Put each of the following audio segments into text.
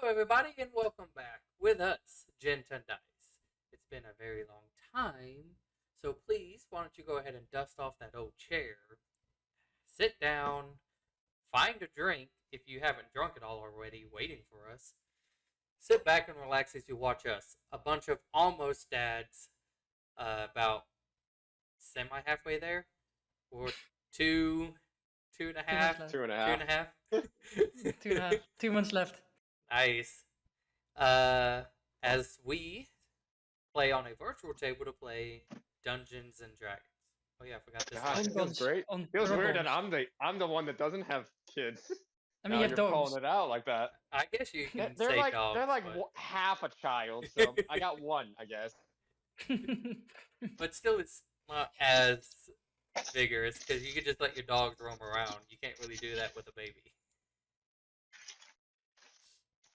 everybody, and welcome back with us, Ginton Dice. It's been a very long time, so please, why don't you go ahead and dust off that old chair, sit down, find a drink if you haven't drunk it all already, waiting for us. Sit back and relax as you watch us, a bunch of almost dads, about semi halfway there, or two, two and a 2 months half, left. Two and a two half. and a half. 2.5. 2 months left. Nice. Uh, as we play on a virtual table to play Dungeons and Dragons. Oh yeah, I forgot this. Gosh, Thing. it feels great. On Feels weird that purples. I'm the one that doesn't have kids. I Now mean, you have you're dogs. calling it out like that. I guess you can They're say like dogs, but, half a child, so I got one, I guess. but still, it's not as vigorous because you can just let your dogs roam around. You can't really do that with a baby.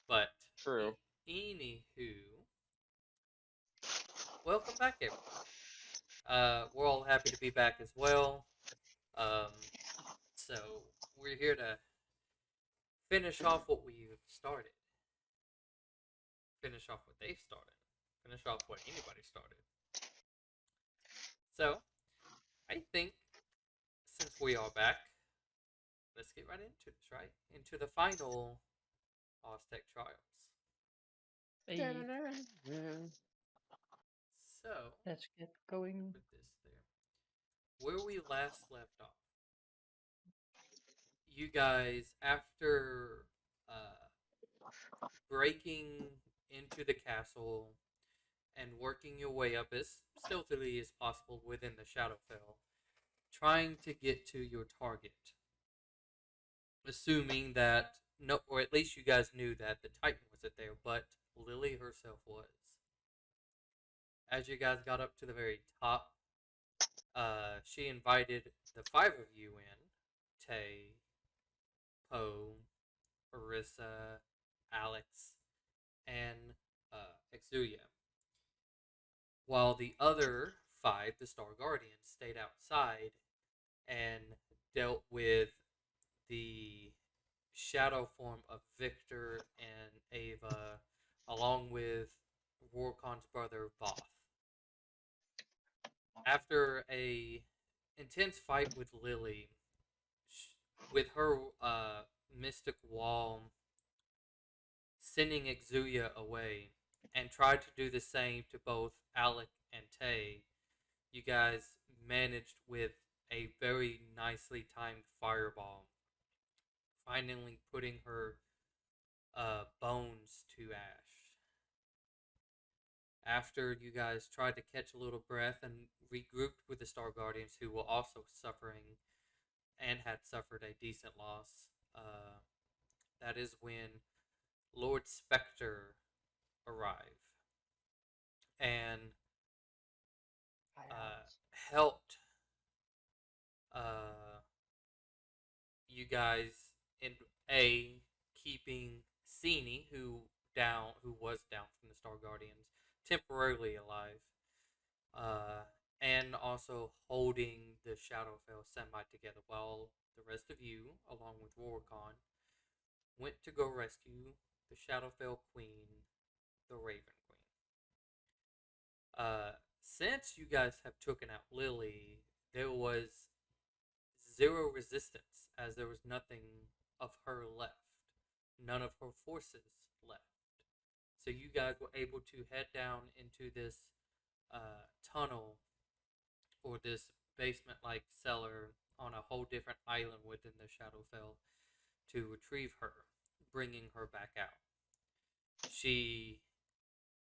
But True. anywho, welcome back, everyone. We're all happy to be back as well. So we're here to finish off what we've started. Finish off what they've started. Finish off what anybody started. So, I think since we are back, let's get right into this, right? Into the final Aztec trials. Hey, So, let's get going. put this there. Where we last left off, you guys, after breaking into the castle and working your way up as stealthily as possible within the Shadowfell, trying to get to your target. Assuming that, no, or at least you guys knew that the Titan wasn't there, but Lily herself was. As you guys got up to the very top, she invited the five of you in: Tay, Poe, Arissa, Alex, and Exuya. While the other five, the Star Guardians, stayed outside and dealt with the shadow form of Victor and Ava, along with Warcon's brother Voth. After a intense fight with Lily, with her mystic wall sending Exuya away, and tried to do the same to both Alec and Tay, you guys managed with a very nicely timed fireball, finally putting her bones to ash. After you guys tried to catch a little breath and regrouped with the Star Guardians, who were also suffering and had suffered a decent loss, that is when Lord Spectre arrived and helped you guys in keeping Sini, who was down from the Star Guardians, temporarily alive, and also holding the Shadowfell semi together, while the rest of you, along with Roricon, went to go rescue the Shadowfell Queen, the Raven Queen. Since you guys have taken out Lily, there was zero resistance, as there was nothing of her left. None of her forces left. So you guys were able to head down into this tunnel, or this basement-like cellar on a whole different island within the Shadowfell, to retrieve her, bringing her back out. She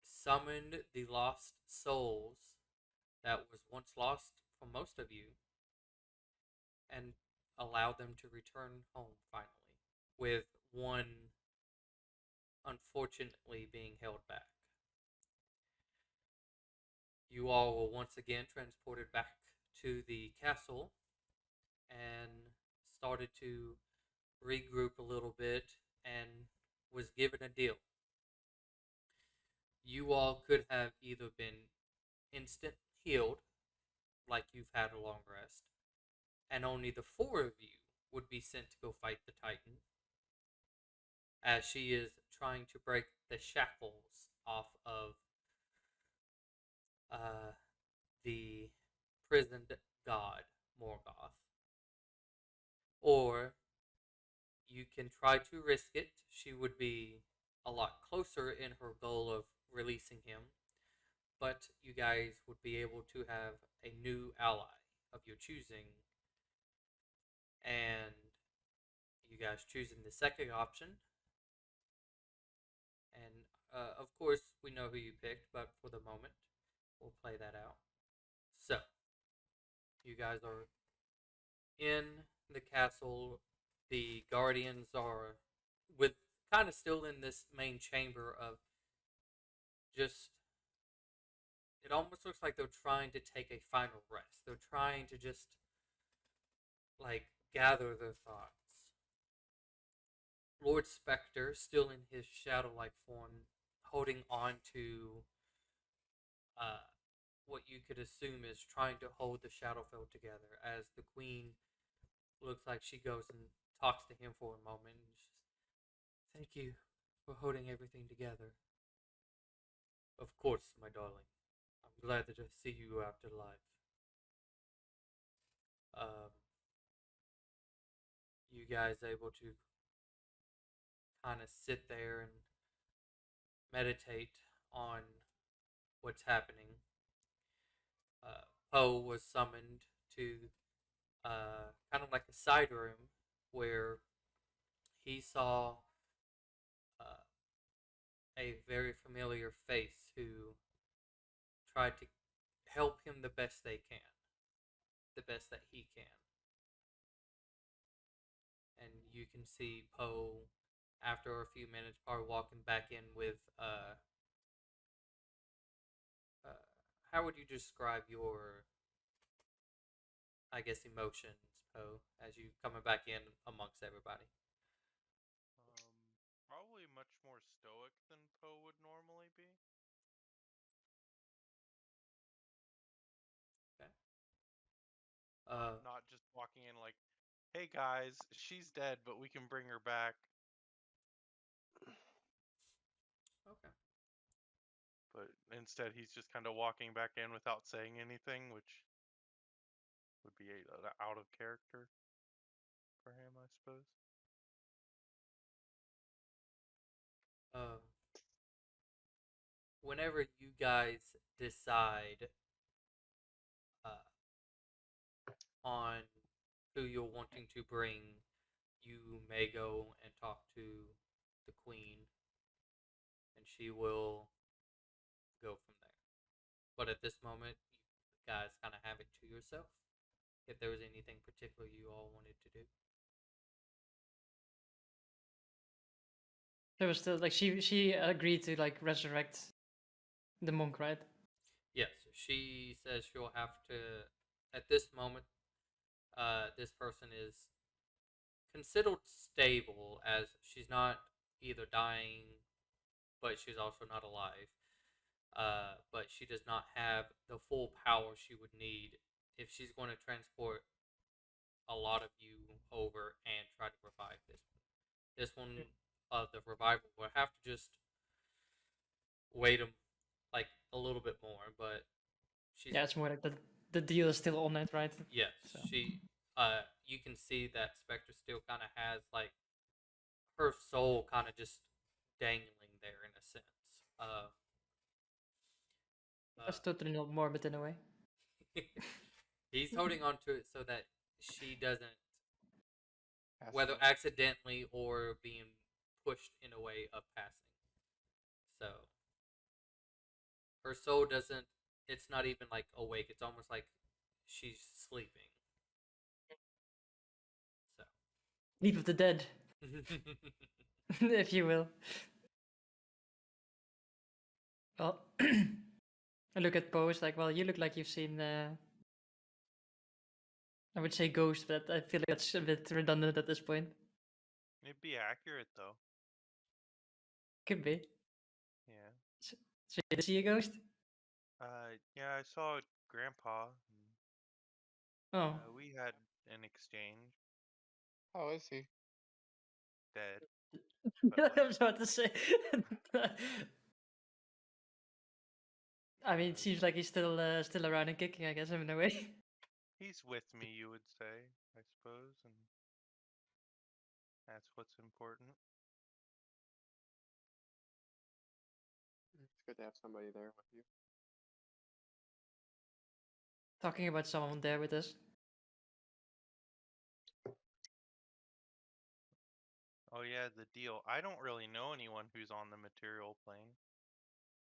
summoned the lost souls that was once lost from most of you, and allowed them to return home finally, with one unfortunately being held back. You all were once again transported back to the castle and started to regroup a little bit, and was given a deal. You all could have either been instant healed, like you've had a long rest, and only the four of you would be sent to go fight the Titan, as she is trying to break the shackles off of uh, the prisoned god Morgoth. Or you can try to risk it. She would be a lot closer in her goal of releasing him, but you guys would be able to have a new ally of your choosing, and you guys choosing the second option. And of course, we know who you picked, but for the moment, we'll play that out. So, you guys are in the castle. The guardians are with kind of still in this main chamber of just. It almost looks like they're trying to take a final rest. They're trying to just like gather their thoughts. Lord Spectre, still in his shadow-like form, holding on to uh, what you could assume is trying to hold the Shadowfell together, as the Queen looks like she goes and talks to him for a moment and just, thank you for holding everything together. Of course, my darling. I'm glad to see you after life. Um, you guys able to kind of sit there and meditate on what's happening. Poe was summoned to kind of like a side room where he saw uh, a very familiar face who tried to help him the best they can, the best that he can. And you can see Poe, after a few minutes, probably walking back in with uh, how would you describe your, I guess, emotions, Poe, as you coming back in amongst everybody? Probably much more stoic than Poe would normally be. Okay. Uh, Not just walking in like, hey guys, she's dead, but we can bring her back. okay. But instead, he's just kind of walking back in without saying anything, which would be out of character for him, I suppose. Um, whenever you guys decide uh, on who you're wanting to bring, you may go and talk to the queen, and she will go from there. But at this moment, you guys kind of have it to yourself. If there was anything particular you all wanted to do, There was still like she agreed to like resurrect the monk, right? yes, she says she'll have to. At this moment, this person is considered stable, as she's not either dying, but she's also not alive. But she does not have the full power she would need if she's going to transport a lot of you over and try to revive this one. This one, the revival, will have to just wait like a little bit more. But she's, Yeah, it's more like the deal is still on it, right? yes, So you can see that Spectre still kind of has like her soul kind of just dangling there in a sense. that's totally not morbid in a way. He's holding on to it so that she doesn't, Pass whether out. accidentally or being pushed in a way of passing. So her soul doesn't. It's not even like awake. It's almost like she's sleeping. So. Leap of the dead, if you will. Well, I look at Poe, like, well, you look like you've seen. I would say Ghost, but I feel like that's a bit redundant at this point. It'd be accurate though. Could be. Yeah. So you did see a ghost? Yeah, I saw Grandpa. Oh, We had an exchange. How is he? dead. I was about to say. I mean, it seems like he's still around and kicking, I guess, in a way. He's with me, you would say, I suppose, and that's what's important. It's good to have somebody there with you. Talking about someone there with us. Oh yeah, the deal. I don't really know anyone who's on the material plane.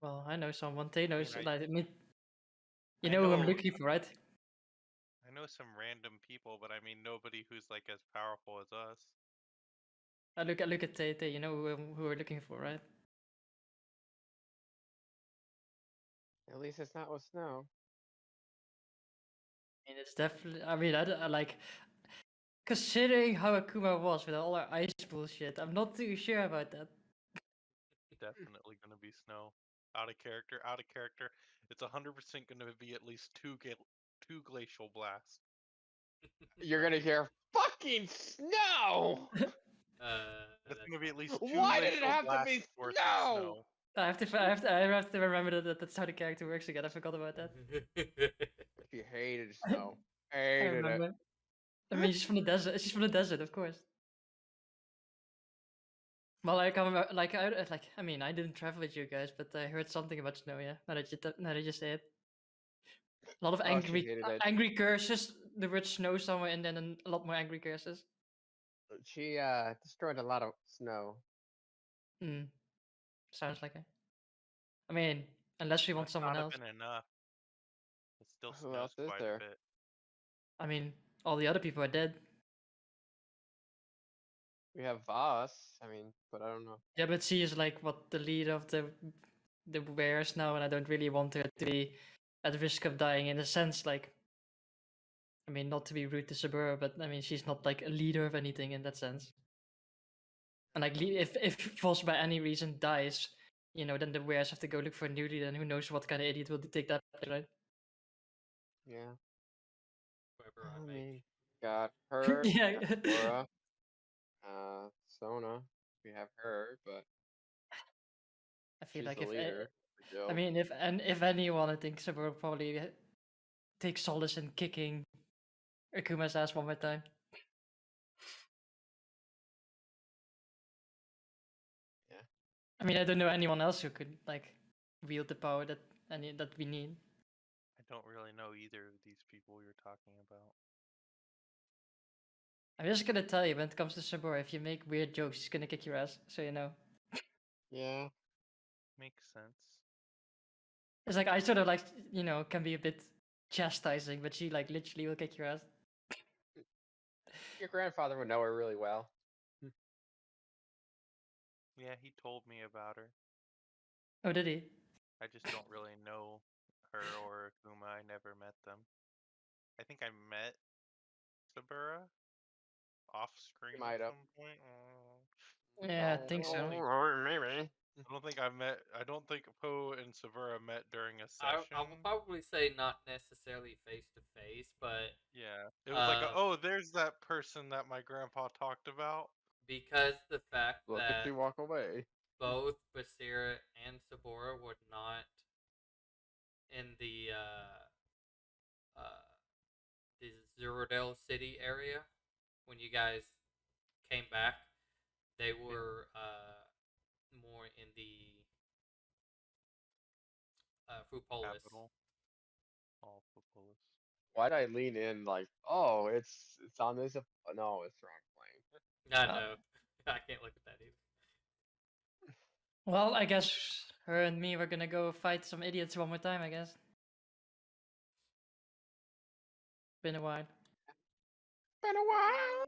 Well, I know someone. They know. I mean, you I know who I'm know- looking for, right? I know some random people, but I mean nobody who's like as powerful as us. I look at Tay. You know who we're looking for, right? At least it's not with snow. I mean, it's definitely. I mean, I like. Considering how Akuma was with all our ice bullshit, I'm not too sure about that. Definitely gonna be snow. Out of character, out of character. It's 100% gonna be at least two glacial blasts. You're gonna hear fucking snow. It's gonna be at least two Why did it glacial have to be blasts worth of snow? snow. I have to remember that that's how the character works again. I forgot about that. She hated snow. I Hated it. remember. I mean, she's from the desert. She's from the desert, of course. Well, like I mean, I didn't travel with you guys, but I heard something about snow. Yeah, now that you say it, a lot of Oh, she angry hated it. angry curses. The word snow somewhere, and then a lot more angry curses. She destroyed a lot of snow. Hmm. Sounds like it. I mean, unless we want Must someone not have else. been enough. It still Who snows else is quite there? a bit. I mean, all the other people are dead. We have Voss. I mean, but I don't know. Yeah, but she is like what the leader of the Bears now, and I don't really want her to be at risk of dying in a sense. Like, I mean, not to be rude to Sabura, but I mean, she's not like a leader of anything in that sense. And like, if Voss by any reason dies, you know, then the Bears have to go look for a new leader, and who knows what kind of idiot will take that place, right? Yeah. Whoever I I mean, make. got her. Yeah. Got Laura. Sona. We have her, but I feel she's like the leader. The I guild. mean, if anyone, I think Sabura will probably take solace in kicking Akuma's ass one more time. Yeah. I mean, I don't know anyone else who could like wield the power that we need. I don't really know either of these people you're talking about. I'm just gonna tell you, when it comes to Sabura, if you make weird jokes, he's gonna kick your ass. So you know. Yeah. Makes sense. It's like I sort of like can be a bit chastising, but she like literally will kick your ass. Your grandfather would know her really well. Yeah, he told me about her. Oh, did he? I just don't really know her or Akuma. I never met them. I think I met Sabura off screen might at have. some point. Yeah, I think so. Maybe. I don't think I met. I don't think Poe and Sabura met during a I session. will probably say not necessarily face to face, but Yeah, it was like, uh, oh, there's that person that my grandpa talked about. because the fact Look that at you walk away. both Basira and Sabora were not in the Zerodale City area when you guys came back. They were more in the Frupolis. Capital. All Footballers. Why'd I lean in like, oh, it's on this? No, it's the wrong plane. I know. I can't look at that either. Well, I guess her and me were gonna go fight some idiots one more time. I guess. Been a while. Been a while.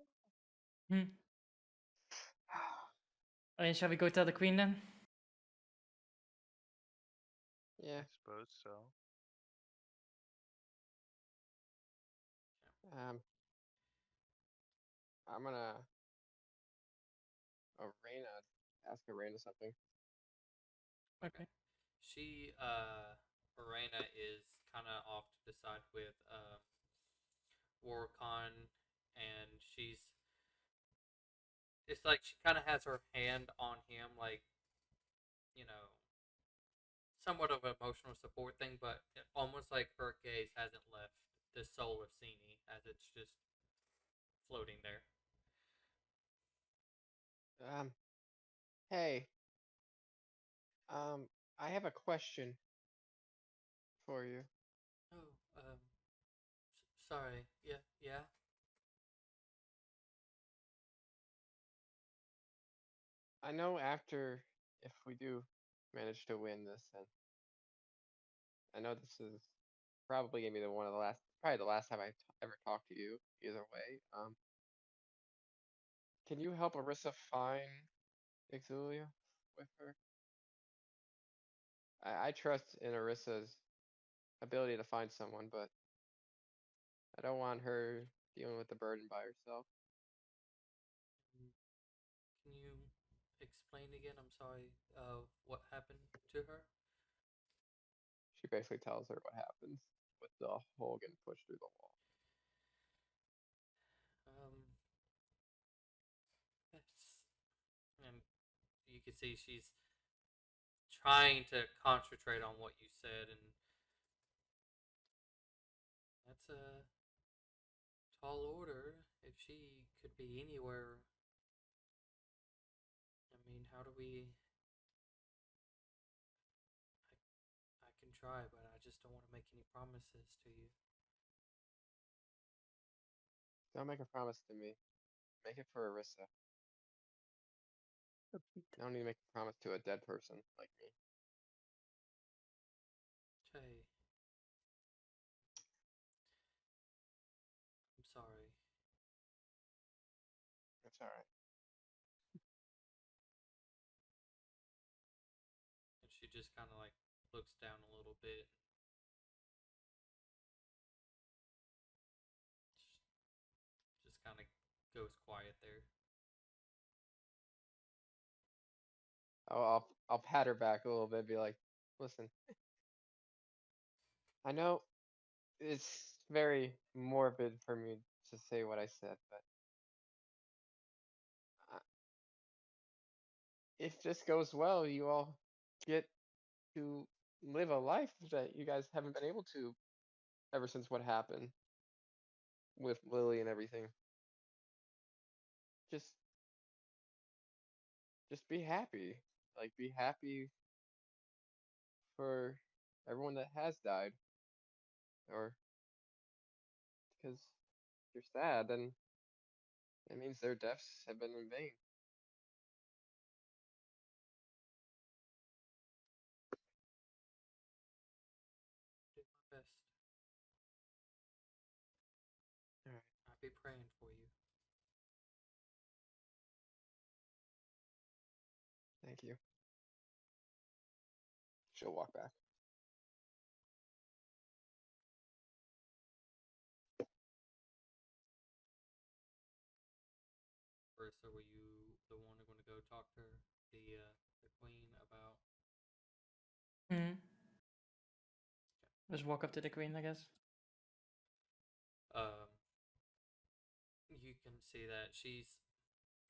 Hmm. I mean, shall we go tell the queen then? Yeah. I suppose so. I'm gonna Arena ask Arena something. Okay. She Arena is kind of off to decide with Warcon, and she's it's like she kind of has her hand on him, like, you know, somewhat of an emotional support thing, but almost like her gaze hasn't left the soul of Sini as it's just floating there. Hey, I have a question for you. Oh, sorry. Yeah, yeah. I know after, if we do manage to win this, and I know this is probably gonna be probably the last time ever talk to you. Either way, can you help Arissa find Exulia with her? I trust in Arissa's ability to find someone, but I don't want her dealing with the burden by herself. Can you explain again? I'm sorry. What happened to her? She basically tells her what happens with the hole getting pushed through the wall. It's, and you can see she's trying to concentrate on what you said, and that's a tall order. If she could be anywhere, I mean, how do we? I can try, but I just don't want to make any promises to you. Don't make a promise to me. Make it for Arissa. I don't need to make a promise to a dead person like me. Jay, I'm sorry. It's alright. And she just kind of like looks down a little bit. Just kind of goes quiet there. I'll pat her back a little bit, be like, listen, I know it's very morbid for me to say what I said, but if this goes well, you all get to live a life that you guys haven't been able to ever since what happened with Lily and everything. Just just be happy. Like be happy for everyone that has died. Or because if you're sad, then it means their deaths have been in vain. Do my best. Alright, I'll be praying for you. thank you. She'll walk back. Marissa, were you the one who going to go talk to the queen about? Hmm. Just walk up to the queen, I guess. Um, you can see that she's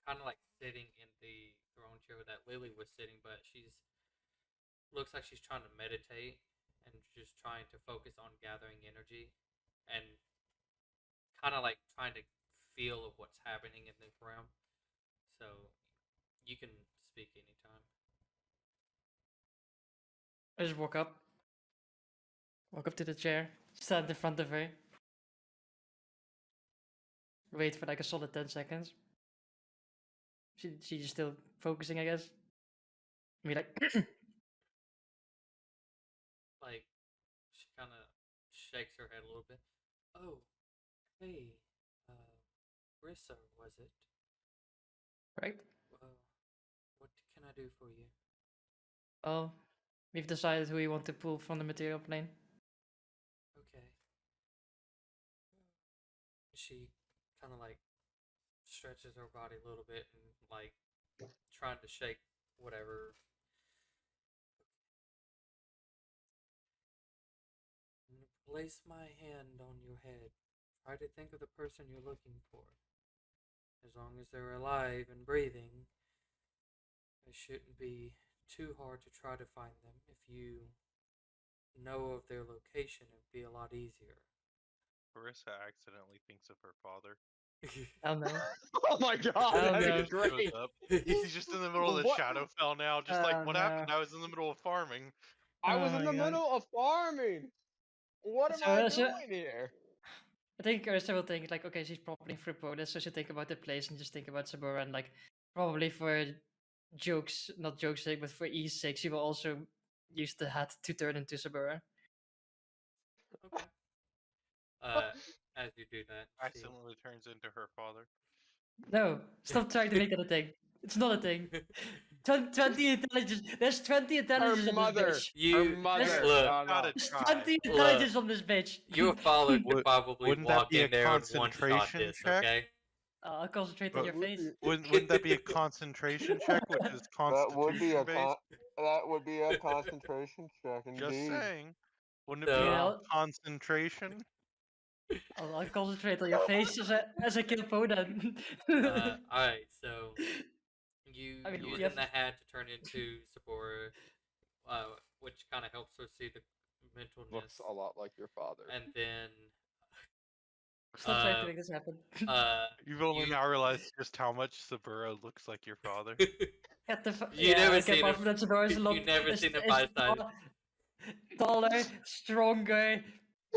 kind of like sitting in the throne chair that Lily was sitting, but she's looks like she's trying to meditate and just trying to focus on gathering energy and kind of like trying to feel of what's happening in this realm. So you can speak anytime. I just walk up to the chair, stand in front of her, wait for like a solid 10 seconds. She's still focusing, I guess. Be like, Like she kind of shakes her head a little bit. Oh, hey, Rissa, was it? right? Well, what can I do for you? Well, we've decided who we want to pull from the material plane. Okay. She kind of like stretches her body a little bit and like trying to shake whatever. I'm gonna place my hand on your head. Try to think of the person you're looking for. As as long as they're alive and breathing, it shouldn't be too hard to try to find them. If you know of their location, it'd be a lot easier. Marissa accidentally thinks of her father. I don't know. Oh my god, Oh, that'd no. be great. Shows up. He's just in the middle of the What? Shadowfell now. Just like, Oh, what no. happened? I was in the middle of farming. I was Oh in my the God. middle of farming. What am So- I so- doing here? I think Ursa will think like, okay, she's probably in Fripolis, so she'll think about the place and just think about Sabura, and like probably for jokes, not jokes' sake, but for ease sake, she will also use the hat to turn into Sabura. Okay. As you do that, she, Accidentally turns into her father. No, stop trying to make that a thing. It's not a thing. 20 intelligence. There's 20 Her intelligence on this mother. bitch. Her you mother. look. No, Gotta no. There's try. 20 intelligence on this bitch. Your father could Would- probably wouldn't that walk be a in there and one-shot concentration this, check? okay? I'll concentrate But on your face. Wouldn't that be a concentration check, which is constitution based? That would be a concentration check Just saying. Wouldn't it So- be Yeah, a I'll- concentration? I'll concentrate on your face as I kill Poe then. Alright, so you I mean, you using have- the hat to turn into Sabora, which kind of helps her see the mentalness, Looks a lot like your father. and then Stop trying to make this happen. You've only you- now realized just how much Saburo looks like your father. Get the You never okay, seen apart him- from that, Sabura is a lot. you never is- seen him is by his side. Taller, stronger,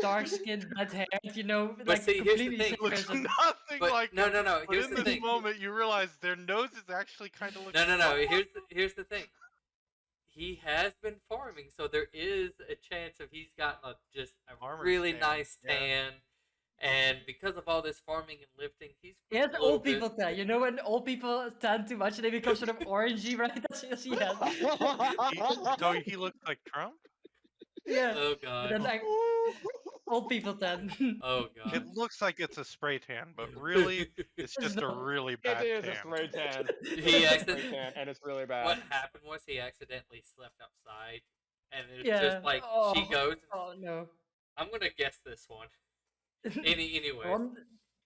dark skinned, red haired. You know, But like see, here's the completely thing. same Looks person. nothing But like no, him. no, no. But Here's in the this thing. moment, you realize their noses actually kind of look. No, no, no. Here's the thing. He has been farming, so there is a chance of he's gotten just a Armor really tan, nice yeah. tan. And because of all this farming and lifting, he's He has a little old people bit- tan. You know when old people tan too much and they become sort of orangey, right? That's what he has. So he looks like Trump. Yeah. Oh But god. then like old people tan. Oh god. It looks like it's a spray tan, but really, it's It's just a not. really It bad is tan. a spray tan. He It's a accident- spray tan, and it's really bad. What happened was he accidentally slept outside, and it's Yeah. just like she Oh. goes. Oh no. I'm gonna guess this one. the Anyway,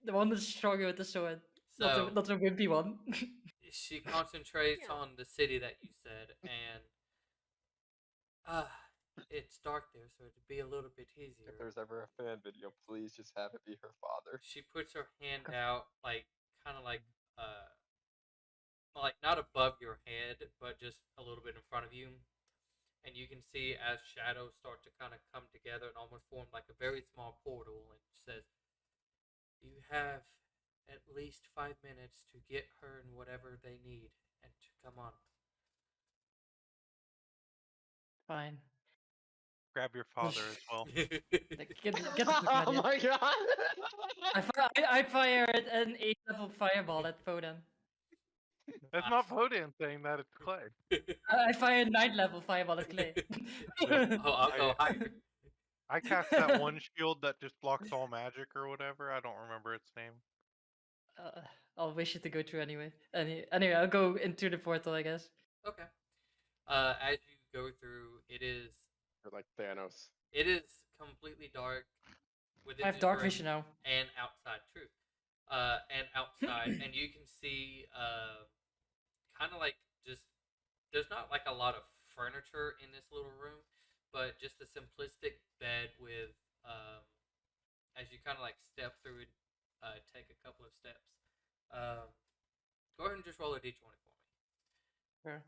one that's stronger with the sword. so Not the wimpy one. she concentrates Yeah. on the city that you said, and it's dark there, so it'd be a little bit easier. If there's ever a fan video, please just have it be her father. She puts her hand out, like kind of like not above your head, but just a little bit in front of you, and you can see as shadows start to kind of come together and almost form like a very small portal, and it says, "You have at least 5 minutes to get her and whatever they need, and to come on." Fine. Grab your father as well. Like, get the fuck out Oh of here. my god! I fired an 8-level fireball at Foden. That's not Podan saying that, it's Clay. I fired 9-level fireball at Clay. Oh, I'll go higher. I cast that one shield that just blocks all magic or whatever. I don't remember its name. I'll wish it to go through anyway. Anyway, I'll go into the portal, I guess. Okay. As you go through, it is Or like Thanos. completely dark within I have this dark room vision now. and outside. True. And outside, and you can see kind of like just there's not like a lot of furniture in this little room, but just a simplistic bed with as you kind of like step through it, take a couple of steps. Go ahead and just roll a d20 for me. Sure.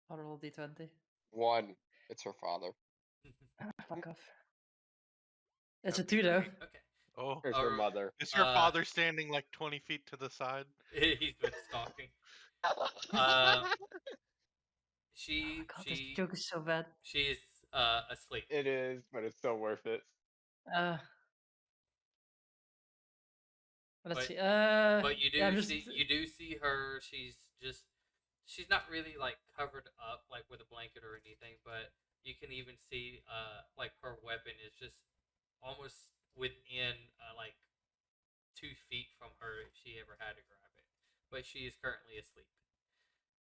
I'll roll d20. 1. It's her father. Fuck off. It's a 2 though. Okay. Oh, Here's her Alright. mother. is her Uh, father standing like 20 feet to the side? He's been stalking. Oh She my god, this she joke is so bad. she's asleep. It is, but it's so worth it. Let's But- see. But you do yeah, I'm just- see her. She's not really like covered up like with a blanket or anything, but you can even see like her weapon is just almost within like 2 feet from her if she ever had to grab it. But she is currently asleep.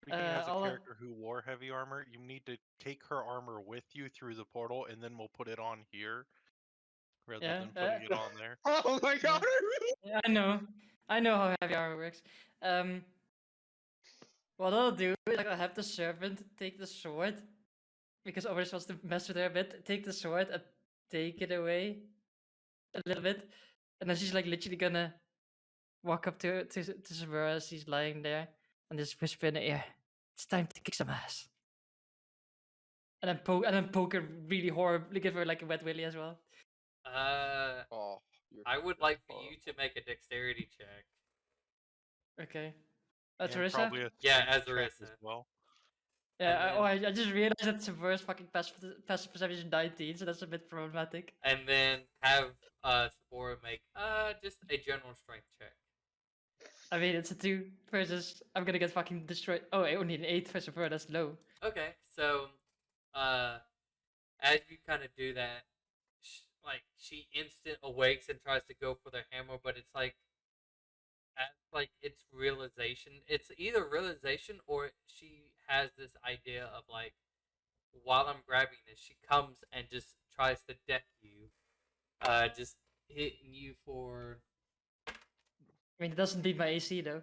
Speaking as a I'll- character who wore heavy armor, you need to take her armor with you through the portal, and then we'll put it on here rather Yeah, than putting it on there. Oh my god! Yeah, I know. I know how heavy armor works. What I'll do is like, I'll have the servant take the sword, because Oris wants to mess with her a bit. Take the sword and take it away a little bit, and then she's like literally gonna walk up to Sabura as he's lying there and just whisper in the ear, "It's time to kick some ass." And then poke her really horribly, give her like a wet willy as well. Oh, I would like for you to make a dexterity check. Okay. And Arissa? probably a Yeah, strength as check as Arissa. well. Yeah, And I just realized that Sabura's fucking passive perception is 19, so that's a bit problematic. And then have Sephora make just a general strength check. I mean, it's a 2 versus I'm gonna get fucking destroyed. Oh, I only need an 8 for Sabura, that's low. Okay, so as you kind of do that, she instant awakes and tries to go for the hammer, but it's like it's realization. It's either realization or she has this idea of like, while I'm grabbing this, she comes and just tries to deck you, just hitting you for. I mean, it doesn't beat my AC though.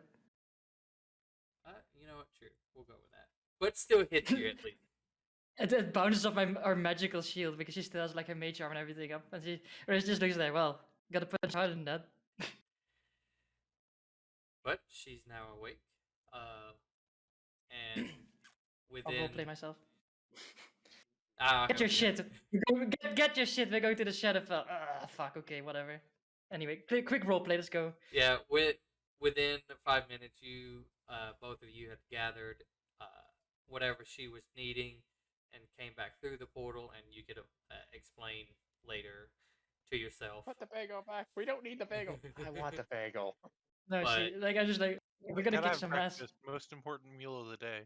You know what? True, we'll go with that. But still hits you at least. It bounces off our magical shield because she still has like her mage arm and everything up, and she just looks like, well, gotta punch harder than that. But she's now awake, and within. I'll roleplay myself. Ah, Get your okay. shit. Get your shit. We're going to the Shadowfell. Fuck. Okay, whatever. Anyway, quick roleplay. Let's go. Yeah, within 5 minutes, you both of you had gathered whatever she was needing and came back through the portal, and you could explain later to yourself. Put the bagel back. We don't need the bagel. I want the bagel. No, she like I'm just like we're gonna Gotta kick have some ass. breakfast, most important meal of the day.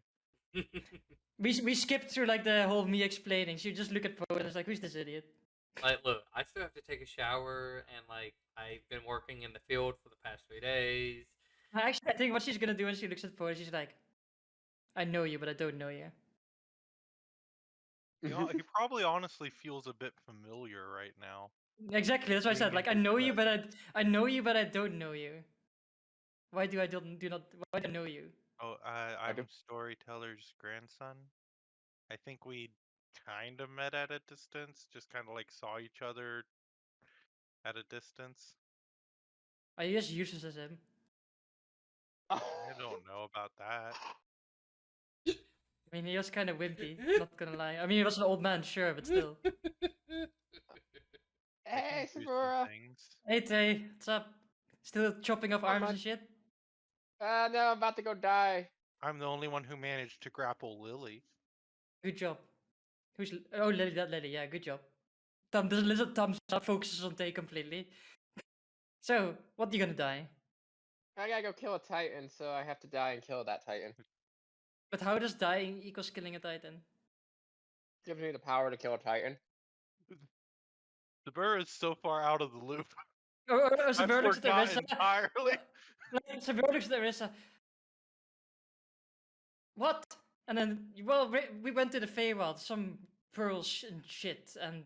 We skipped through like the whole me explaining. She would just look at Poe and it's like, who's this idiot? Like, look, I still have to take a shower, and like I've been working in the field for the past 3 days. Actually, I think what she's gonna do when she looks at Poe, she's like, I know you, but I don't know you. He probably honestly feels a bit familiar right now. Exactly, that's what I said. Like, I Leaning know into you, that. but I know you, but I don't know you. Why do I do not? Why do I know you? Oh, I I'm do. Storyteller's grandson. I think we kind of met at a distance, just kind of like saw each other at a distance. Are you as useless as him? I don't know about that. I mean, he was kind of wimpy. Not gonna lie. I mean, he was an old man, sure, but still. I can Hey, do some Sabura. things. Hey Tay, what's up? Still chopping off Not arms and much. shit? No, I'm about to go die. I'm the only one who managed to grapple Lily. Good job. Who's oh Lily? That Lily, yeah, good job. Tom doesn't listen. Thumbs up. Focuses on Tay completely. So, what are you gonna die? I gotta go kill a titan, so I have to die and kill that titan. But how does dying equals killing a titan? Gives me the power to kill a titan. The burr is so far out of the loop. Oh, I Sabura looks at forgot Arissa. entirely. Sabura looks at Arissa. What? And then, well, we went to the Feywild, some pearls and shit, and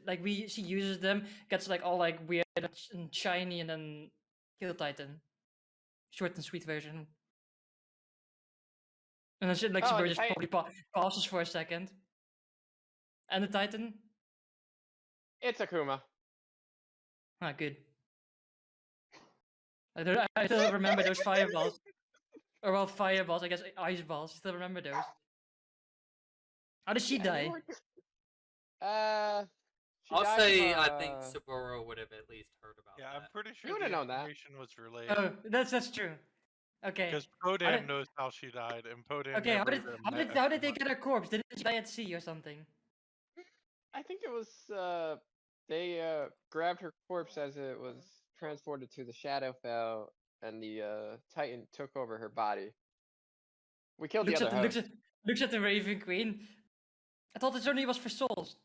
like she uses them, gets like all like weird and shiny, and then kill Titan. Short and sweet version. And then shit like Oh, Sabura the just Titan. probably pauses for a second. And the Titan? It's Akuma. Ah, good. I still remember those fireballs. Or well, fireballs, I guess ice balls. I still remember those. How did she Yeah, die? she I'll died say from, I think Saburo would have at least heard about Yeah, that. I'm pretty sure You would've the known that. information was relayed. Oh, that's true. Okay. Because How Podan did- knows how she died, and Podan Okay, never even met how did they Akuma. get her corpse? Didn't she die at sea or something? I think it was, they, grabbed her corpse as it was transported to the Shadowfell, and the, Titan took over her body. We killed the other host. Looks at the Raven Queen. I thought this only was for souls.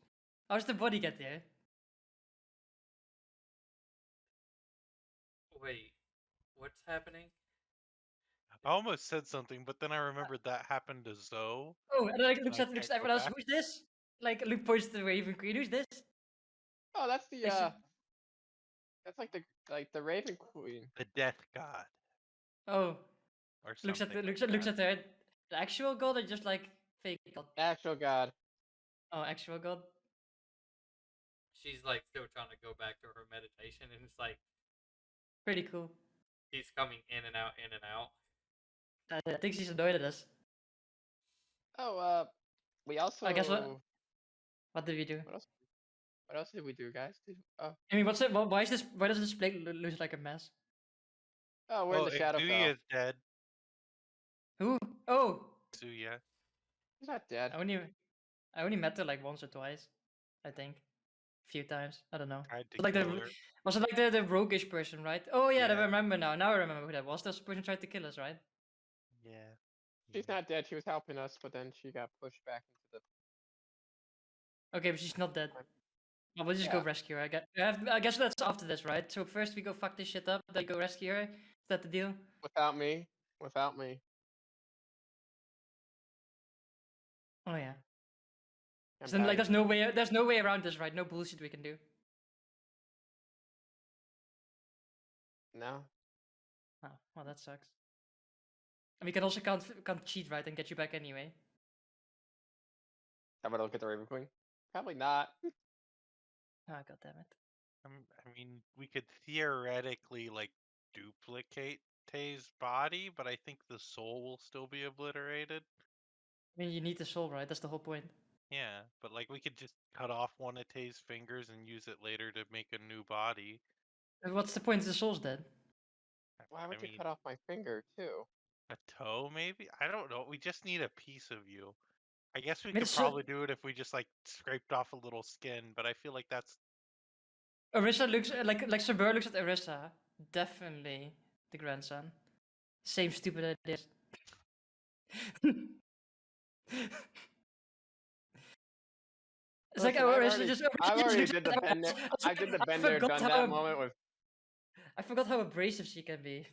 How does the body get there? Wait, what's happening? I almost said something, but then I remembered that happened to Zoe. Oh, and then like, looks I at can't go everyone else. back. Who's this? Like Luke points to the Raven Queen. Who's this? Oh, that's the, Is she- That's like the Raven Queen. The Death God Oh, or looks something. at the like looks that. at the actual god or just like fake god? Actual god. Oh, actual god. She's like still trying to go back to her meditation, and it's like Pretty cool. he's coming in and out, in and out. I think she's annoyed at us. Oh, we also. I guess what did we do? What else? What else did we do, guys? Oh, I mean, what's it? Why is this? Why does this plate look like a mess? oh, we're in the Shadowfell. Xuya is dead. Who? Oh, Xuya. He's not dead. I only met her like once or twice, I think. A few times. I don't know. Tried to Like kill her. was it like the roguish person, right? Oh yeah, I Yeah. remember now. Now I remember who that was. That person tried to kill us, right? Yeah. She's not dead. She was helping us, but then she got pushed back into Okay, but she's not dead. Fine. Well, we'll just go Yeah. rescue her. I guess that's after this, right? So first we go fuck this shit up, then we go rescue her. Is that the deal? Without me. Without me. Oh yeah. I'm So then, like, dying. there's no way around this, right? No bullshit we can do. No. Oh, well, that sucks. And we can also can't cheat, right, and get you back anyway. How about I look at the Raven Queen? Probably not. Oh, god damn it. I mean, we could theoretically like duplicate Tay's body, but I think the soul will still be obliterated. I mean, you need the soul, right? That's the whole point. Yeah, but like we could just cut off one of Tay's fingers and use it later to make a new body. And what's the point? The soul's dead. Why would I you mean, cut off my finger too? a toe maybe? I don't know. We just need a piece of you. I guess we I mean, could it's so- probably do it if we just like scraped off a little skin, but I feel like that's Orisa looks like Sabur looks at Orisa. Definitely the grandson. Same stupid ideas. It's like Listen, Orisa just. I've Orisa already looks did at the bend there. It's I like, did the I bend there, forgot done how that moment with. I forgot how abrasive she can be.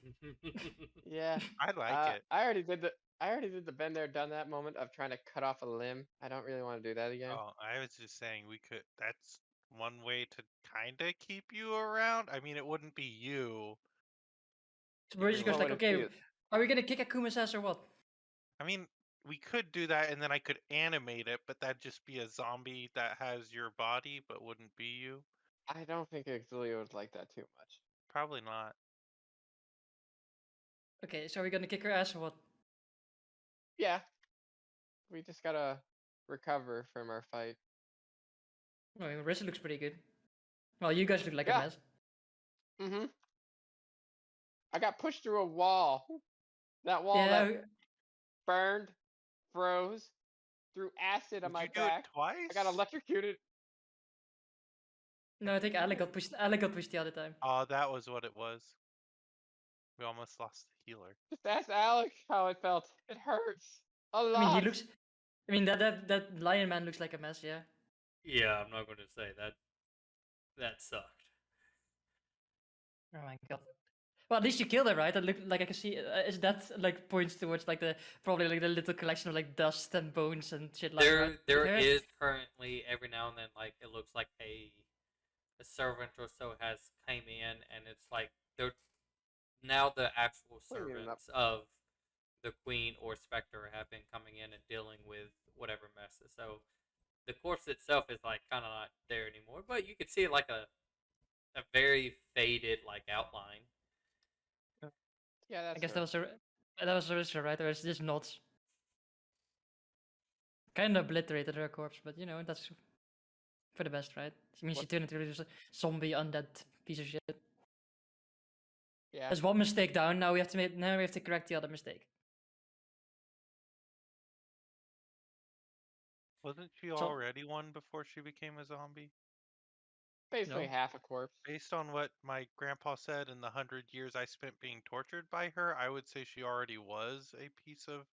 Yeah. I like it. I already did the bend there, done that moment of trying to cut off a limb. I don't really want to do that again. Oh, I was just saying we could. That's one way to kind of keep you around. I mean, it wouldn't be you. Sabur just Even goes What like, would it okay, be? are we gonna kick Akuma's ass or what? I mean, we could do that, and then I could animate it, but that'd just be a zombie that has your body, but wouldn't be you. I don't think Exilio would like that too much. Probably not. Okay, so are we gonna kick her ass or what? Yeah. We just gotta recover from our fight. No, Orisa looks pretty good. Well, you guys look like Yeah. a mess. Mm-hmm. I got pushed through a wall. That wall Yeah, that burned, froze, threw acid on Did my you do it back. twice? I got electrocuted. no, I think Alec got pushed. Alec got pushed the other time. Oh, that was what it was. We almost lost the healer. Just ask Alex how it felt. It hurts a lot. I mean, he looks. I mean, that lion man looks like a mess. Yeah. Yeah, I'm not going to say that. That sucked. Oh my god. Well, at least you killed her, right? That look like I can see. Is that like points towards like the probably like the little collection of like dust and bones and shit like that? There Yeah. is currently every now and then like it looks like a servant or so has came in, and it's like they're now the actual Cleaning it up. servants of the queen or specter have been coming in and dealing with whatever messes. So the corpse itself is like kind of not there anymore, but you could see like a very faded like outline. Yeah, that's I guess fair. that was Orisa, right? Or it's just nods. Kind of obliterated her corpse, but you know that's for the best, right? I mean, she What- turned into a zombie undead piece of shit. Yeah. There's one mistake down. Now we have to correct the other mistake. Wasn't she So- already one before she became a zombie? Basically No. half a corpse. Based on what my grandpa said in the 100 years I spent being tortured by her, I would say she already was a piece of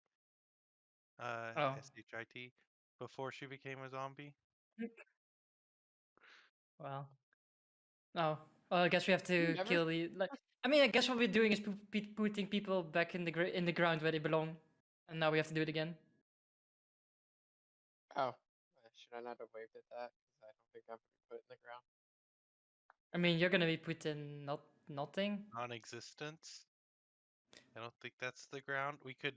Oh. SHIT before she became a zombie. Well. Oh. Well, I guess we have to Never- kill the like. I mean, I guess what we're doing is putting people back in the ground where they belong, and now we have to do it again. Oh. Should I not have waved at that? Because I don't think I'm going to put it in the ground. I mean, you're gonna be put in nothing. Non-existence. I don't think that's the ground. We could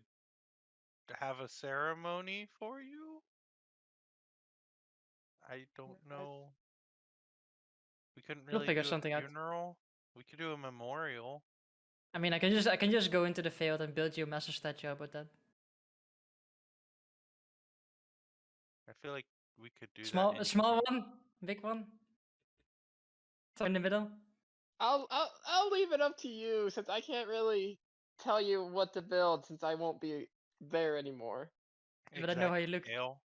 have a ceremony for you. I don't know. We couldn't We'll really figure do a something out. funeral. We could do a memorial. I mean, I can just go into the field and build you a massive statue about that. I feel like we could do Small, that. a small one, big one. So in the middle. I'll leave it up to you since I can't really tell you what to build since I won't be there anymore. But I know how you look. Scale.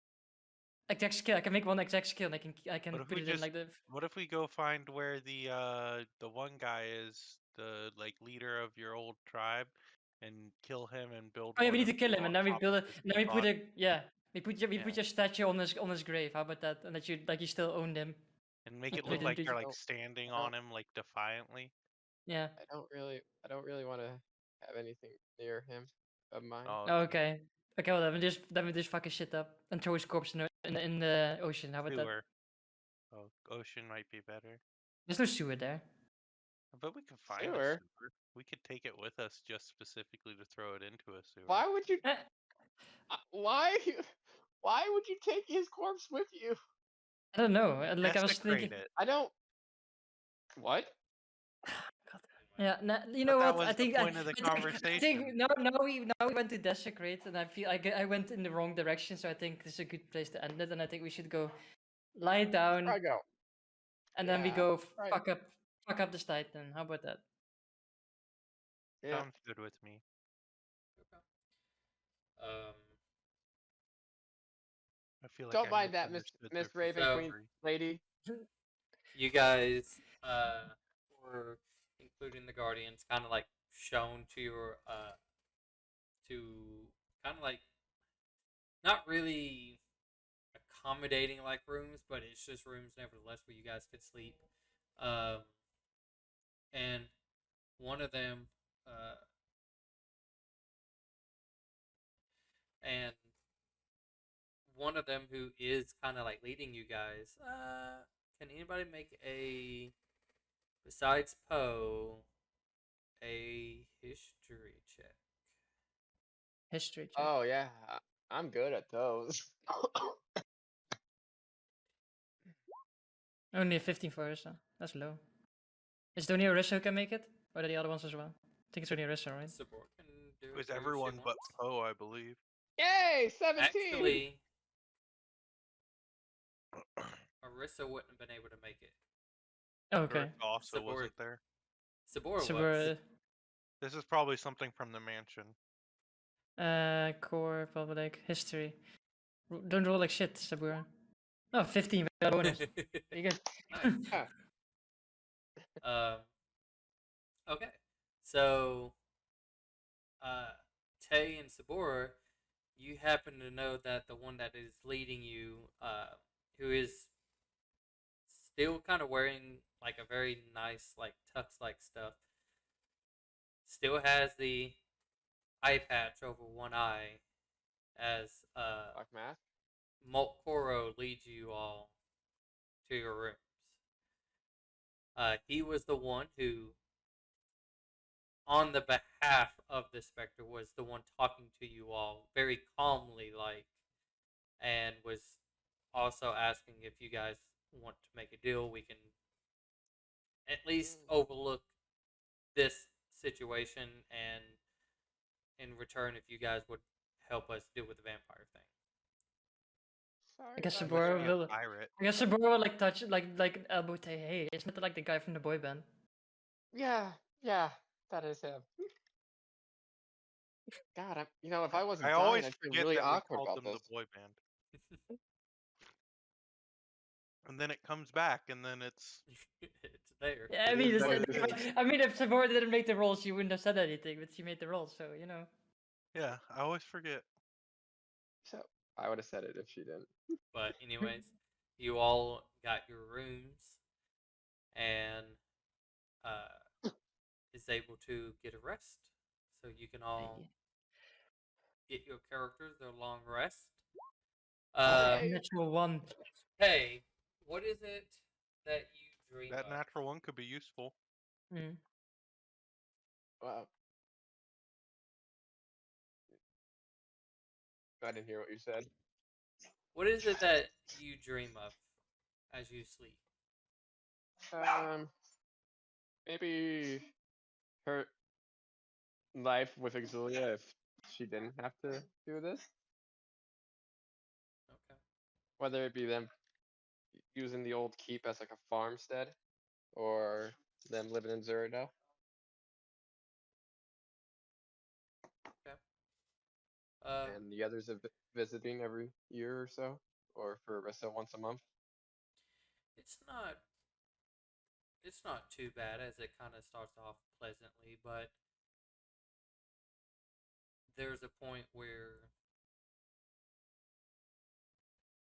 Exact scale. I can make one exact scale. And I can What if put we it in just? like the. What if we go find where the one guy is, the like leader of your old tribe, and kill him and build? Oh yeah, we one need to of kill you him, and on then we top build of it. his And then we put body, we put your statue on his grave. How about that? And that you still owned him. and make and it we look didn't like do- you're like Oh, standing I on don't- him like defiantly. Yeah. I don't really want to have anything near him of mine. Oh, Oh, okay. Okay. Well, then we just fuck his shit up and throw his corpse in the ocean. How about that? sewer. Oh, ocean might be better. There's no sewer there. But we can find Sewer? a sewer. We could take it with us just specifically to throw it into a sewer. Why would you? Eh, Why? Why would you take his corpse with you? I don't know. Like I was Desecrate thinking. it. I don't. What? Yeah, you But know that what? was I the think point of the I conversation. think now we went to desecrate, and I feel I went in the wrong direction. So I think this is a good place to end it, and I think we should go lie down, I go. and then we Yeah, go right. fuck up this Titan. How about that? Yeah. Sounds good with me. Okay. Um, I feel like Don't I mind that, Miss misunderstood their Raven So- Queen lady. you guys were, including the guardians, kind of like shown to your to kind of like not really accommodating like rooms, but it's just rooms nevertheless where you guys could sleep. And one of them and one of them who is kind of like leading you guys, can anybody make a, besides Poe, a history check? History check. Oh yeah, I'm good at those. Only a 15 for Ursa. That's low. Is it only Ursa who can make it, or are the other ones as well? I think it's only Ursa, right? Sabor can do It it was too if she everyone but wants. Poe, I believe. Yay, 17. Actually, Arissa wouldn't have been able to make it. Oh, okay. Ursa also Sabor- wasn't there. Sabor So was. we're This is probably something from the mansion. core public history. Don't roll like shit, Sabura. Oh, 15 with a bonus. Very good. Nice. Okay. So, Tay and Sabor, you happen to know that the one that is leading you, who is still kind of wearing like a very nice like tux like stuff, still has the eye patch over one eye, as Black mask. Moltkoro leads you all to your rooms. He was the one who, on the behalf of the Spectre, was the one talking to you all very calmly, like, and was also asking if you guys want to make a deal. We can at least overlook this situation, and in return, if you guys would help us deal with the vampire thing. Sorry. I guess about Sabura that. Be a will. pirate. I guess Sabura will like touch like elbow Tay. Hey, isn't that like the guy from the boy band? Yeah, that is him. God, if I wasn't I dying, always I'd feel forget really that awkward we called about them this. the boy band. And then it comes back, and then it's It's there. Yeah, I It mean, is what it's- it is. I mean, if Sabura didn't make the rolls, she wouldn't have said anything. But she made the rolls, so you know. yeah. I always forget. So I would have said it if she didn't. But anyways, you all got your rooms, and is able to get a rest, so you can all get your characters their long rest. Okay. Natural one. Hey, what is it that you dream That of. natural one could be useful. Mm. Wow. I didn't hear what you said. What is it that you dream of as you sleep? Maybe her life with Exulia if she didn't have to do this. Okay. Whether it be them using the old keep as like a farmstead, or them living in Zurdo. Okay. Uh, And the others are visiting every year or so, or for Rissa once a month. it's not. It's not too bad as it kind of starts off pleasantly, but there's a point where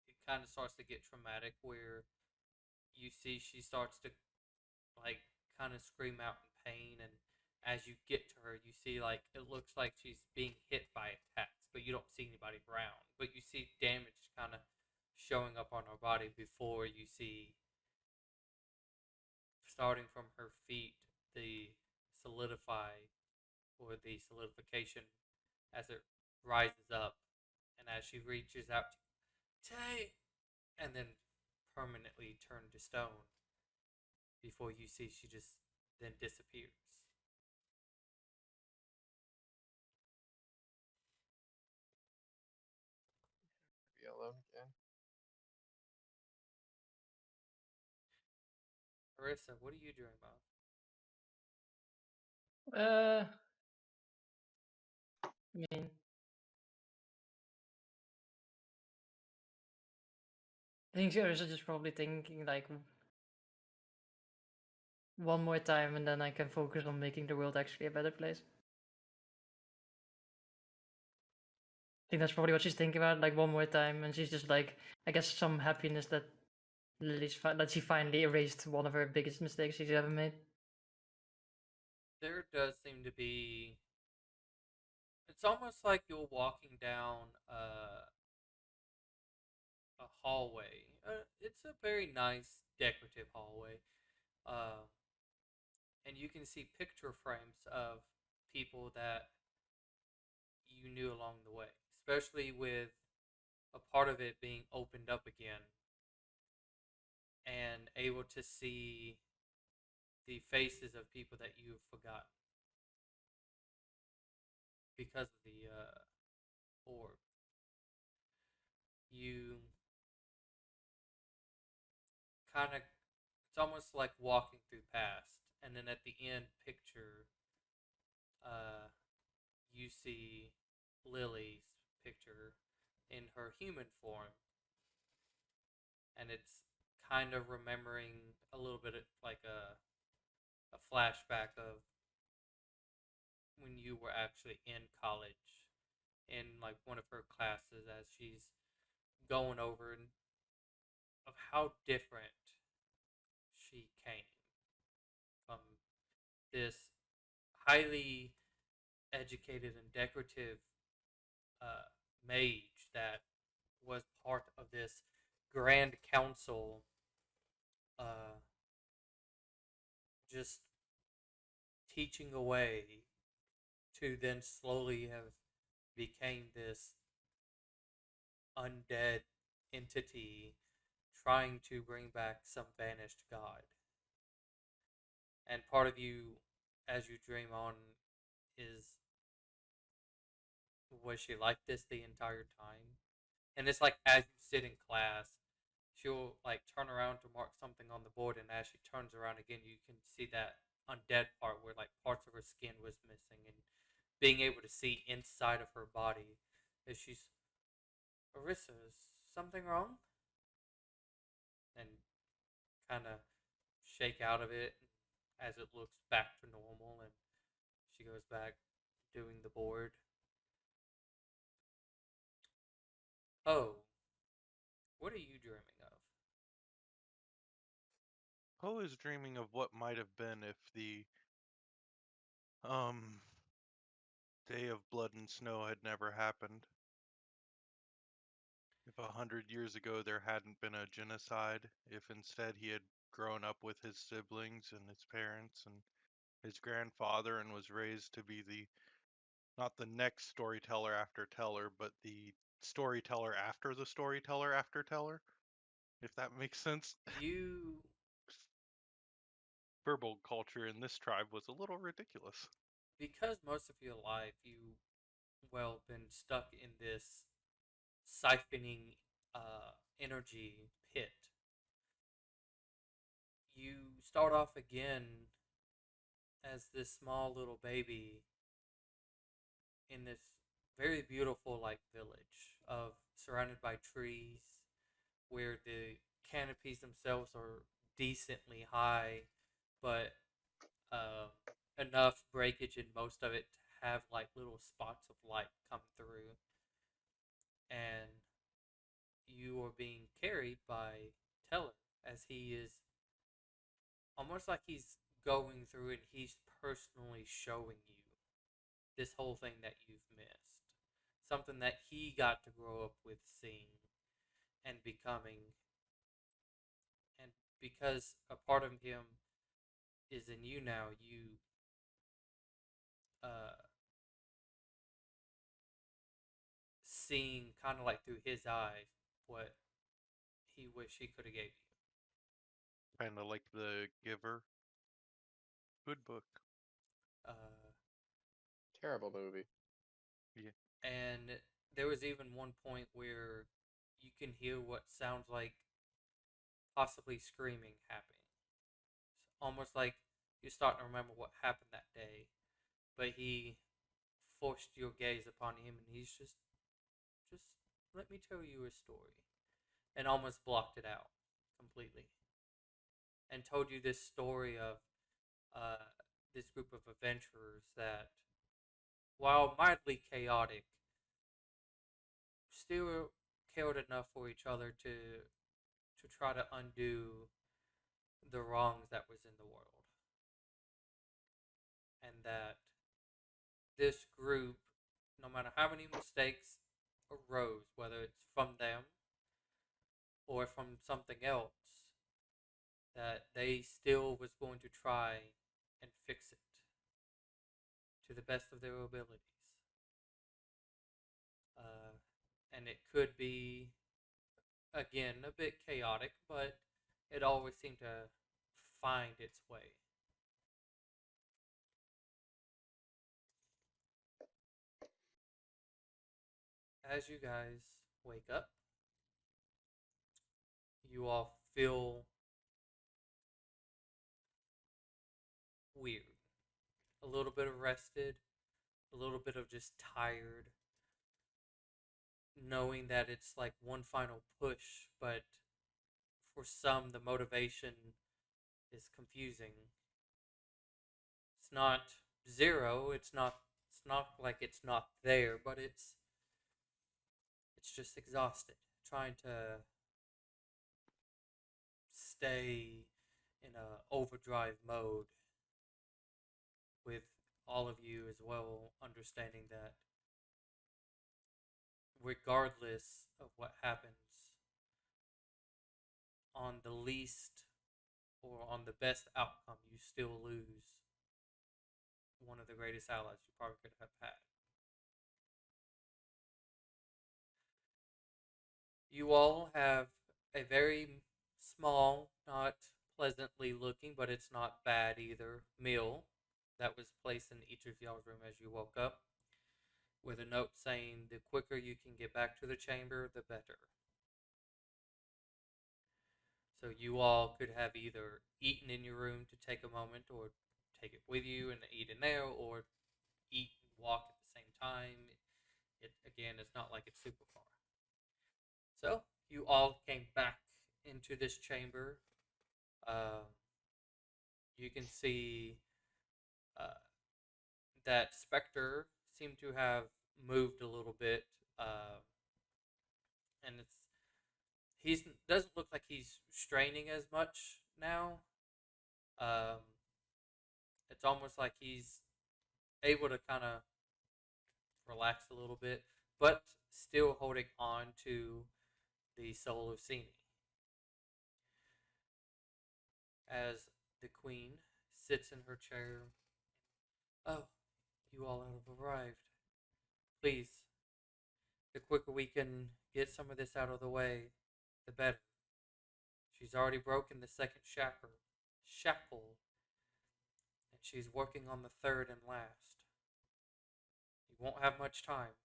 it kind of starts to get traumatic, where you see she starts to like kind of scream out in pain, and as you get to her, you see like it looks like she's being hit by attacks, but you don't see anybody around, but you see damage kind of showing up on her body before you see, starting from her feet, the solidify or the solidification as it rises up, and as she reaches out to Tay, and then permanently turned to stone before you see she just then disappears. Be alone again. Marissa, what do you dream of? I mean, I think I was just probably thinking like one more time, and then I can focus on making the world actually a better place. I think that's probably what she's thinking about, like one more time, and she's just like, I guess, some happiness that that she finally erased one of her biggest mistakes she's ever made. There does seem to be. It's almost like you're walking down a hallway. It's a very nice decorative hallway. Uh, and you can see picture frames of people that you knew along the way, especially with a part of it being opened up again and able to see the faces of people that you've forgotten because of the orb. You kind of, it's almost like walking through past, and then at the end picture, uh, you see Lily's picture in her human form, and it's kind of remembering a little bit of like a flashback of when you were actually in college in like one of her classes as she's going over of how different she came from this highly educated and decorative uh, mage that was part of this grand council, uh, just teaching away, to then slowly have became this undead entity trying to bring back some vanished god. And part of you, as you dream on, is, was she like this the entire time? And it's like as you sit in class, she'll like turn around to mark something on the board, and as she turns around again, you can see that undead part where like parts of her skin was missing, and being able to see inside of her body as she's, Arissa, is something wrong? And kind of shake out of it as it looks back to normal, and she goes back doing the board. Oh, what are you dreaming of? Poe is dreaming of what might have been if the um day of blood and snow had never happened. If 100 years ago there hadn't been a genocide, if instead he had grown up with his siblings and his parents and his grandfather, and was raised to be not the next storyteller after Teller, but the storyteller after the storyteller after Teller, if that makes sense. You, Verbal culture in this tribe was a little ridiculous. because most of your life you, well, been stuck in this siphoning energy pit, you start off again as this small little baby in this very beautiful like village of surrounded by trees where the canopies themselves are decently high, but uh, enough breakage in most of it to have like little spots of light come through, and you are being carried by Teller as he is almost like he's going through it. He's personally showing you this whole thing that you've missed, something that he got to grow up with seeing and becoming, and because a part of him is in you now, you uh, seeing kind of like through his eyes what he wish he could have gave Kind of like The Giver. Good book. you. Terrible movie. Yeah. And there was even one point where you can hear what sounds like possibly screaming happening. It's almost like you're starting to remember what happened that day, but he forced your gaze upon him, and he's just let me tell you a story, and almost blocked it out completely, and told you this story of uh, this group of adventurers that, while mildly chaotic, still cared enough for each other to try to undo the wrongs that was in the world, and that this group, no matter how many mistakes arose, whether it's from them or from something else, that they still was going to try and fix it to the best of their abilities. Uh, and it could be, again, a bit chaotic, but it always seemed to find its way. As you guys wake up, you all feel weird. A little bit of rested, a little bit of just tired, knowing that it's like one final push, but for some, the motivation is confusing. It's not zero, it's not like it's not there, but it's just exhausted, trying to stay in a overdrive mode, with all of you as well understanding that regardless of what happens, on the least or on the best outcome, you still lose one of the greatest allies you probably could have had. You all have a very small, not pleasantly looking, but it's not bad either, meal that was placed in each of y'all's room as you woke up, with a note saying the quicker you can get back to the chamber, the better. So you all could have either eaten in your room to take a moment, or take it with you and eat in there, or eat and walk at the same time. It again, it's not like it's super far. So you all came back into this chamber. Uh, you can see uh, that Spectre seemed to have moved a little bit, and he's doesn't look like he's straining as much now. Um, it's almost like he's able to kind of relax a little bit, but still holding on to the soul of Cini. as the queen sits in her chair. Oh, you all have arrived. Please, the quicker we can get some of this out of the way, the better. She's already broken the second shackle, and she's working on the third and last. You won't have much time.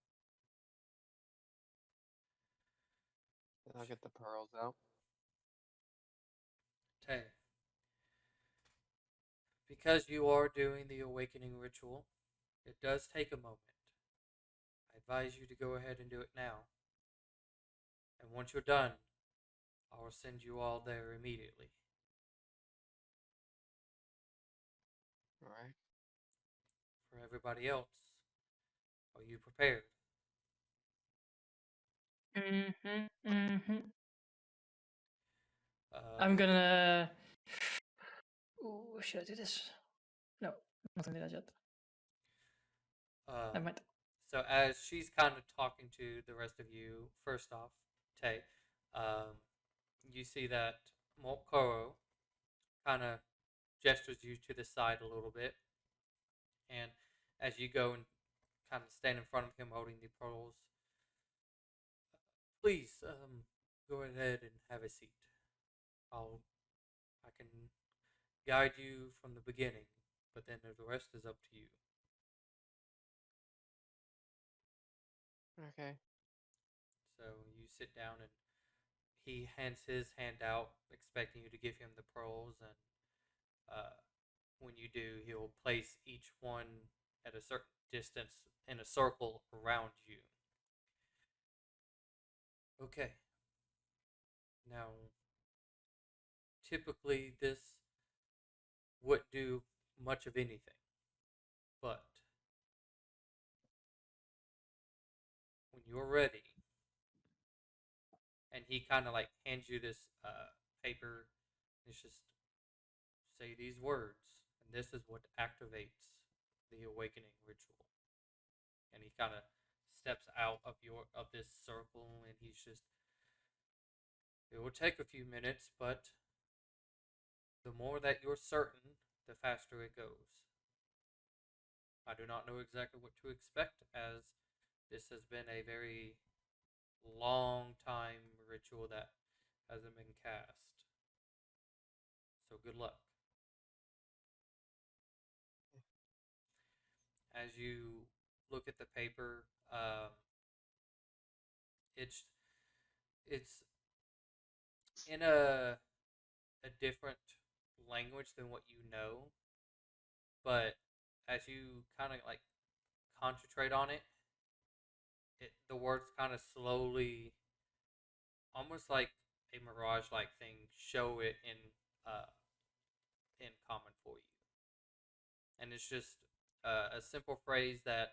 Then I'll get the pearls out. Tay, because you are doing the awakening ritual, it does take a moment. I advise you to go ahead and do it now. And once you're done, I will send you all there immediately. Alright. For everybody else, are you prepared? I'm gonna. Ooh, should I do this? No, not gonna do that yet. Never mind. So as she's kind of talking to the rest of you, first off, Tay, you see that Mokoro kind of gestures you to the side a little bit, and as you go and kind of stand in front of him holding the pearls, please go ahead and have a seat. I can guide you from the beginning, but then the rest is up to you. Okay. So you sit down and he hands his hand out, expecting you to give him the pearls, and when you do, he'll place each one at a certain distance in a circle around you. Okay. Now, typically this wouldn't do much of anything, but when you're ready, and he kind of like hands you this paper, it's just say these words, and this is what activates the awakening ritual. And he kind of steps out of this circle, and he's just. It will take a few minutes, but the more that you're certain, the faster it goes. I do not know exactly what to expect, as this has been a very long time ritual that hasn't been cast. So good luck. As you look at the paper, it's it's in a different language than what you know, but as you kind of like concentrate on it, the words kind of slowly, almost like a mirage like thing, show it in common for you. And it's just a simple phrase that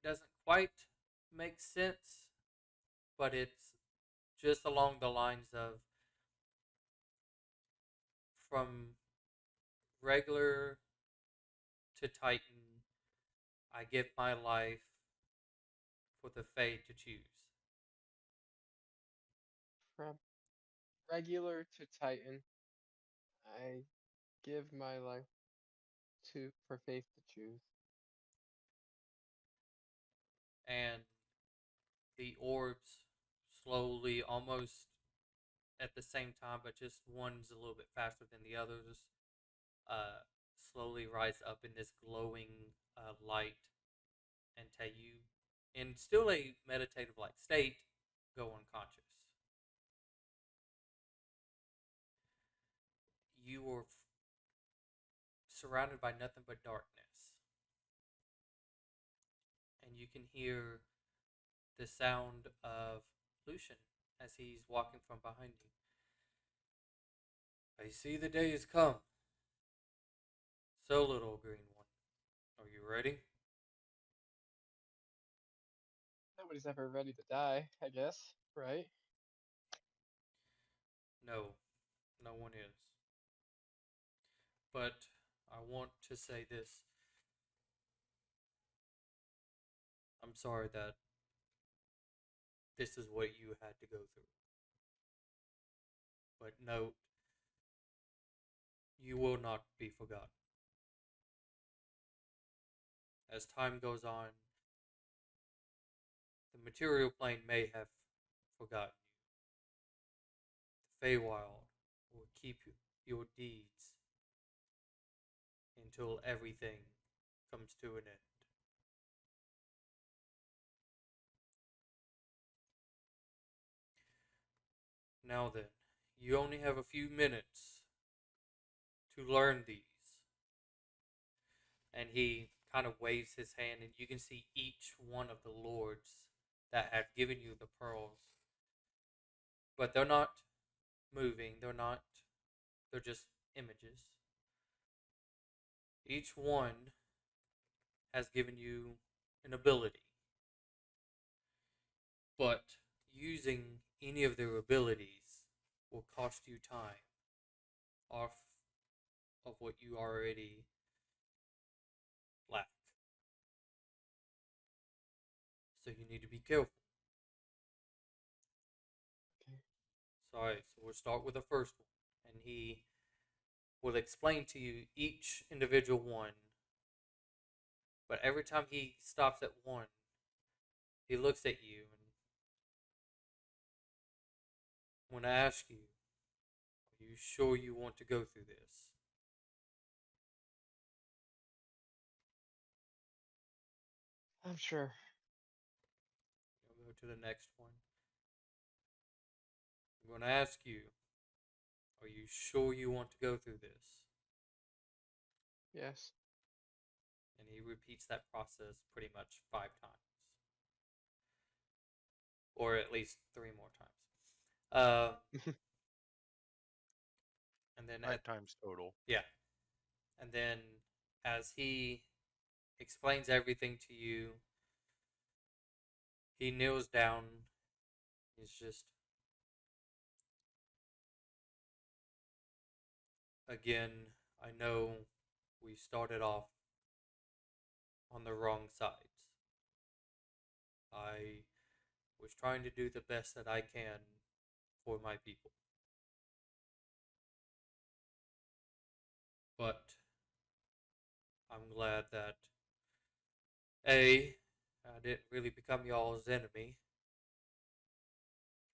doesn't quite make sense, but it's just along the lines of from regular to Titan, I give my life for the Fae to choose. From regular to Titan, I give my life to for faith to choose. And the orbs slowly, almost at the same time, but just one's a little bit faster than the others, slowly rise up in this glowing light and tell you, in still a meditative like state, go unconscious. You were surrounded by nothing but darkness, and you can hear the sound of Lucian as he's walking from behind you. I see the day has come. So, little green one, are you ready? Nobody's ever ready to die, I guess, right? No, no one is. But I want to say this. I'm sorry that this is what you had to go through. But note, you will not be forgotten. As time goes on, the material plane may have forgotten you. The Feywild will keep your deeds until everything comes to an end. Now then, you only have a few minutes to learn these. And he kind of waves his hand, and you can see each one of the lords that have given you the pearls. But they're not moving, they're just images. Each one has given you an ability. But using any of their abilities will cost you time off of what you already lack. So you need to be careful. Okay. Sorry, so we'll start with the first one. And he will explain to you each individual one. But every time he stops at one, he looks at you and when I ask you, are you sure you want to go through this? I'm sure. We'll go to the next one. I'm going to ask you, are you sure you want to go through this? Yes. And he repeats that process pretty much 5 times. Or at least 3 more times. And then 9 times total. yeah. And then as he explains everything to you, he kneels down. He's just, again, I know we started off on the wrong sides. I was trying to do the best that I can for my people. But I'm glad that A, I didn't really become y'all's enemy,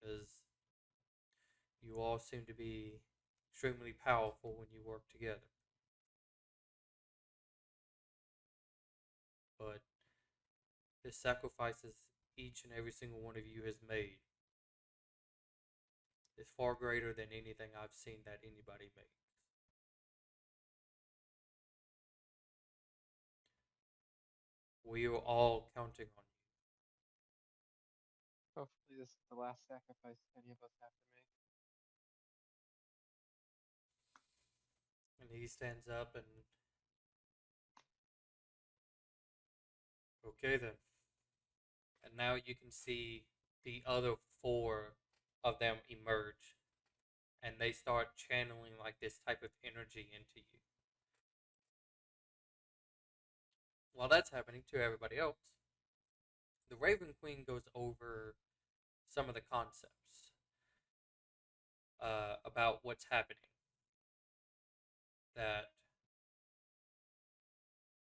because you all seem to be extremely powerful when you work together. But the sacrifices each and every single one of you has made is far greater than anything I've seen that anybody makes. We are all counting on you. Hopefully this is the last sacrifice any of us have to make. And he stands up and, okay then. And now you can see the other 4 of them emerge. And they start channeling like this type of energy into you. While that's happening to everybody else, the Raven Queen goes over some of the concepts about what's happening. That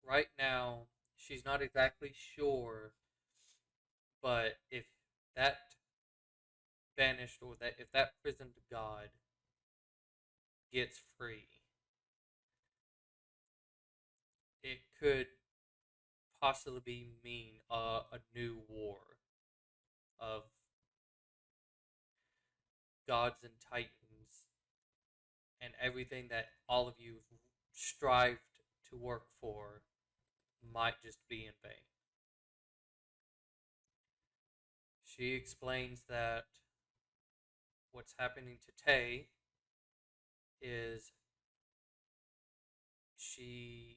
right now she's not exactly sure, but if that banished or that if that prisoned god gets free, it could possibly mean a new war of gods and titans and everything that all of you strived to work for might just be in vain. She explains that what's happening to Tay is she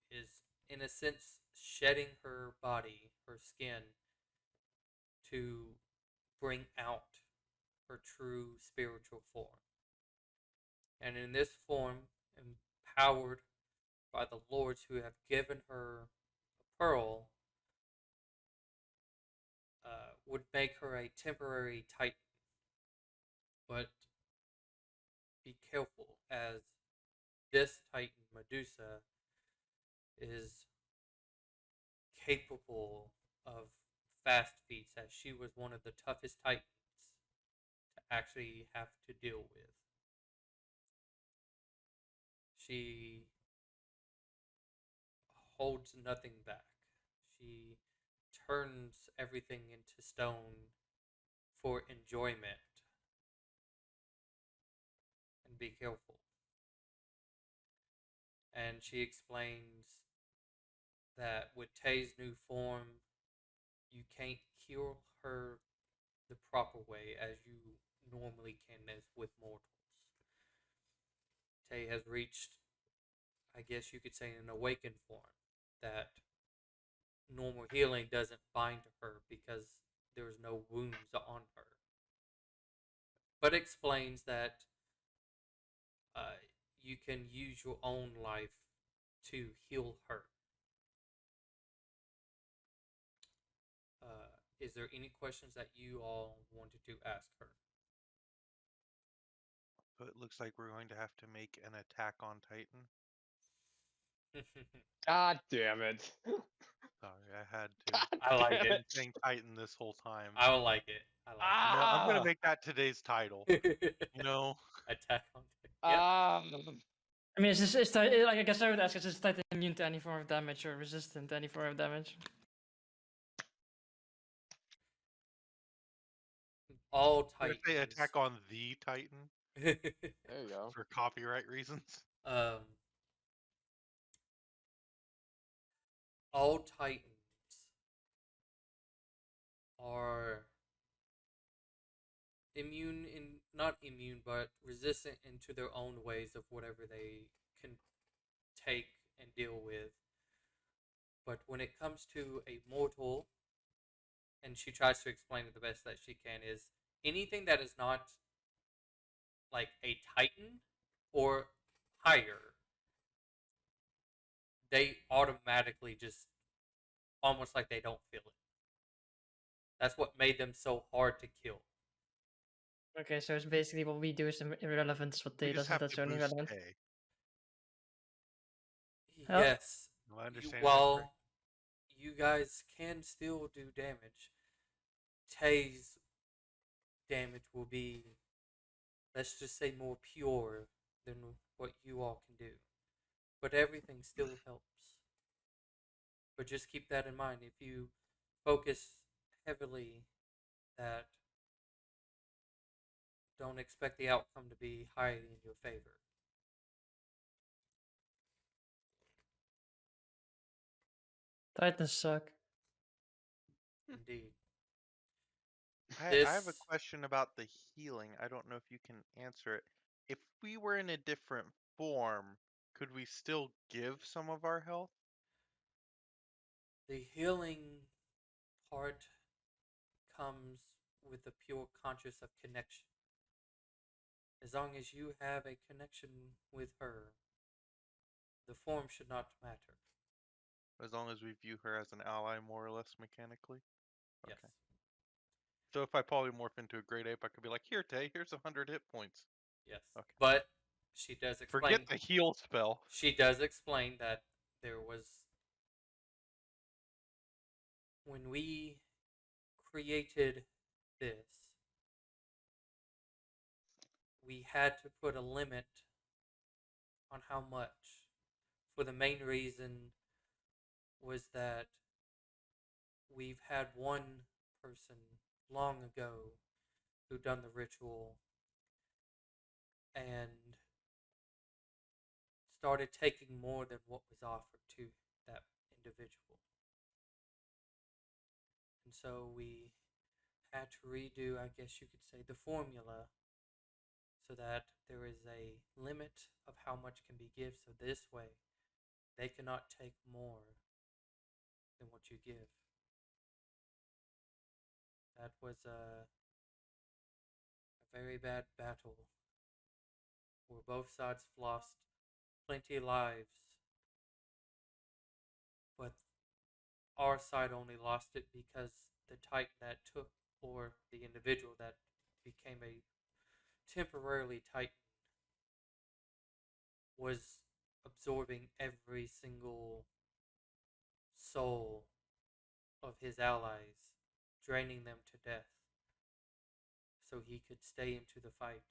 is, in a sense, shedding her body, her skin, to bring out her true spiritual form. And in this form, empowered by the lords who have given her a pearl, would make her a temporary titan. But be careful, as this Titan, Medusa, is capable of fast feats, as she was one of the toughest Titans to actually have to deal with. She holds nothing back. She turns everything into stone for enjoyment. And be careful. And she explains that with Tay's new form, you can't heal her the proper way as you normally can as with mortals. Tay has reached, I guess you could say, an awakened form that normal healing doesn't bind to her because there's no wounds on her. But explains that you can use your own life to heal her. Is there any questions that you all wanted to ask her? So it looks like we're going to have to make an Attack on Titan. God damn it. Sorry, I had to. God I like damn it. I've been saying Titan this whole time. I will like it. I like No, I'm gonna Ah! make that today's title. it. You know, Attack on Titan. Yep. Ah! I mean, like, I guess I would ask, is this Titan immune to any form of damage or resistant to any form of damage? All I'm gonna Titans. say Attack on the Titan There you go. for copyright reasons. All Titans are immune in not immune but resistant into their own ways of whatever they can take and deal with. But when it comes to a mortal, and she tries to explain it the best that she can, is anything that is not like a Titan or higher, they automatically just almost like they don't feel it. That's what made them so hard to kill. Okay, so it's basically what we do is irrelevant, what We they just does, have that's to only boost relevant. Tay. Oh. Yes. Do I understand that While you guys can still do damage, Tay's damage will be, let's just say, more pure than what you all can do. But everything still helps. But just keep that in mind. If you focus heavily, that don't expect the outcome to be highly in your favor. Titans suck. Indeed. I have a This question about the healing. I don't know if you can answer it. If we were in a different form, could we still give some of our health? the healing part comes with a pure conscious of connection. As long as you have a connection with her, the form should not matter. As long as we view her as an ally, more or less mechanically. Yes. Okay. So if I polymorph into a great ape, I could be like, "Here, Tay, here's 100 hit points." Yes. Okay. But she does explain. Forget the heal spell. She does explain that there was, when we created this, we had to put a limit on how much. For the main reason was that we've had one person long ago who done the ritual and started taking more than what was offered to that individual. And so we had to redo, I guess you could say, the formula so that there is a limit of how much can be given. So this way, they cannot take more than what you give. That was a very bad battle where both sides lost plenty of lives, but our side only lost it because the Titan that took, or the individual that became a temporarily Titan, was absorbing every single soul of his allies, draining them to death, so he could stay into the fight.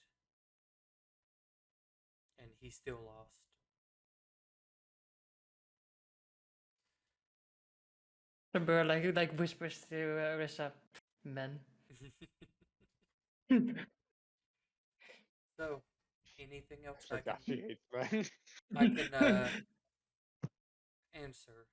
And he still lost. The bird like whispers to Rissa, men. So, anything else I Forgot can she hates men. I can answer?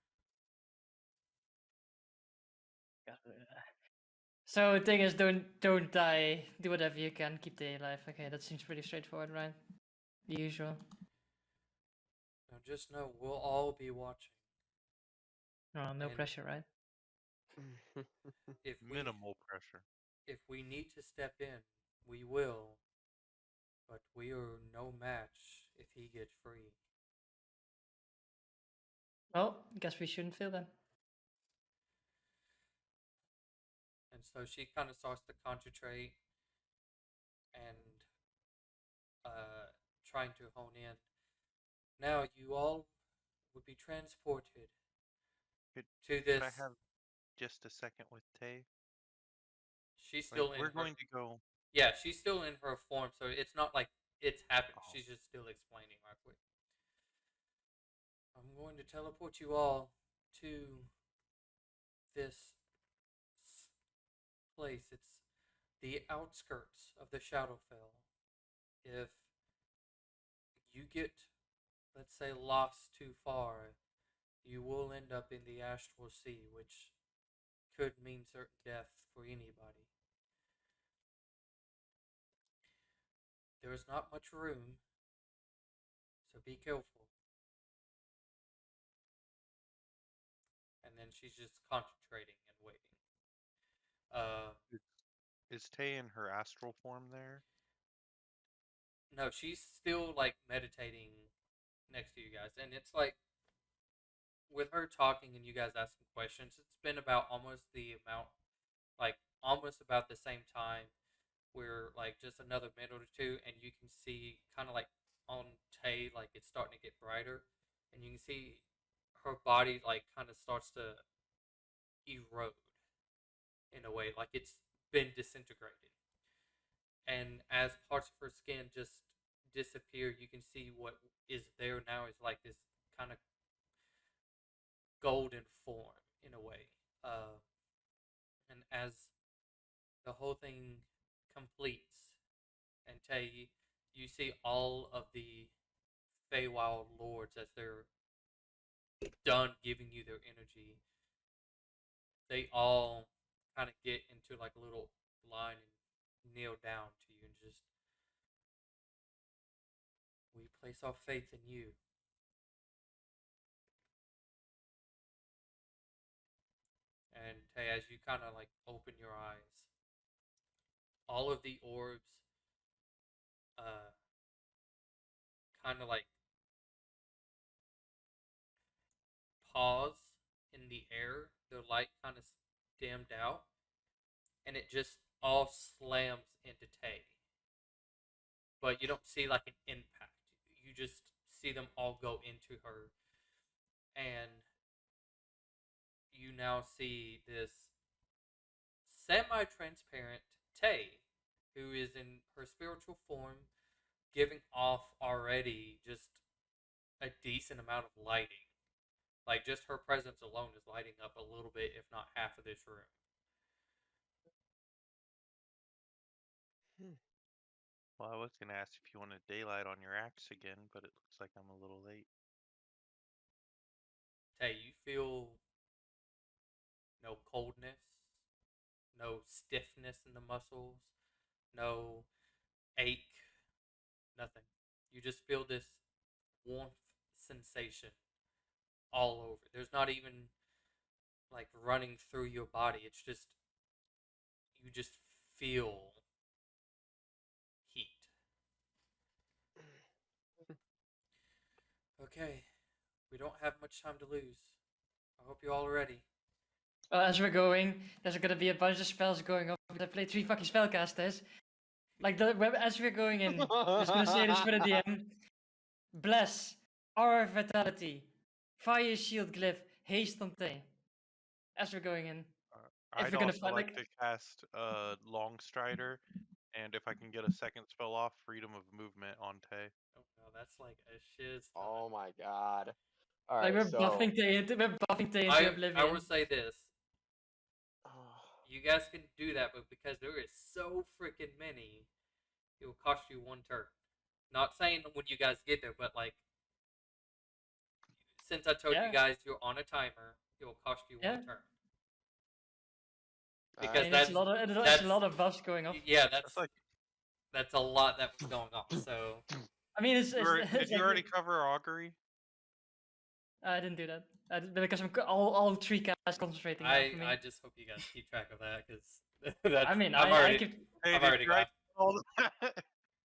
So the thing is, don't die. Do whatever you can. Keep the alive. Okay, that seems pretty straightforward, right? The usual. Now just know we'll all be watching. Oh, no And pressure, right? If Minimal pressure. if we need to step in, we will. But we are no match if he gets free. Well, guess we shouldn't fail then. And so she kind of starts to concentrate and trying to hone in. Now you all would be transported Could, to could this. I have just a second with Tay? She's Like, still in we're her. going to go. Yeah, she's still in her form, so it's not like it's happened. Oh. She's just still explaining right quick. I'm going to teleport you all to this place. It's the outskirts of the Shadowfell. If you get, let's say, lost too far, you will end up in the Astral Sea, which could mean certain death for anybody. There is not much room, so be careful. And then she's just concentrating and waiting. Is Tay in her astral form there? No, she's still like meditating next to you guys, and it's like with her talking and you guys asking questions, it's been about almost the amount, like almost about the same time. We're like just another minute or two, and you can see kind of like on Tay, like it's starting to get brighter, and you can see her body like kind of starts to erode in a way, like it's been disintegrated. And as parts of her skin just disappear, you can see what is there now is like this kind of golden form in a way. And as the whole thing completes, and Tay, you see all of the Feywild lords as they're done giving you their energy. They all kind of get into like a little line and kneel down to you and just, we place our faith in you. And Tay, as you kind of like open your eyes, all of the orbs kind of like pause in the air. Their light kind of dimmed out, and it just all slams into Tay. But you don't see like an impact. You just see them all go into her, and you now see this semi-transparent Tay, who is in her spiritual form, giving off already just a decent amount of lighting. Like just her presence alone is lighting up a little bit, if not half of this room. Well, I was going to ask if you wanted daylight on your axe again, but it looks like I'm a little late. Tay, you feel no coldness, no stiffness in the muscles, no ache, nothing. You just feel this warmth sensation all over. There's not even like running through your body. It's just, you just feel heat. Okay, we don't have much time to lose. I hope you're all ready. As we're going, there's gonna be a bunch of spells going off. I played 3 fucking spellcasters. Like as we're going in, I'm just gonna say this for the DM. Bless, our vitality, fire shield glyph, haste on thing. As we're going in. If I'd we're gonna also find like to cast Long Strider, and if I can get a second spell off, Freedom of Movement on Tay. Oh no, that's like a shiz. Oh my god. like Alright, we're so buffing Tay into into I oblivion. will say this. You guys can do that, but because there is so freaking many, it will cost you 1 turn. Not saying when you guys get there, but like since I told Yeah. you guys you're on a timer, it will cost you Yeah. 1 turn. I Because mean, it's a lot of it's a lot of buffs going off. Yeah, That's like, that's a lot that was going off. So I mean, it's did you like- already cover Augury? I didn't do that. Because I'm all 3 casts concentrating now for me. I just hope you guys keep track of that because that's I mean, I'm I already keep Hey, I've did already you write got. all that?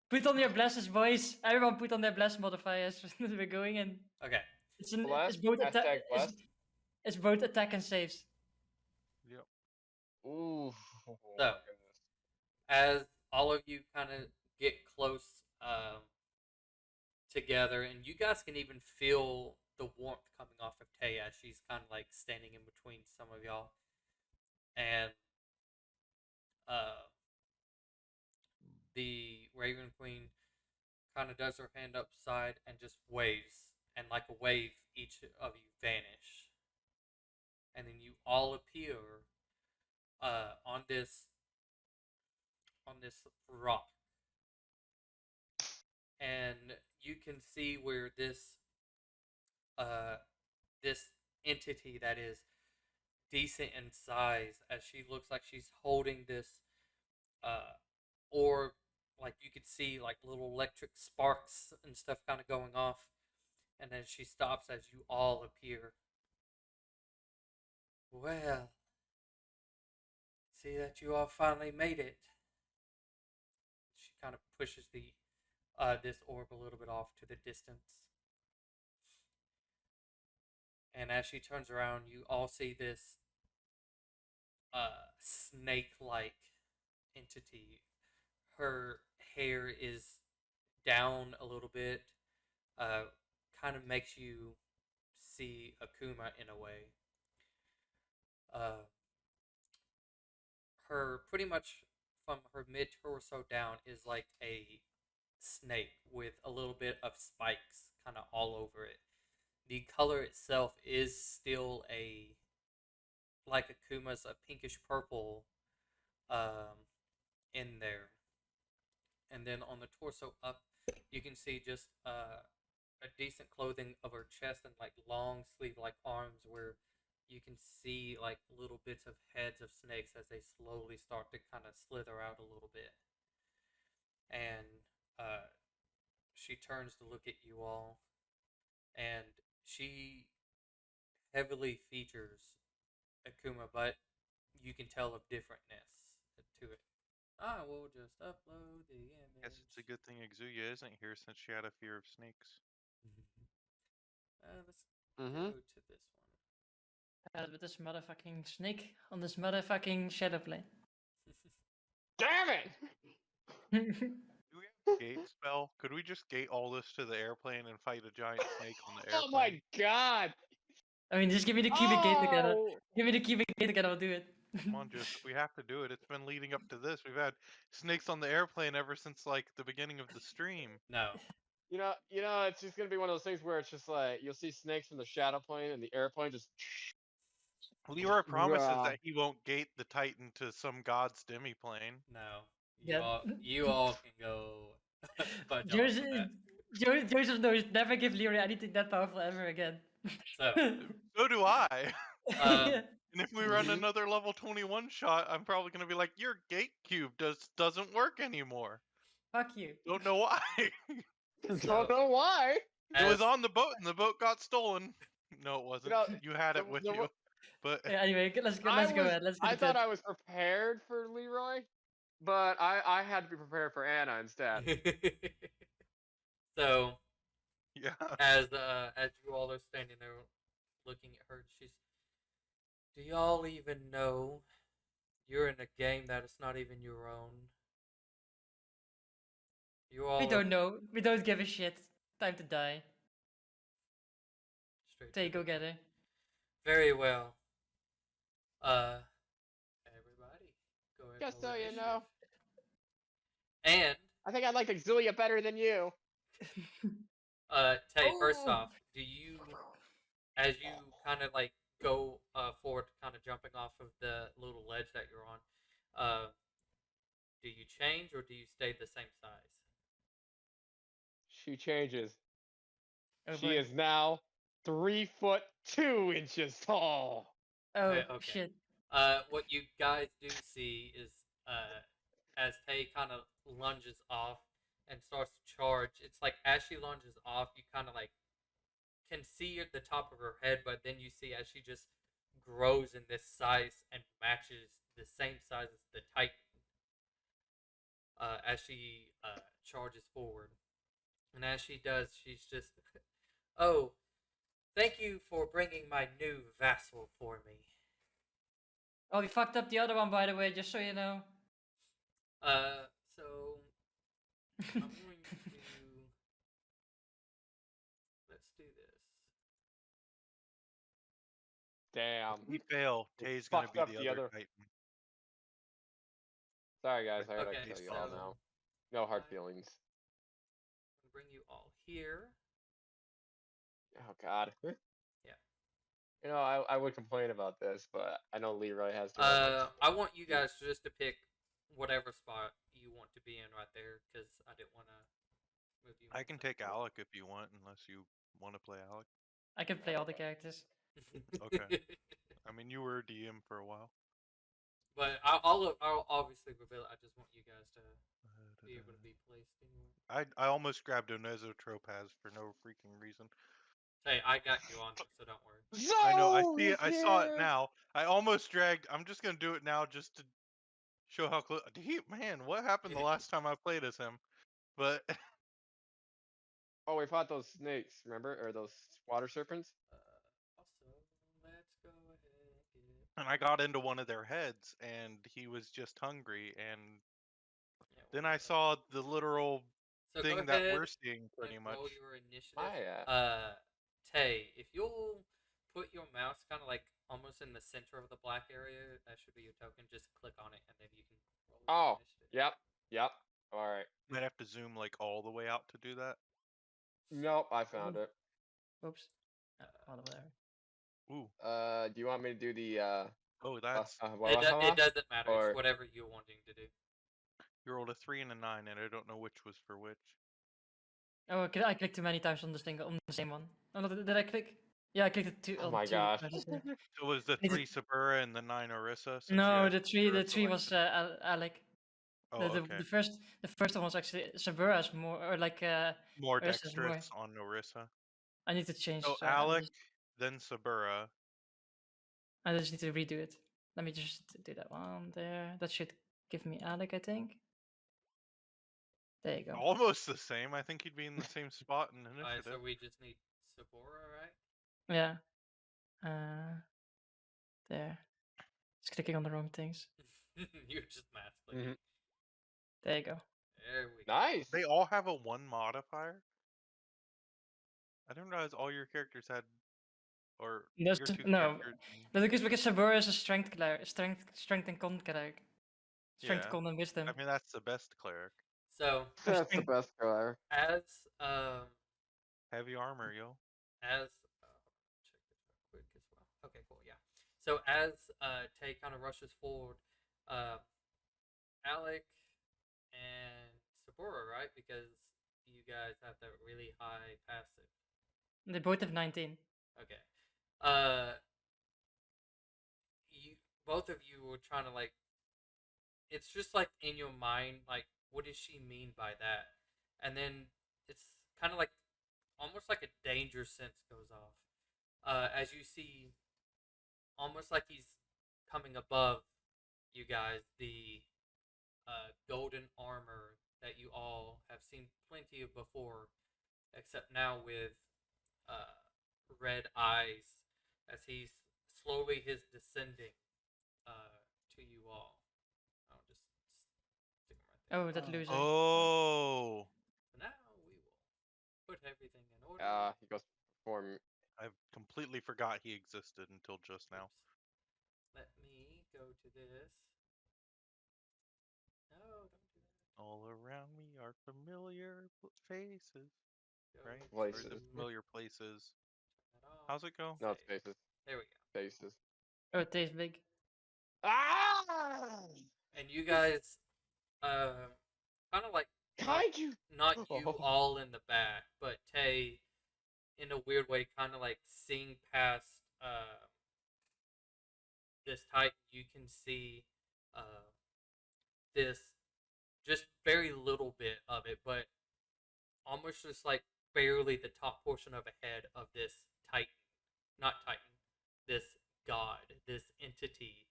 put on your blesses, boys. Everyone put on their bless modifiers. We're going in. Okay. It's blessed? both attack. Hashtag blessed? It's both attack and saves. Yep. Ooh. So. My goodness. As all of you kind of get close together, and you guys can even feel the warmth coming off of Taya. She's kind of like standing in between some of y'all, and the Raven Queen kind of does her hand upside and just waves, and like a wave, each of you vanish, and then you all appear on this rock, and you can see where this this entity that is decent in size, as she looks like she's holding this orb, like you could see like little electric sparks and stuff kind of going off, and then she stops as you all appear. Well, see that you all finally made it. She kind of pushes the this orb a little bit off to the distance. And as she turns around, you all see this snake-like entity. Her hair is down a little bit. Kind of makes you see Akuma in a way. Her pretty much from her mid torso down is like a snake with a little bit of spikes kind of all over it. The color itself is still like Akuma's a pinkish purple in there. And then on the torso up, you can see just a decent clothing of her chest and like long sleeve like arms where you can see like little bits of heads of snakes as they slowly start to kind of slither out a little bit. And she turns to look at you all, and she heavily features Akuma, but you can tell of differentness to it. I will just upload the image. Guess it's a good thing Exuya isn't here since she had a fear of snakes. Let's go to this one. With this motherfucking snake on this motherfucking shadow plane. Damn it! Do we have a gate spell? Could we just gate all this to the airplane and fight a giant snake on the airplane? Oh my god! I mean, just give me the cubic gate together. Give me the cubic gate together, I'll do it. Come on, just we have to do it. It's been leading up to this. We've had snakes on the airplane ever since like the beginning of the stream. No. You know, it's just gonna be one of those things where it's just like you'll see snakes from the shadow plane and the airplane just. Leroy promises Rah. that he won't gate the Titan to some god's demi-plane. No. Yeah. You all can go budge off of that. Joseph knows never give Leroy anything that powerful ever again. So, So do I. Yeah. And if we run another level 21 shot, I'm probably gonna be like, your gate cube doesn't work anymore. Fuck you. Don't know why. Don't know why. It was as- on the boat and the boat got stolen. No, it wasn't. know, You had it with you. But Yeah, anyway, let's go ahead. Let's I get thought it. I was prepared for Leroy, but I had to be prepared for Anna instead. so yeah. as you all are standing there looking at her, she's, do y'all even know you're in a game that is not even your own? You all We don't know. We don't give a shit. time to die. Straight Tay, to go the get point. her. Very well. Everybody, go ahead and Just roll so you initiative. know, And I think I like Exilia better than you. Tay, first Oh! off, do you, as you kind of like go forward, kind of jumping off of the little ledge that you're on, do you change or do you stay the same size? She changes. Oh She boy. is now 3'2" tall. Oh Okay. shit. What you guys do see is as Tay kind of lunges off and starts to charge, it's like as she lunges off, you kind of like can see at the top of her head, but then you see as she just grows in this size and matches the same size as the Titan as she charges forward. And as she does, she's just, oh, thank you for bringing my new vassal for me. Oh, we fucked up the other one, by the way, just so you know. So I'm going to let's do this. Damn. If we fail, You Tay's gonna fucked be up the the other other- Titan. Sorry guys, I gotta Okay, kill you so all now. No hard I- feelings. I'll bring you all here. Oh god. Yeah. You know, I would complain about this, but I know Leroy has to. Run I want you guys just to pick whatever spot you want to be in right there, because I didn't want to move you. I can take Alec if you want, unless you want to play Alec. I can play all the characters. Okay. I mean, you were DM for a while. But I'll obviously reveal it. I just want you guys to be able to be placed anywhere. I almost grabbed a Topaz for no freaking reason. Hey, I got you on there, so don't worry. I know. I Zone see it. is I saw it here! now. I almost dragged. I'm just gonna do it now, just to show how close. Man, what happened the last time I played as him? But Oh, we fought those snakes, remember? Or those water serpents? Also, let's go ahead and get. and I got into one of their heads, and he was just hungry. And Yeah, then we'll I get that. saw the literal So thing go that ahead we're seeing, pretty and much. roll your initiative. My Tay, if you'll put your mouse kind of like almost in the center of the black area, that should be your token. Just click on it, and then you can roll your Oh, initiative. yep. Alright. Might have to zoom like all the way out to do that. Nope, I found it. Oops. Oh, whatever. Ooh. Do you want me to do the Oh, that's It doesn't matter. or- It's whatever you're wanting to do. you rolled a 3 and a 9, and I don't know which was for which. Oh, I clicked too many times on this thing, on the same one. Oh, no, did I click? Yeah, I clicked it two. Oh on my two gosh. times, yeah. So was the Is it- 3 Sabura and the 9 Orisa? Since you No, had the three Sabura was selected? Alec. Oh, the, okay. the first one was actually Sabura's more, or like More Urisa's more. dexterous on Orisa. I need to change. So Alec, then Sabura. I just need to redo it. Let me just do that one there. That should give me Alec, I think. There you go. Almost the same. I think he'd be in the same spot in Alright, initiative. so we just need Sabora, right? Yeah. There. Just clicking on the wrong things. You're just math clicking. Mhm. There you go. There we go. Nice. They all have a 1 modifier? I didn't realize all your characters had, or There's your 2 no, characters. but because Sabura is a strength and con cleric. Strength, Yeah. con, and wisdom. I mean, that's the best cleric. So That's the best color. as Heavy armor, yo. as check this real quick as well. Okay, cool, yeah. So as Tay kind of rushes forward, Alec and Sabora, right? Because you guys have that really high passive. They both have 19. Okay. You both of you were trying to like. It's just like in your mind, like, what does she mean by that? And then it's kind of like almost like a danger sense goes off as you see almost like he's coming above you guys, the golden armor that you all have seen plenty of before, except now with red eyes as he's slowly his descending to you all. I'll just stick him right there. Oh, that loser. Oh. Now we will put put everything in order. He goes perform. I completely forgot he existed until just now. Oops. Let me go to this. No, don't do that. All around me are familiar faces, Go right? to Or Places. is it familiar places? turn that off. How's it go? No, it's Save. faces. There we go. Faces. Oh, it tastes big. Ah! And you guys, kind of like Kaiju! not you Oh. all in the back, but Tay, in a weird way, kind of like seeing past this Titan. You can see this just very little bit of it, but almost just like barely the top portion of a head of this Titan, not Titan, this god, this entity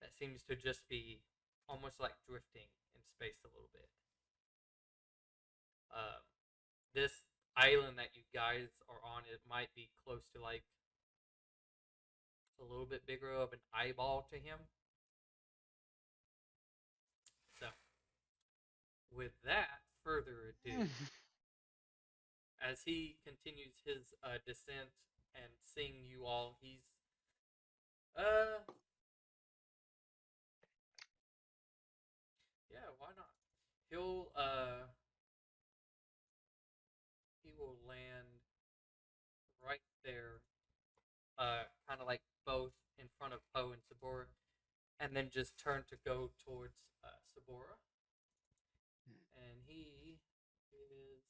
that seems to just be almost like drifting in space a little bit. This island that you guys are on, it might be close to like a little bit bigger of an eyeball to him. So, without further ado, as he continues his descent and seeing you all, he's yeah, why not? He'll he will land right there, kind of like both in front of Poe and Sabora, and then just turn to go towards Sabora. And he is,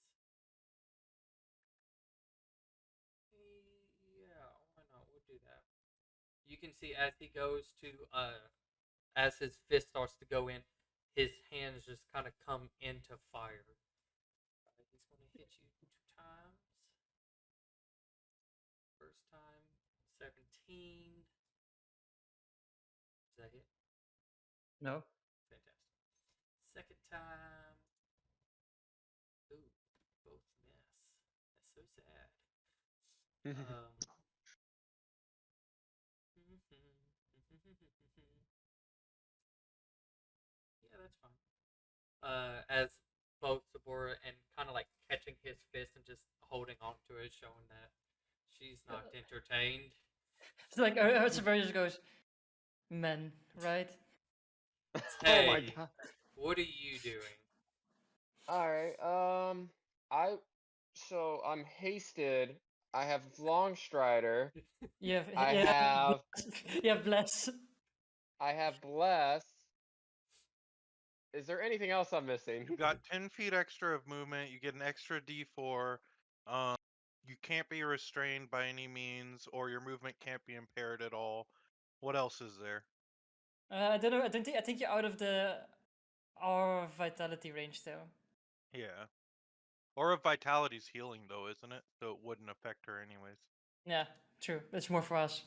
yeah, why not? We'll do that. You can see as he goes to, as his fist starts to go in, his hands just kind of come into fire. He's going to hit you 2 times. First time, 17. Is that hit? No. Fantastic. Second time. Ooh, both miss. That's so sad. Yeah, that's fine. As both Sabora and kind of like catching his fist and just holding on to it, showing that she's not entertained. It's like our Sabora just goes, men, right? Oh my Hey, god. what are you doing? Alright, I'm hasted. I have long strider. You have, I you have you have bless. I have bless. Is there anything else I'm missing? You've got 10 feet extra of movement. You get an extra D4. You can't be restrained by any means, or your movement can't be impaired at all. What else is there? I don't know. I think you're out of our vitality range though. Yeah. Or if Vitality's healing, though, isn't it? So it wouldn't affect her anyways. Yeah, true. It's more for us.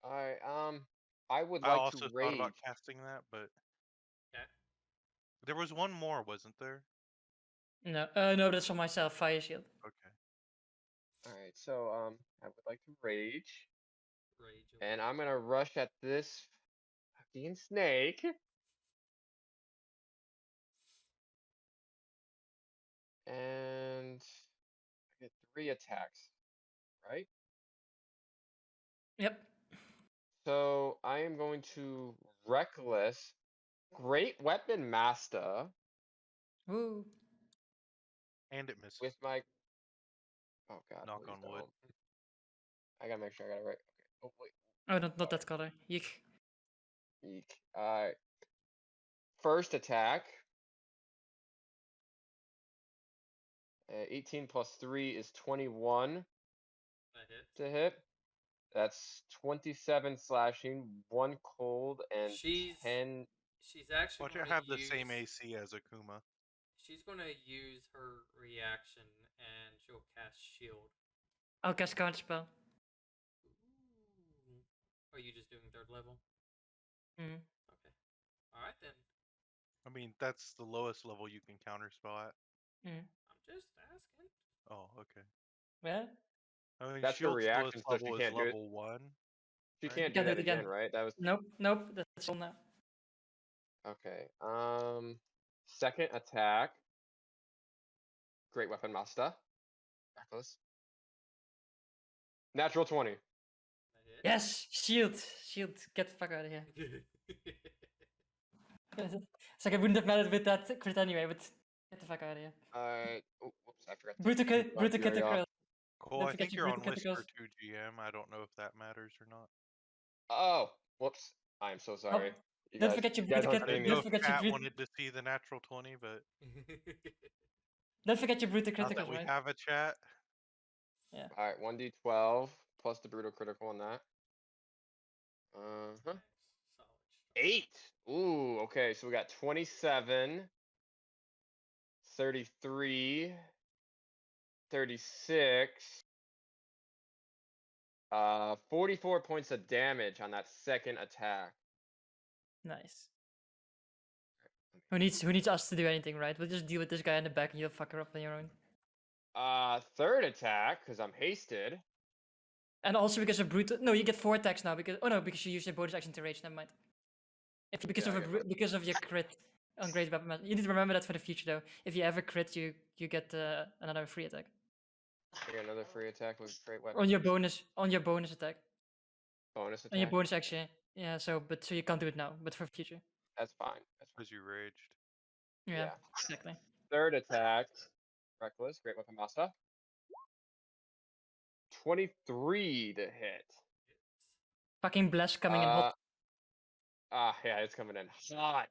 Alright, I would I like also to thought about rage. casting that, but Okay. there was one more, wasn't there? No, no, that's for myself. Fire shield. Okay. Alright, so I would like to rage. Rage And away. I'm gonna rush at this fucking snake. And I get 3 attacks, right? Yep. So I am going to reckless great weapon master Woo. And it misses. with my oh god, Knock please on wood. don't. I gotta make sure I got it right. Okay. Oh wait. Oh, not that color. Yeek. Eek. Alright. First attack. 18 plus 3 is 21 That hits. to hit. That's 27 slashing, 1 cold, and She's 10. she's actually Watch going it to have the use. same AC as Akuma. She's going to use her reaction and she'll cast shield. I'll cast counter spell. Ooh. Are you just doing 3rd level? Mm. Okay. All right then. I mean, that's the lowest level you can counterspell at. Mm. I'm just asking. Oh, okay. Well, I mean, That's her Shield's lowest reaction, so she level is can't do it. level 1. She right? can't you do can do that it again. again, right? That was Nope. That's all now. okay. Second attack. Great weapon master. reckless. Natural 20. That hits. Yes, shield, shield. Get the fuck out of here. It's like I wouldn't have mattered with that crit anyway, but get the fuck out of here. Oh, whoops, I forgot. to Brutal keep crit, brutal Fury off. critical. Cole, Don't I forget think your you're on brutal Whisper criticals. 2 GM. I don't know if that matters or not. Oh, whoops. I am so sorry. You Don't guys, forget your you guys brutal aren't I crit. seeing didn't know me. if Don't forget your chat brut. wanted to see the natural 20, but Don't forget your brutal now that criticals, we right? have a chat, Yeah. Alright, 1d12 plus the brutal critical on that. Uh-huh. Solid. 8. Ooh, okay, so we got 27, 33, 36, 44 points of damage on that second attack. Nice. Who needs us to do anything, right? We'll just deal with this guy in the back and you'll fuck her up on your own. Third attack, because I'm hasted. And also because of brutal. No, you get 4 attacks now because because you use your bonus action to rage. Never mind. If because Yeah, I of get my- because of your crit on great weapon master. You need to remember that for the future though. If you ever crit, you get another free attack I get another free attack with great weapon. on your bonus attack Bonus on your attack. bonus action. Yeah. So you can't do it now, but for future. That's fine. That's fine. because you raged. Yeah. Yeah. Exactly. Third attack. Reckless, great weapon master. 23 to hit. Fucking bless coming in hot. Yeah, it's coming in hot.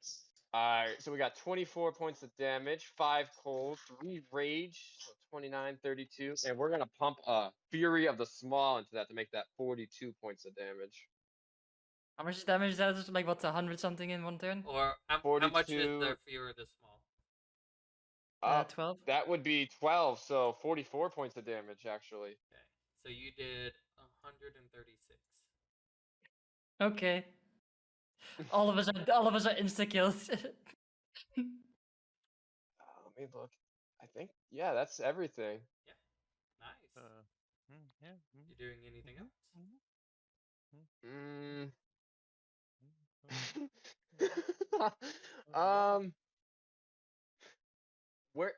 Alright, so we got 24 points of damage, 5 cold, 3 rage, so 29, 32. And we're gonna pump a Fury of the Small into that to make that 42 points of damage. How much damage is that? Is like what 100 something in one turn? Or how much is 42. there for you this small? 12. That would be 12, so 44 points of damage, actually. Okay. So you did 136. Okay. All of us are insta kills. Let me look. I think, yeah, that's everything. Nice. Yeah. You doing anything else? Where?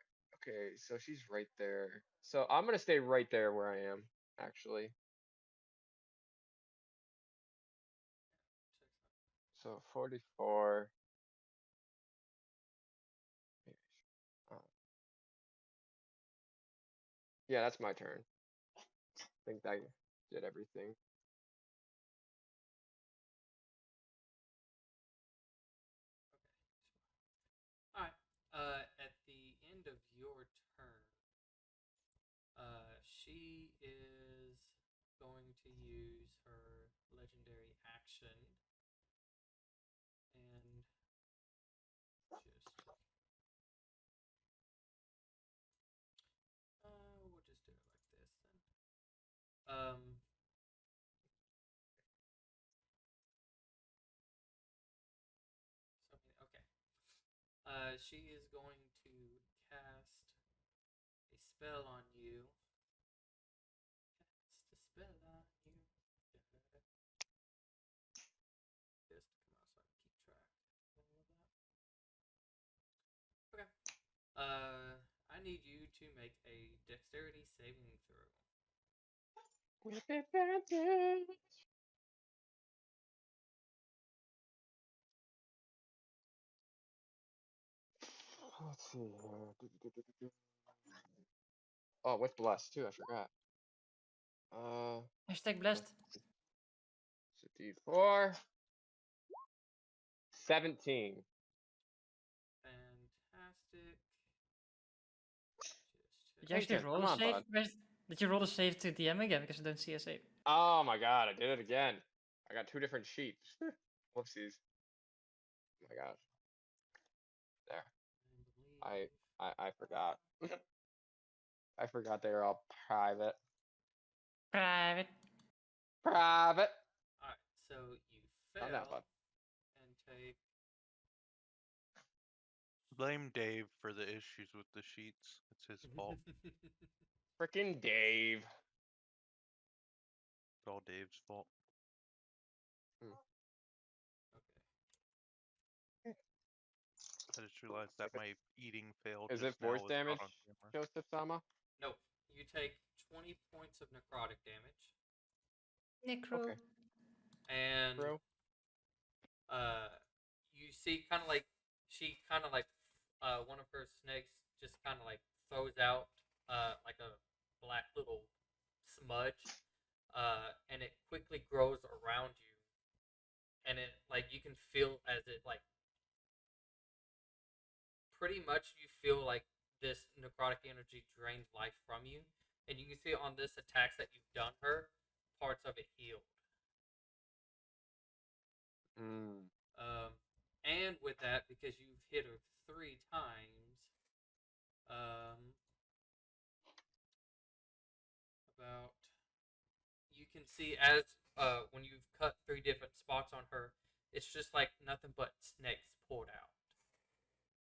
Okay, so she's right there. So I'm gonna stay right there where I am, actually. So 44. Yeah, that's my turn. I think I did everything. Alright. At the end of your turn, she is going to use her legendary action and just we'll just do it like this then. Okay. She is going to cast a spell on you. Cast a spell on you. Just to come out so I can keep track of all of that. Okay. I need you to make a dexterity saving throw. With advantage. Let's see here. Oh, with bless too, I forgot. Hashtag blessed. So D4. 17. Fantastic. Did you actually Ginton, roll come a on, save? bud. Did you roll a save to DM again? Because I don't see a save. Oh my god, I did it again. I got 2 different sheets. Whoopsies. Oh my gosh. There. I forgot. I forgot they were all private. Private. Private. Alright, so you Calm fail down, bud. and take Blame Dave for the issues with the sheets. It's his fault. Frickin' Dave. It's all Dave's fault. Okay. I just realized that my eating failed Is just it now voice was damage, caught on camera. Joseph Sama? No, you take 20 points of necrotic damage, Necro. Okay. and Bro. you see kind of like she kind of like one of her snakes just kind of like throws out like a black little smudge, and it quickly grows around you, and it like you can feel as it like pretty much you feel like this necrotic energy drains life from you, and you can see on this attacks that you've done her, parts of it healed. Mm. And with that, because you've hit her 3 times, about you can see as when you've cut 3 different spots on her, it's just like nothing but snakes poured out.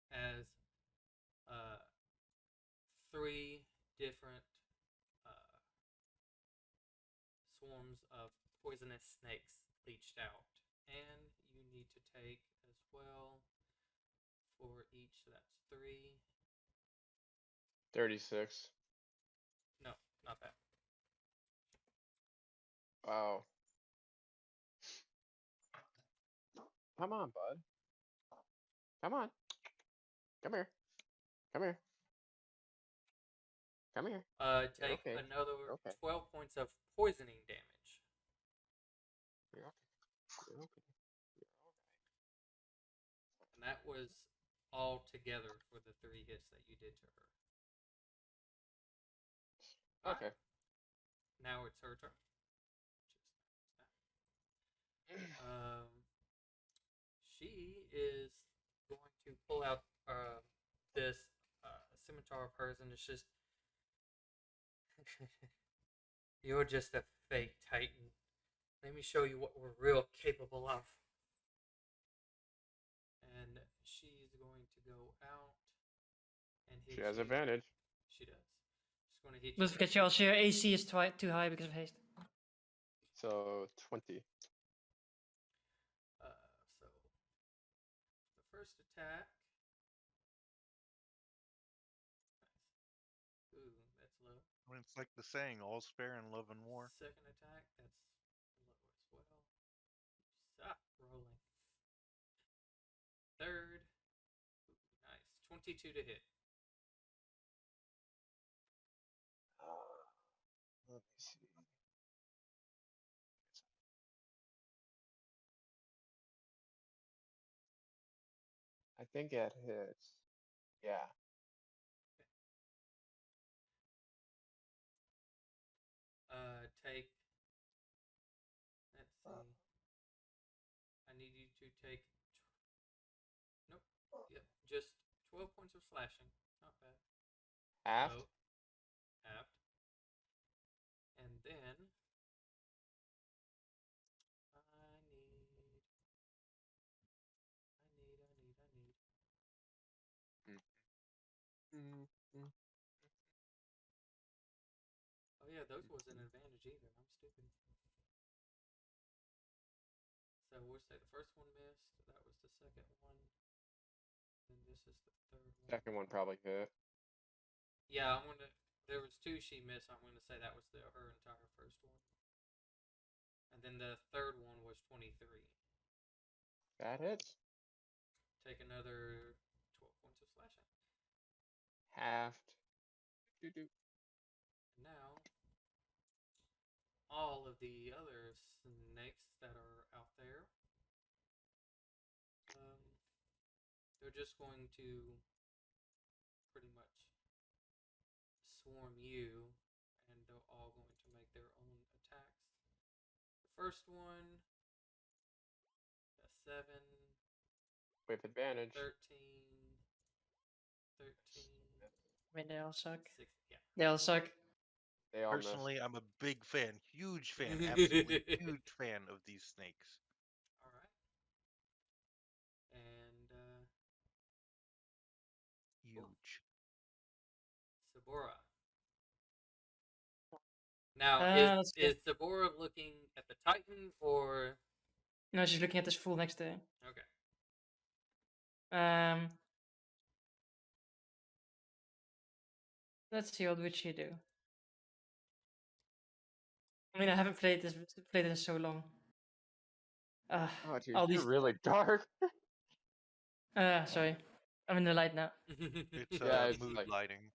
As 3 different uh, swarms of poisonous snakes leached out, and you need to take as well for each. So that's 3. 36. No, not that. Wow. Come on, bud. Come on. Come here. Come here. Come here. You're Take okay. another You're okay. 12 points of poisoning damage. You're okay. You're okay. You're And that was all together for the 3 hits that you did to her. all right. Okay. Now it's her turn. She is going to pull out this scimitar of hers, and it's just you're just a fake titan. Let me show you what we're real capable of. And she's going to go out and hit She has you. advantage. She does. She's going to hit Don't you. forget, also your AC is too high because of haste. So 20. So the first attack. Nice. Ooh, that's low. I mean, it's like the saying, all's fair in love and war. Second attack, that's low as well. Stop rolling. Third, ooh, nice. 22 to hit. Let me see. I think it hits. Yeah. Take. Let's see. I need you to take. Nope. Yep. Just 12 points of slashing. Not bad. Half. Low. Half. And then I need. Mm. Mm. Oh yeah, those wasn't an advantage either. I'm stupid. So we'll say the first one missed. That was the second one. And this is the third one. Second one probably hit. Yeah, I'm gonna. There was 2 she missed. I'm gonna say that was her entire first one. And then the third one was 23. That hits. Take another 12 points of slashing. Halved. Doo-doo. Now, all of the other snakes that are out there, they're just going to pretty much swarm you, and they're all going to make their own attacks. The first one, a 7, With advantage. 13, 13, I mean, they all suck. 6. Yeah. They all suck. They all miss. Personally, I'm a big fan, huge fan, absolutely huge fan of these snakes. All right. And Huge. Sabora. Now, let's is Sabora looking at the Titan or? No, she's looking at this fool next to her. Okay. Let's see, what would she do? I mean, I haven't played it in so long. Oh, dude, All you're these. really dark. Sorry, I'm in the light now. It's Yeah, it's mood like- lighting.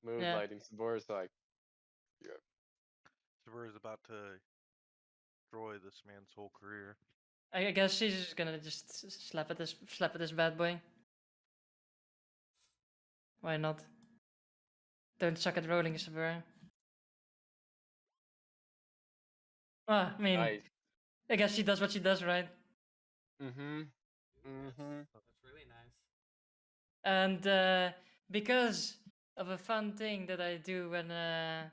Mood Yeah. lighting. Sabor's like, Sabur is about to destroy this man's whole career. I guess she's just gonna just slap at this bad boy. Why not? Don't suck at rolling, Sabura. I mean, nice. I guess she does what she does, right? Mm-hmm. Yes, Mhm. that's really nice. And because of a fun thing that I do when I'm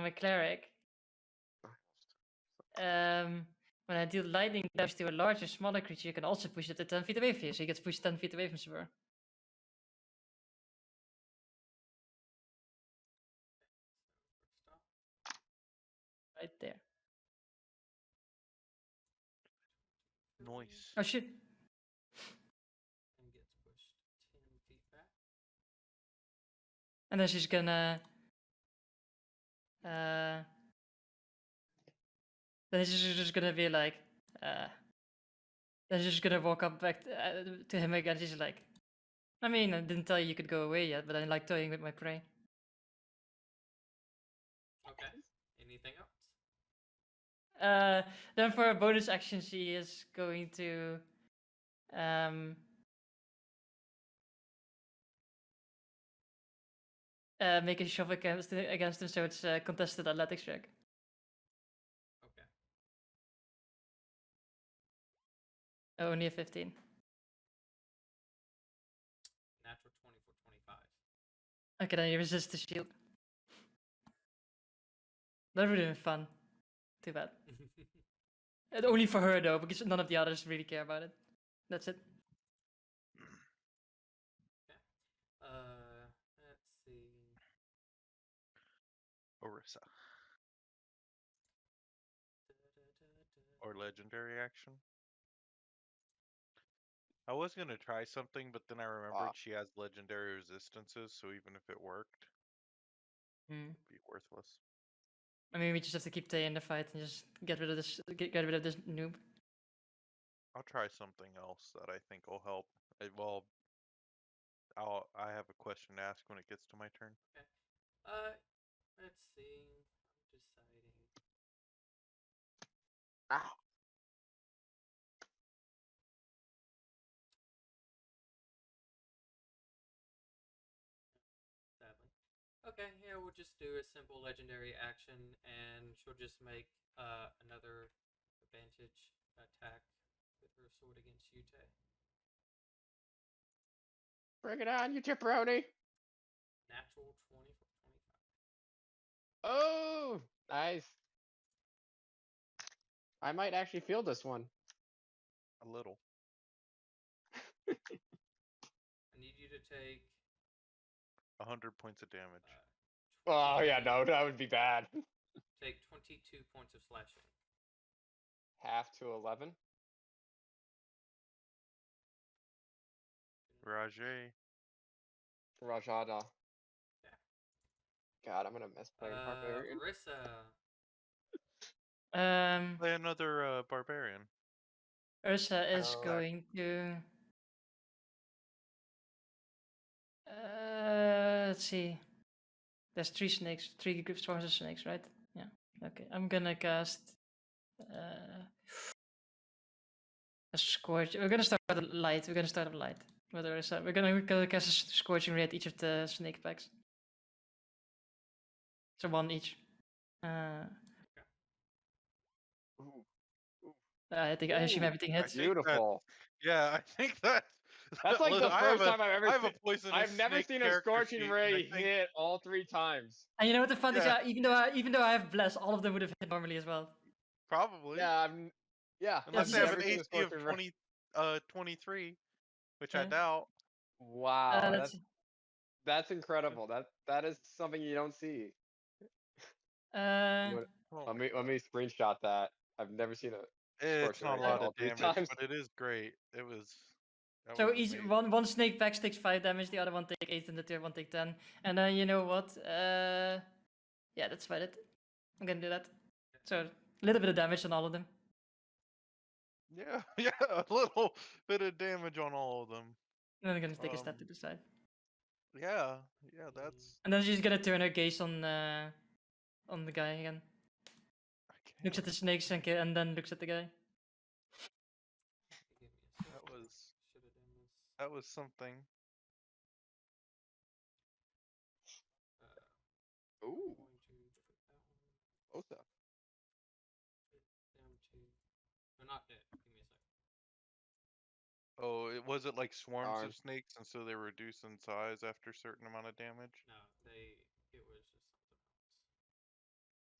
a cleric, when I deal lightning damage to a larger, smaller creature, you can also push it to 10 feet away from you, so he gets pushed 10 feet away from Sabura. First off, Right there. Noise. Oh shit. and gets pushed 10 feet back. And then she's gonna then she's just gonna be like then she's just gonna walk up back to him again. She's like, I mean, I didn't tell you could go away yet, but I like toying with my prey. Okay. Anything else? Then for a bonus action, she is going to make a shove against him, so it's a contested athletics check. Okay. Oh, only a 15. Natural 20 for 25. Okay, then you resist the shield. That would have been fun. Too bad. And only for her though, because none of the others really care about it. That's it. Let's see. Orisa. Or legendary action. I was gonna try something, but then I remembered she has legendary resistances, so even if it worked, it'd be worthless. I mean, we just have to keep Tay in the fight and just get rid of this. Get rid of this noob. I'll try something else that I think will help. I have a question to ask when it gets to my turn. Let's see. I'm deciding. Ow. Sadly. Okay, yeah, we'll just do a simple legendary action, and she'll just make another advantage attack with her sword against Yute. Bring it on, you jabroni. Natural 20 for 25. Oh, nice. I might actually feel this one. A little. I need you to take 100 points of damage. Oh yeah, no, that would be bad. Take 22 points of slashing. Half to 11. Rajay. Rajada. Yeah. God, I'm gonna miss playing Barbarian. Orisa. Play another barbarian. Ursa is Oh. going to. Let's see. There's 3 snakes, 3 swarms of snakes, right? Yeah. Okay, I'm gonna cast a scorch. We're gonna start with light. We're gonna start with light. With Ursa. We're gonna cast a scorching ray at each of the snake packs. So 1 each. Ooh. I think I assume Ooh, everything hits. Beautiful. Yeah, I think that. That's like the first time I have a poisonous I've never snake seen a character scorching sheet, and ray I think hit all 3 times. And you know what the fun is? Yeah. Even though I have bless, all of them would have hit normally as well. probably. Yeah, Unless I've they have never an seen a AC of scorching ray. 23, which I Yeah. doubt. Wow, Let's that's incredible. That is something you don't see. uh, Oh Let my me screenshot that. I've never seen a It's scorching not ray a hit lot all of 3 damage, times. but it is great. That so was each amazing. one snake pack takes 5 damage, the other one take 8, and the third one take 10. And then you know what? Yeah, that's about it. I'm gonna do that. So a little bit of damage on all of them. Yeah, yeah, a little bit of damage on all of them. And then I'm gonna take a step to the side. Yeah, yeah, that's And then she's gonna turn her gaze on the guy again. Looks at the okay. snakes and then looks at the guy. Give me a That second. was Should have done this. that was something. Ooh, I'm going to put that one both up. down to. They're not dead. Give me a second. Oh, was it like swarms Darn. of snakes, and so they reduce in size after a certain amount of damage? No, it was just something else.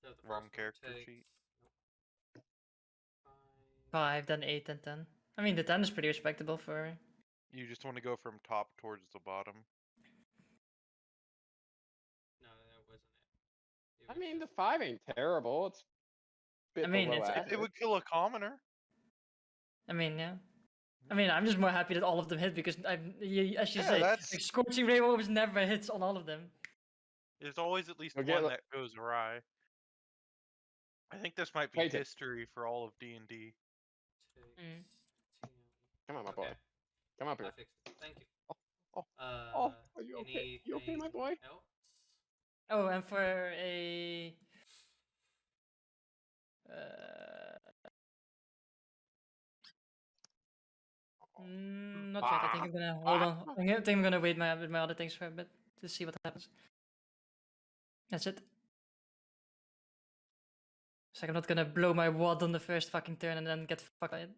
So the Wrong first one character takes. sheet. Nope. 5. 5, then 8, and 10. I mean, the 10 is pretty respectable for. You just want to go from top towards the bottom. No, that wasn't it. I was mean, the just- 5 ain't terrible. It's a bit I mean, below it's- average. It would kill a commoner. I mean, yeah. I mean, I'm just more happy that all of them hit because as you Yeah, say, that's- like, Scorching Ray almost never hits on all of them. There's always at least You'll get one li- that goes awry. I think this might be Wait, history for all of D&D. takes 10. Come on, my boy. Okay, Come up I here. fixed it. Thank you. Oh, Uh, are you okay? You okay, my boy? Else? Oh, and for a. Not yet. I think I'm gonna hold on. I think I'm gonna wait with my other things for a bit to see what happens. That's it. It's like I'm not gonna blow my wad on the first fucking turn and then get fucked by it.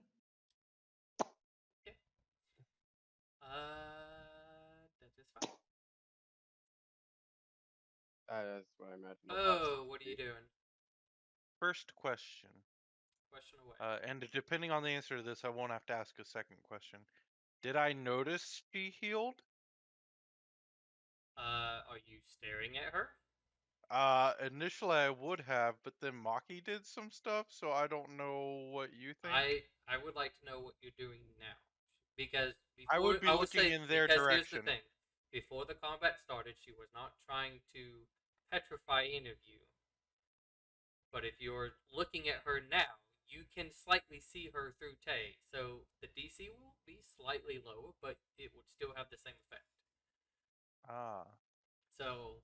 That is fine. That's what I imagine. Oh, what are you doing? First question. Question away. And depending on the answer to this, I won't have to ask a second question. Did I notice she healed? Are you staring at her? Initially I would have, but then Maki did some stuff, so I don't know what you think. I would like to know what you're doing now, because before, I would be looking say, in their because direction. Here's the thing: before the combat started, she was not trying to petrify any of you. But if you're looking at her now, you can slightly see her through Tay, so the DC will be slightly lower, but it would still have the same effect. Ah. So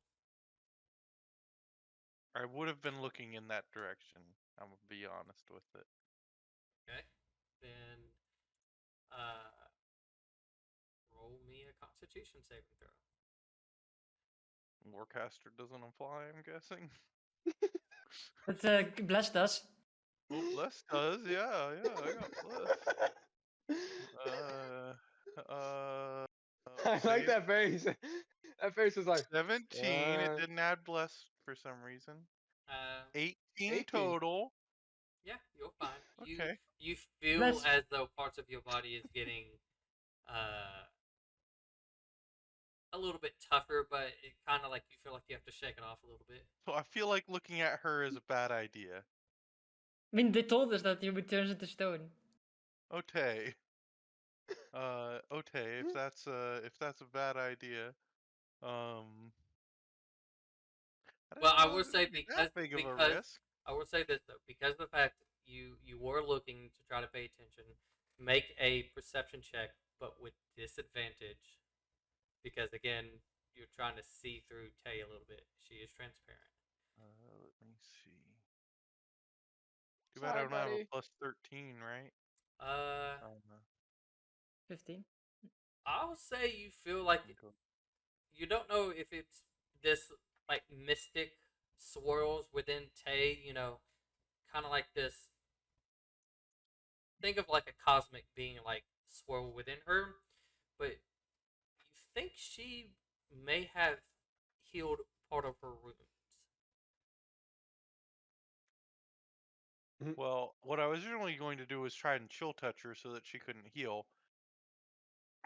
I would have been looking in that direction. I'm gonna be honest with it. okay, then roll me a Constitution saving throw. Warcaster doesn't apply, I'm guessing. But Bless does. Well, Bless does, yeah, I got Bless. I like save that face. That face is like 17. It didn't add Bless for some reason. 18 18. total. Yeah, you're fine. Okay. You feel Bless. as though parts of your body is getting a little bit tougher, but it kind of like you feel like you have to shake it off a little bit. So I feel like looking at her is a bad idea. I mean, they told us that he would turn into stone. Okay. Okay, if that's a bad idea. Well, I don't know will if say it'd be that big of a risk. I will say this though, because of the fact you were looking to try to pay attention, make a perception check, but with disadvantage, because again, you're trying to see through Tay a little bit. She is transparent. Let me see. Too bad I don't have a plus 13, right? 15. I'll say you feel like you don't know if it's this like mystic swirls within Tay, kind of like this. Think of like a cosmic being like swirl within her, but you think she may have healed part of her wounds. Well, what I was originally going to do was try and chill touch her so that she couldn't heal.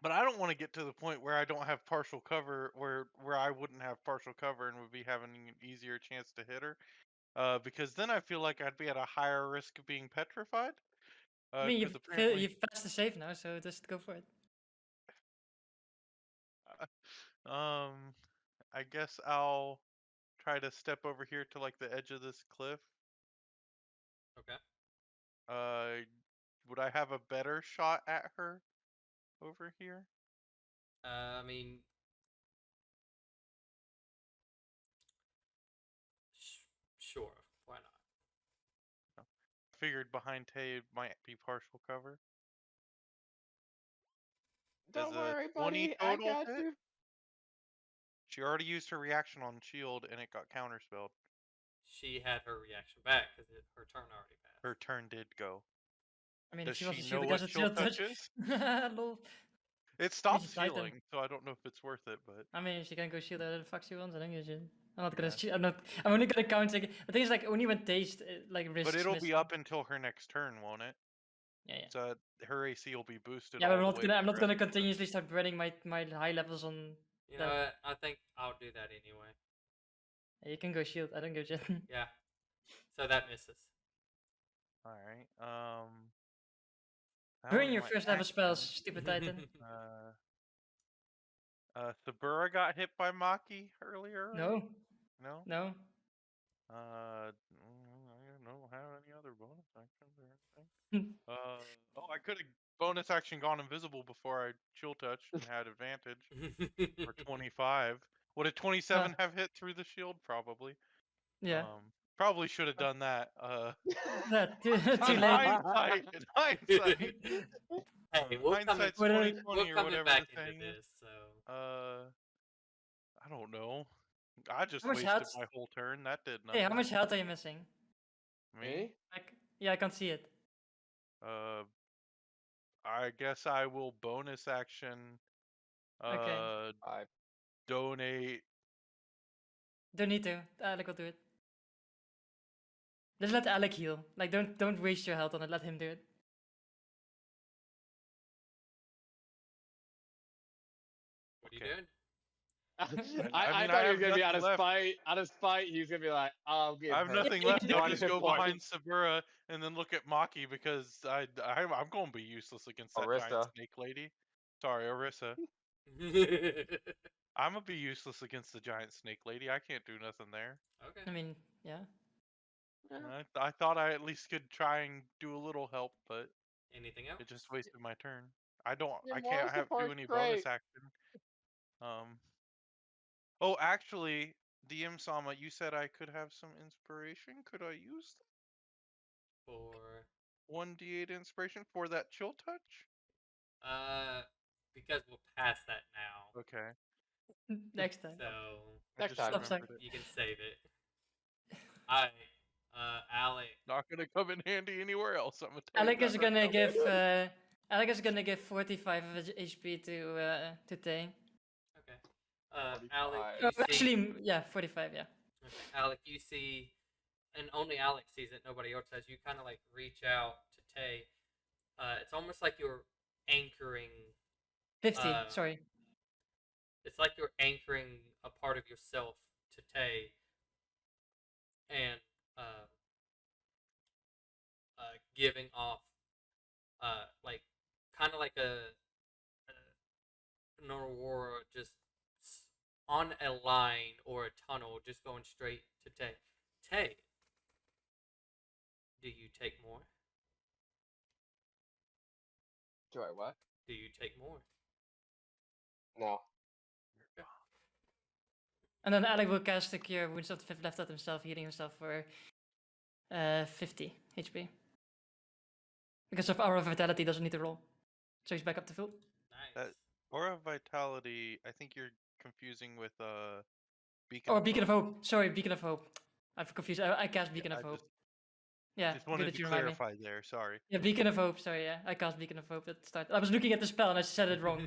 But I don't want to get to the point where I don't have partial cover, where I wouldn't have partial cover and would be having an easier chance to hit her. Because then I feel like I'd be at a higher risk of being petrified. I mean, apparently... you've passed the save now, so just go for it. I guess I'll try to step over here to like the edge of this cliff. Okay. Would I have a better shot at her over here? I mean, sure. Why not? Figured behind Tay might be partial cover. Don't Does a worry, 20 buddy. I total got hit? you. She already used her reaction on shield and it got counterspelled. She had her reaction back because her turn already passed. Her turn did go. I mean, Does if she was she a know shield what against a chill chill touch, touch is? lol. It stops she's Titan. healing, so I don't know if it's worth it, but I mean, she can go shield whatever the fuck she wants. I don't give a shit. I'm not gonna. Yeah. I'm not. I'm only gonna counter. The thing is, like, only when taste like risks. but it'll be missing. up until her next turn, won't it? Yeah, yeah. So her AC will be boosted. Yeah, all but the I'm not way gonna. to I'm the not gonna rest of her. continuously start burning my high levels on. You that. know what? I think I'll do that anyway. Yeah, you can go shield. I don't give a shit. Yeah. So that misses. All right. that Burn was your my first level spells, action. stupid Titan. Sabura got hit by Maki earlier. No, Right? No. no. I don't have any other bonus actions or anything. Oh, I could have bonus action gone invisible before I chill touched and had advantage for 25. Would a 27 have hit through the shield? Probably. Yeah. Probably should have done that. Yeah, too In late. hindsight, in hindsight. Hey, we'll come in, Hindsight's What are- 2020 we'll or come whatever back the into saying is. this. So I don't know. I just How much wasted health? my whole turn. That did nothing. Hey, how much health are you missing? Me? Like, yeah, I can't see it. I guess I will bonus action. Okay. Donate. Don't need to. Alec will do it. Just let Alec heal. Like, don't waste your health on it. Let him do it. what are you Okay. doing? I I thought he have was gonna be out nothing of left. spite. Out of spite, he was gonna be like, "I'll give I have her nothing Yeah, left. I'll one just hit go point." behind Sabura and then look at Maki because I'm going to be useless against that giant Orisa. snake lady. Sorry, Orisa. I'm gonna be useless against the giant snake lady. I can't do nothing there. Okay. I mean, yeah. I thought I at least could try and do a little help, but Anything else? it just wasted my turn. I don't. Your I can't moral do support's any great. bonus action. Oh, actually, DM Sama, you said I could have some inspiration. Could I use For 1d8 inspiration for that chill touch? because we'll pass that now. Okay. Next time. So I Next just time. remembered it. you can save it. Alright. Alec. Not gonna come in handy anywhere else. I'm gonna tell Alec you is that gonna right now. give. Alec is gonna give 45 of his HP to Tay. Okay. Alec, 45. you Oh, see. actually, yeah, 45. Yeah. Okay, Alec, you see, and only Alec sees it. Nobody else does. You kind of like reach out to Tay. It's almost like you're anchoring. 50. Sorry. It's like you're anchoring a part of yourself to Tay, and giving off, like kind of like an aurora, just on a line or a tunnel, just going straight to Tay. Tay, do you take more? Do I what? Do you take more? No. And then Alec will cast a cure wounds of the 5th left at himself, healing himself for 50 HP. Because of Aura of Vitality, doesn't need to roll. So he's back up to full. Nice. Aura of Vitality, I think you're confusing with Beacon Or of Beacon of Hope. Hope. Sorry, Beacon of Hope. I'm confused. I cast Beacon of I Hope. Yeah, just good wanted that to you remind me. clarify there, sorry. Yeah, Beacon of Hope. Sorry, yeah, I cast Beacon of Hope at the start. I was looking at the spell and I said it wrong.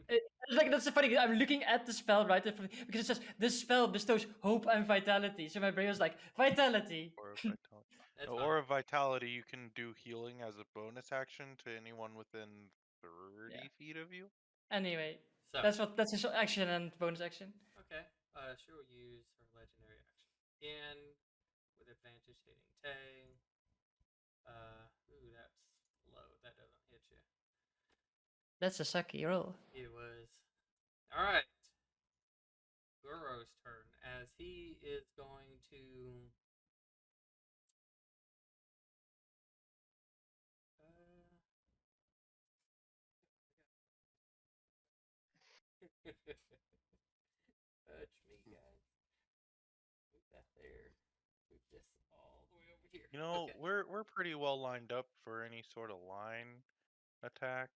It's like that's the funny. I'm looking at the spell right in front of me, because it says this spell bestows hope and vitality. So my brain was like vitality. Aura of Vitality. That's No, fine. Aura of Vitality, you can do healing as a bonus action to anyone within 30 feet of you. Anyway, So, that's his action and bonus action. okay. She will use her legendary action again with advantage hitting Tay. Ooh, that's low. That doesn't hit you. That's a sucky roll. It was. Alright. Guro's turn. as he is going to. Touch me, guys. Move that there. Move this all the way over here. You know, Okay. we're pretty well lined up for any sort of line attack.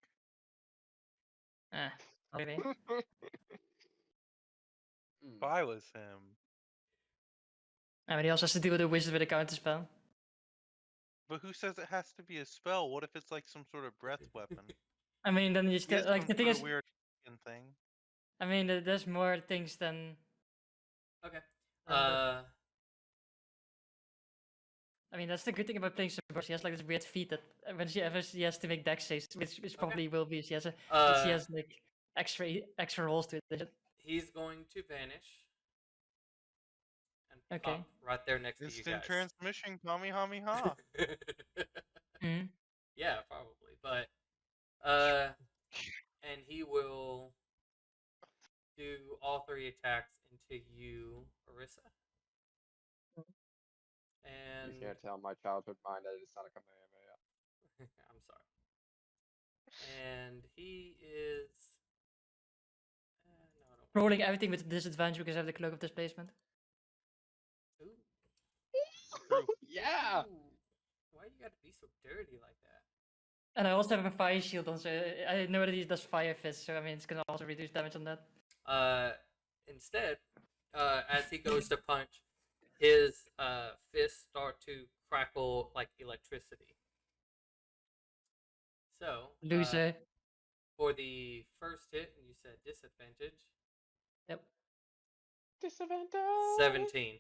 Maybe. If I was him. I mean, he also has to deal with the wizard with a counter spell. But who says it has to be a spell? What if it's like some sort of breath weapon? I mean, then you He still has like some the thing sort is. of weird thing. I mean, there's more things than. Okay. I mean, that's the good thing about playing Subverse. She has like this weird feat that when she ever she has to make dex saves, which probably will be. She has she has like extra rolls to it. He's going to vanish and Okay. pop right there next to you Instant guys. transmission, Kamehameha. Mhm. Yeah, probably. But and he will do all 3 attacks into you, Arissa. And You can't tell my childhood mind that it's not a Kamehameha. I'm sorry. And he is. No, I don't. Rolling everything with disadvantage because I have the cloak of displacement. Ooh. True. Yeah. Ooh. Why you gotta be so dirty like that? And I also have a fire shield on, so I know that he does fire fist, so I mean it's gonna also reduce damage on that. Instead, as he goes to punch, his fists start to crackle like electricity. So, Loser. for the first hit, you said disadvantage. Yep. Disadvantage. 17.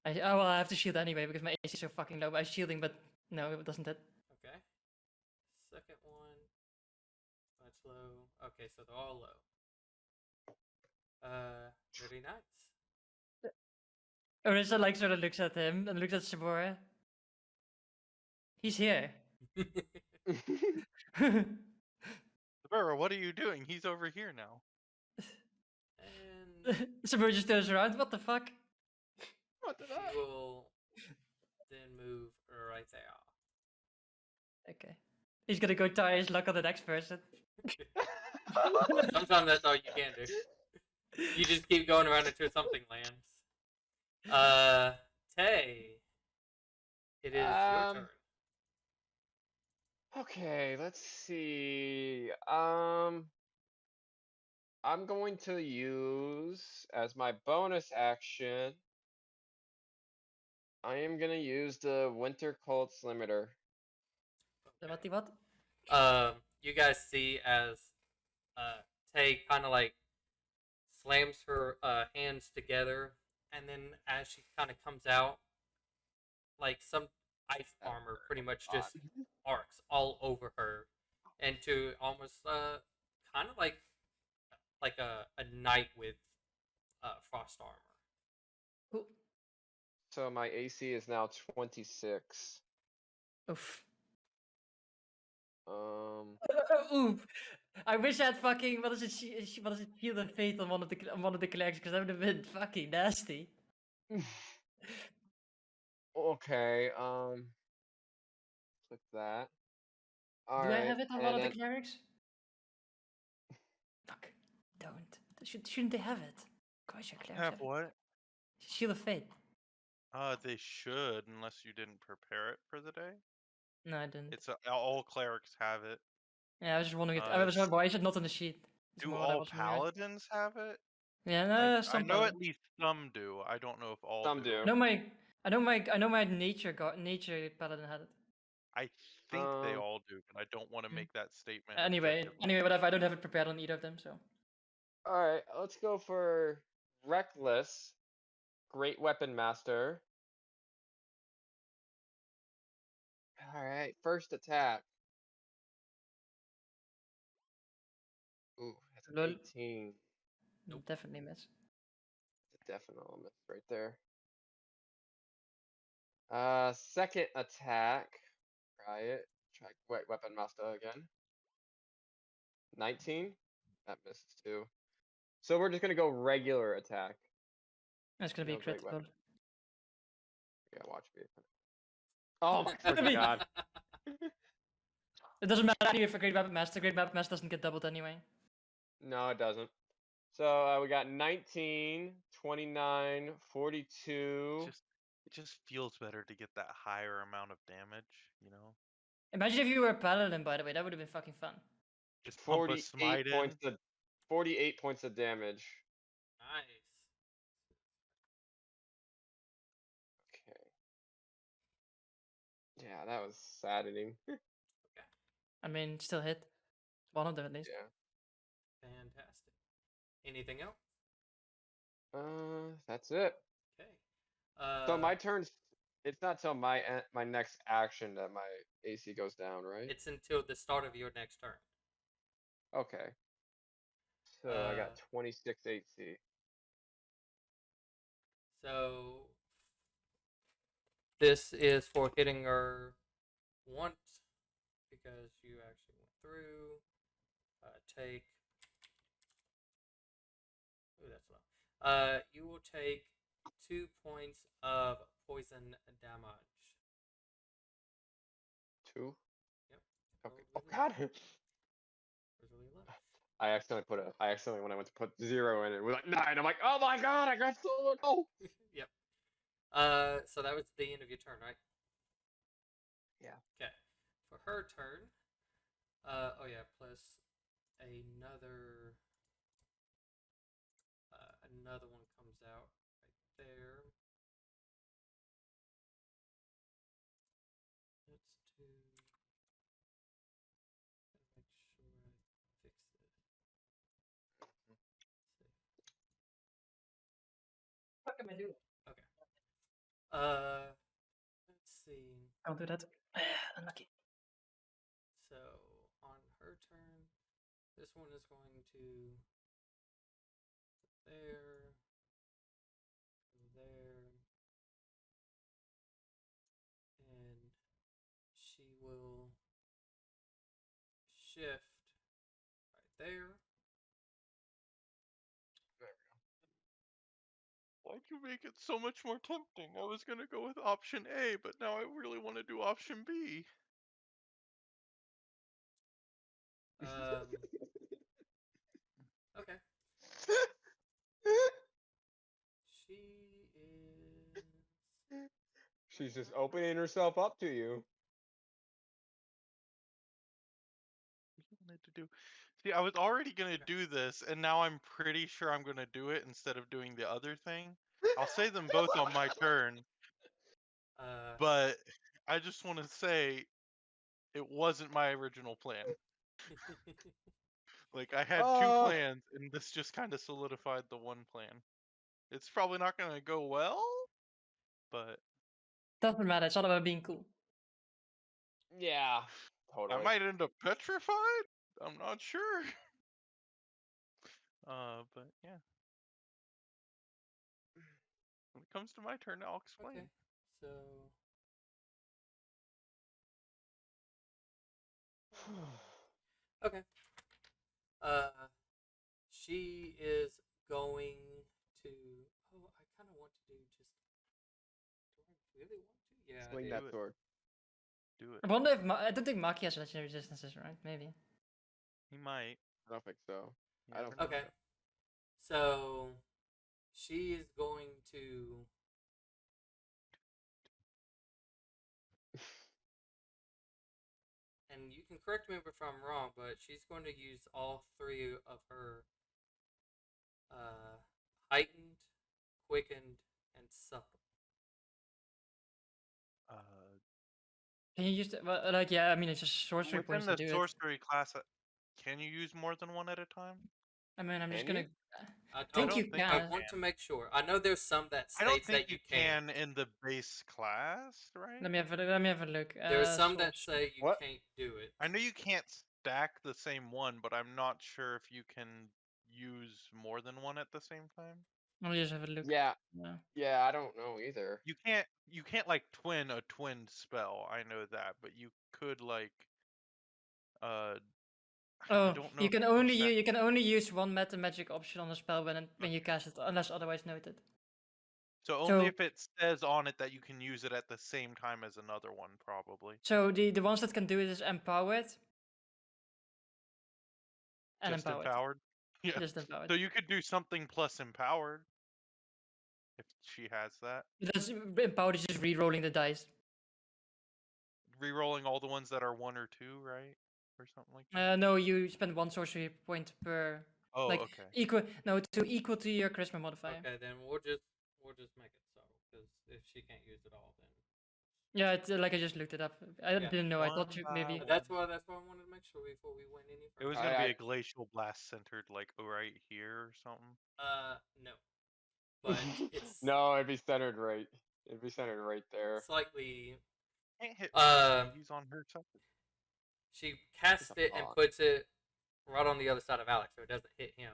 Well, I have to shield anyway because my AC is so fucking low. I'm shielding, but no, it doesn't hit. Okay. Second one. That's low. Okay, so they're all low. Very nice. Orisa like sort of looks at him and looks at Sabora. He's here. Sabura, what are you doing? He's over here now. And Sabora just turns around. What the fuck? What did he I? will then move right there. Okay. He's gonna go try his luck on the next person. Sometimes that's all you can do. You just keep going around until something lands. Tay, it is your turn. Okay, let's see. I'm going to use as my bonus action. I am gonna use the Winter Colts limiter. Okay. What? You guys see as Tay kind of like slams her hands together, and then as she kind of comes out, like some ice armor pretty much just arcs all over her into almost kind of like a knight with frost armor. Cool. So my AC is now 26. Oof. Um, Oof. I wish I had fucking what is it? What is it? Shield of Fate on one of the collections because that would have been fucking nasty. okay, click that. Do I Alright, have it on and one of the then clerics? Fuck. Don't. Shouldn't they have it? Gosh, your clerics Have have it. what? Shield of Fate. They should, unless you didn't prepare it for the day. No, I didn't. It's all clerics have it. Yeah, I was just wondering. I was wondering why is it not on the sheet? It's Do more what I all was wondering. paladins have it? Yeah, no, some I know at paladins. least some do. I don't know if all some do. do. I know my nature paladin had it. I think they Um, all do, but I don't want to make that statement. Anyway, objectively. whatever. I don't have it prepared on either of them, so. Alright, let's go for Reckless, Great Weapon Master. Alright, first attack. Ooh, that's Lol. 18. Nope. Definitely miss. It's a definite miss right there. Second attack. Try it. Try Great Weapon Master again. 19. That misses too. So we're just gonna go regular attack. It's gonna be No great critical. weapon. Yeah, watch me. Oh my I freaking mean- god. It doesn't matter if a great weapon master. Great weapon master doesn't get doubled anyway. No, it doesn't. So we got 19, 29, 42. It just feels better to get that higher amount of damage, you know? Imagine if you were a paladin, by the way. That would have been fucking fun. Just pump a 48 smite in. points of 48 points of damage. Nice. Okay. Yeah, that was saddening. I mean, still hit. One of them at least. Yeah. Fantastic. Anything else? That's it. Okay. So my turn's. It's not till my my next action that my AC goes down, right? It's until the start of your next turn. Okay. So I got 26 AC. So this is for hitting her once because you actually went through. Take. Ooh, that's low. You will take 2 points of poison damage. 2. Yep. Okay. Roll Oh really god. low. Where's really low? I accidentally when I went to put 0 in it, was like 9. I'm like, oh my god, I got so low. Yep. So that was the end of your turn, right? Yeah. Okay. For her turn, oh yeah, plus another one comes out right there. Let's do. Gotta make sure I fix this. What am I doing? Okay. Let's see. Don't do that. Unlucky. So on her turn, this one is going to go there, and she will shift right there. Why'd you make it so much more tempting? I was gonna go with option A, but now I really want to do option B. Okay. She is. She's just opening herself up to you. What do you wanted to do? See, I was already gonna do this, and now I'm pretty sure I'm gonna do it instead of doing the other thing. I'll say them both on my turn, but I just want to say it wasn't my original plan. Like, I had two Oh. plans, and this just kind of solidified the one plan. It's probably not gonna go well, but Doesn't matter. It's all about being cool. Yeah, totally. I might end up petrified. I'm not sure. But yeah. When it comes to my turn, I'll explain. Okay. So. Okay. She is going to. Oh, I kind of want to do just. Do I really want to? Yeah, Swing I that do. sword. Do it. I wonder if I don't think Maki has legendary resistances, right? Maybe. He might. I don't think so. You I don't never think Okay. So she is going to. And you can correct me if I'm wrong, but she's going to use all 3 of her heightened, quickened, and subtle. Can you use well, like yeah? I mean, it's just sorcery Within points the to do it. sorcery class, can you use more than one at a time? I mean, I'm just Can gonna. you? I think don't you think I can. want to make sure. I know there's some that I don't states think that you can can't. in the base class, right? Let me have a look. There's some that Sorcery. say you What? can't do it. I know you can't stack the same one, but I'm not sure if you can use more than one at the same time. Let me just have a look. Yeah. Yeah. Yeah, I don't know either. You can't like twin a twin spell. I know that, but you could like I Oh, don't know you if can you only stack- you can only use one meta magic option on a spell when you cast it, unless otherwise noted. So only if it says on it that you can use it at the same time as another one, probably. So the ones that can do it is empowered and Just empowered. empowered. Yeah. Just empowered. So you could do something plus empowered. If she has that. That's empowered is just re-rolling the dice. Rerolling all the ones that are 1 or 2, right? Or something like that. No, you spend 1 sorcery point per. Oh, like okay. equal equal to your charisma modifier. Okay, then we'll just make it so, because if she can't use it all, then Yeah, it's like I just looked it up. I Yeah. didn't know. I One thought you by maybe. one. that's why I wanted to make sure before we went any It was further. gonna be a glacial blast centered like right here or something. No, but it's No, it'd be centered right. It'd be centered right there. slightly. Can't hit he's on her side. She casts a it and pawn. puts it right on the other side of Alex, so it doesn't hit him.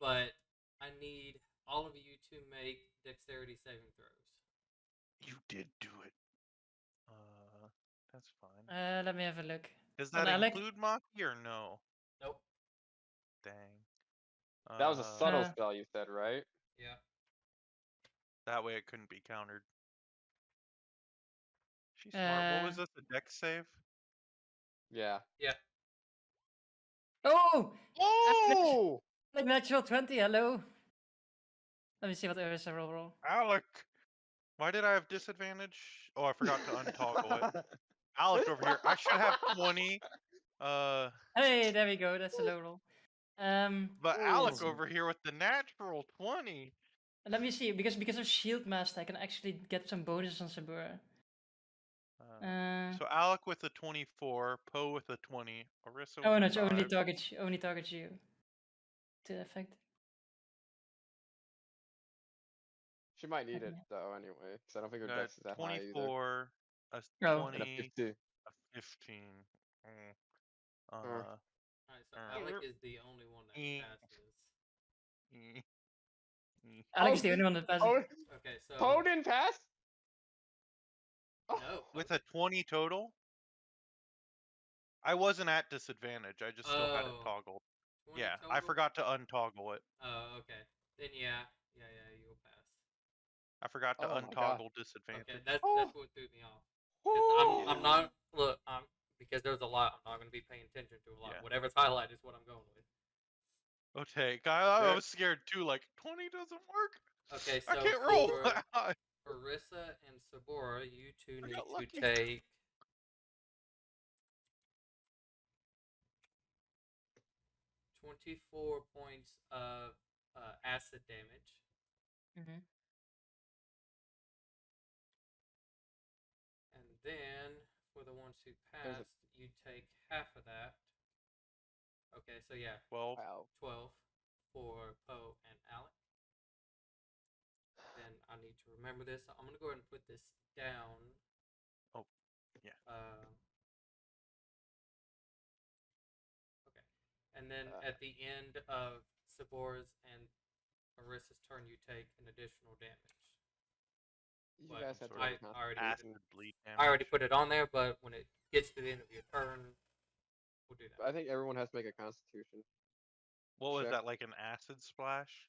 But I need all of you to make dexterity saving throws. You did do it. That's fine. Let me have a look. Does On that Alex? include Maki or no? Nope. Dang. That was a subtle Uh, spell you said, right? Yeah. That way it couldn't be countered. She's smart. What was this? A dex save? Yeah. Yeah. Oh! Oh! Like natural 20. Hello. Let me see what there is. I roll. Alec! Why did I have disadvantage? Oh, I forgot to untoggle it. Alec over here. I should have 20. Hey, there we go. That's a low roll. But Alec Ooh. over here with the natural 20. Let me see, because of Shield Master, I can actually get some bonuses on Sabura. So Alec with a 24, Poe with a 20, Orisa Oh with no, a it's 5. only targets you. To effect. She might need it though anyway, because I don't think her dex is that high either. 24, a Oh. 20, And a 50. a 15. Alright, so Alec is the only one that passes. Alex is the only one that passes. Okay, so Poe didn't pass? no. With a 20 total? I wasn't at disadvantage. I just still had it Oh, toggled. 20 Yeah, total? I forgot to untoggle it. Oh, okay. Then yeah, you'll pass. I forgot to Oh my God. untoggle disadvantage. Okay, that's Oh. what threw me off. 'Cause I'm Ooh. not because there's a lot. I'm not gonna be paying attention to a lot. Yeah. Whatever's highlighted is what I'm going with. Okay, I was scared too. Like 20 doesn't work. Okay, I so can't roll. for Orisa and Sabora, you two I need got to lucky. take 24 points of acid damage. Mm-hmm. And then for the ones who passed, you take half of that. Okay, so yeah, 12. Wow. 12 for Poe and Alec. Then I need to remember this. So I'm gonna go ahead and put this down. Oh, yeah. Okay, and then at the end of Sabora's and Orisa's turn, you take an additional damage. You But guys have to I make a already Acid bleed damage. I already put it on there, but when it gets to the end of your turn, we'll do that. I think everyone has to make a constitution. What was check. that, like an acid splash?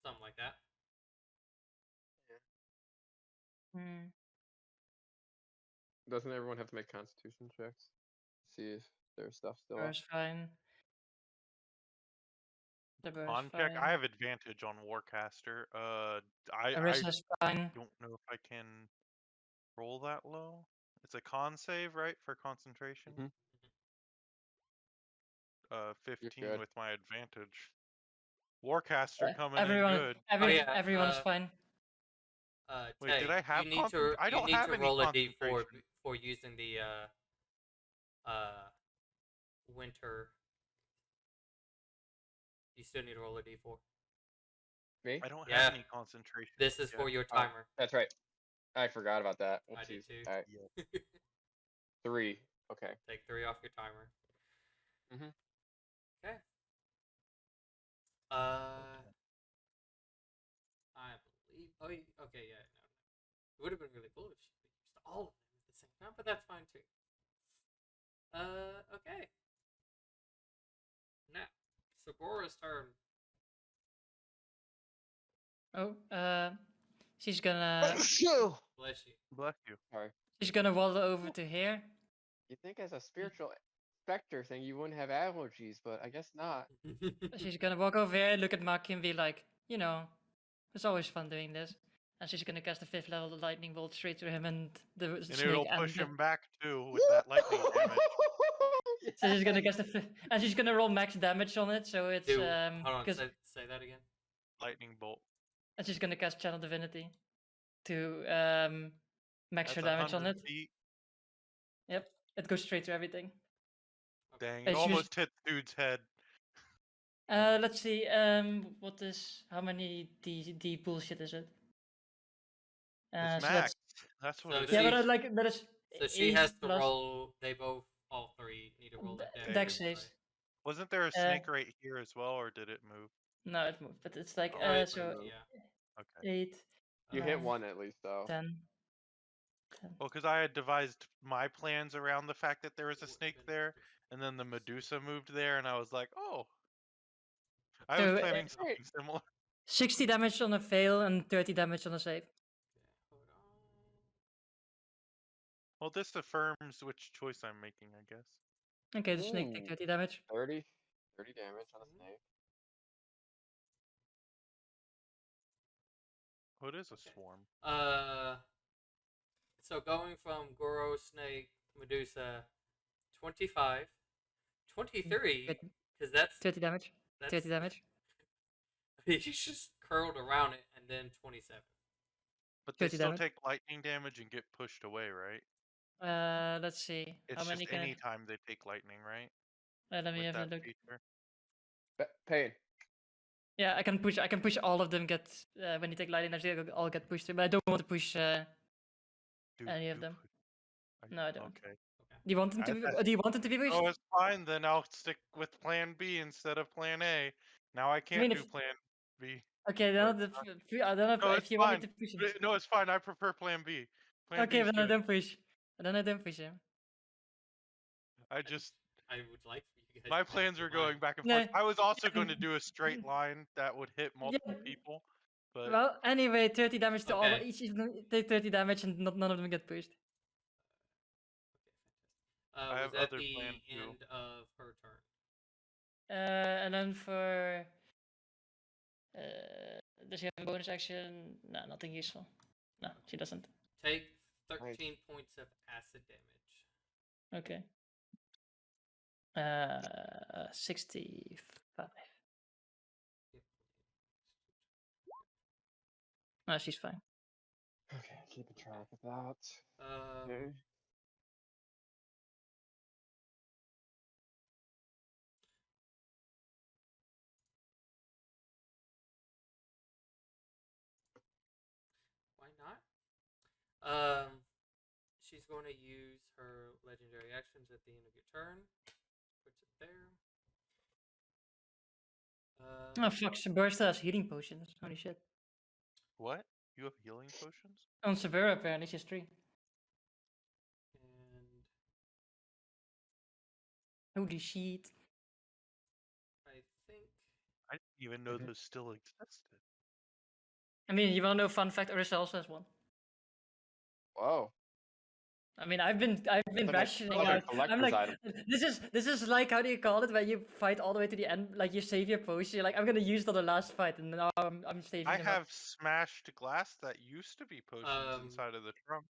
Something like that. Doesn't everyone have to make constitution checks? See if their stuff's still up. Sabora's fine. Sabora's On check, I have advantage on Warcaster. I Orisa's fine. don't know if I can roll that low. It's a con save, right, for concentration? Mhm. 15 good. with my advantage. Warcaster coming in Everyone, good. everyone's fine. Wait, Tay, did I have you need to I don't have any roll a d4 concentration. for using the winter. You still need to roll a d4. Me? I don't Yeah. have any concentration. This is for your timer. That's right. I forgot about that. I did too. All right. Yeah. 3. Okay. Take 3 off your timer. Mhm. Okay. I believe. Oh, okay, yeah. No. It would have been really cool if she used all of them at the same time, but that's fine too. Okay. Now, Sabora's turn. Oh, She's gonna Bless you. Bless you. Sorry. she's gonna waddle over to here. You think as a spiritual specter thing you wouldn't have allergies, but I guess not. She's gonna walk over here, look at Maki, and be like, you know, it's always fun doing this. And she's gonna cast a 5th level lightning bolt straight to him and the And snake. it'll push him back too with that lightning damage. So she's gonna cast and she's gonna roll max damage on it. So it's Hold on, 'cause- say that again. Lightning bolt. and she's gonna cast Channel Divinity to max her That's damage on 100 it. feet. Yep, it goes straight to everything. Dang, Hey, it she was- almost hit dude's head. Let's see. How many D bullshit is it? It's so max. That's what So it yeah, is. but that is. So she 8 has to plus roll. They both, all three, need to roll a Dex dex saves. save. Wasn't there a snake right here as well, or did it move? No, it moved, but it's like Oh, it so moved, yeah. Okay. 8, You hit 9, one at least though. 10. Well, because I had devised my plans around the fact that there was a snake there, and then the Medusa moved there, and I was like, oh. I was So, planning something similar. 60 damage on a fail and 30 damage on a save. Hold on. Well, this affirms which choice I'm making, I guess. Okay, the snake take Ooh. 30 damage. 30 damage on a snake. Oh, it is a Okay. swarm. So going from Goro, Snake, Medusa, 25, 23, because that's 30 damage. 30 damage. He's just curled around it, and then 27. But they 30 still damage. take lightning damage and get pushed away, right? Let's see. It's How many just can any time they take lightning, right? Let me With have a that look. feature. Pain. Yeah, I can push all of them. Get when you take lightning damage, they all get pushed. But I don't want to push any of them. No, I don't. Okay. Do you want them to? Do you want them to be pushed? Oh, it's fine. Then I'll stick with Plan B instead of Plan A. Now I can't mean, do if- Plan B. Okay, Or then it's I don't know No, if it's you want fine. me to push him. No, it's fine. I prefer Plan B. Plan Okay, B is then I good. don't push. Then I don't push him. I just I would like for you guys. my to pick plans the are going line. back and No, forth. I was also yeah, going to do a straight line that would hit multiple Yeah. people, but Well, anyway, 30 damage to all. Okay. Each of them take 30 damage, and none of them get pushed. I Was have that other the plans, too. end of her turn? And then for does she have a bonus action? No, nothing useful. No, she doesn't. Take 13 points of acid damage. Okay. 65. No, she's fine. Okay, keeping track of that. Um, Okay. Why not? She's going to use her legendary actions at the end of your turn. Puts it there. Oh fuck, Sabersta has healing potions. Holy shit. what? You have healing potions? On Severa apparently she's 3. And Holy shit. I think I didn't even know those still existed. I mean, you wanna know fun fact? Orisa also has 1. Whoa. I mean, I've been Like a- rationing like a out. I'm collector's like, item. this is like, how do you call it? When you fight all the way to the end, like you save your potion. You're like, I'm gonna use it on the last fight, and now I'm saving. I them up. have smashed glass that used to be potions inside of the trunk.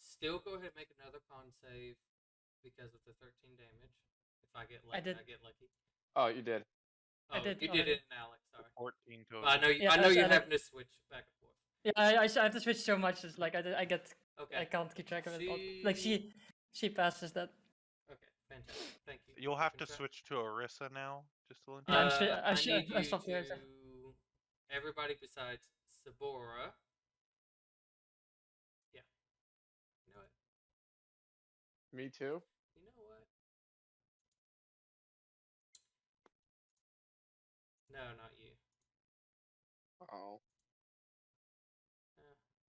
still go ahead and make another con save because of the 13 damage. If I get lucky, did. I get lucky. Oh, you did. Oh, did you already. did it in Alex. Sorry. 14 total. But I know you. Yeah, I know I you said having to switch back and forth. Yeah, I have to switch so much. It's like I get I Okay. can't keep track of it. All. Like she passes that. Okay. Fantastic. Thank you. You'll have to Keeping track. switch to Orisa now, just to let you Yeah, know. I'm I need I you stopped there. to everybody besides Sabora. Yeah. You know what? Me too. You know what? No, not you. Oh.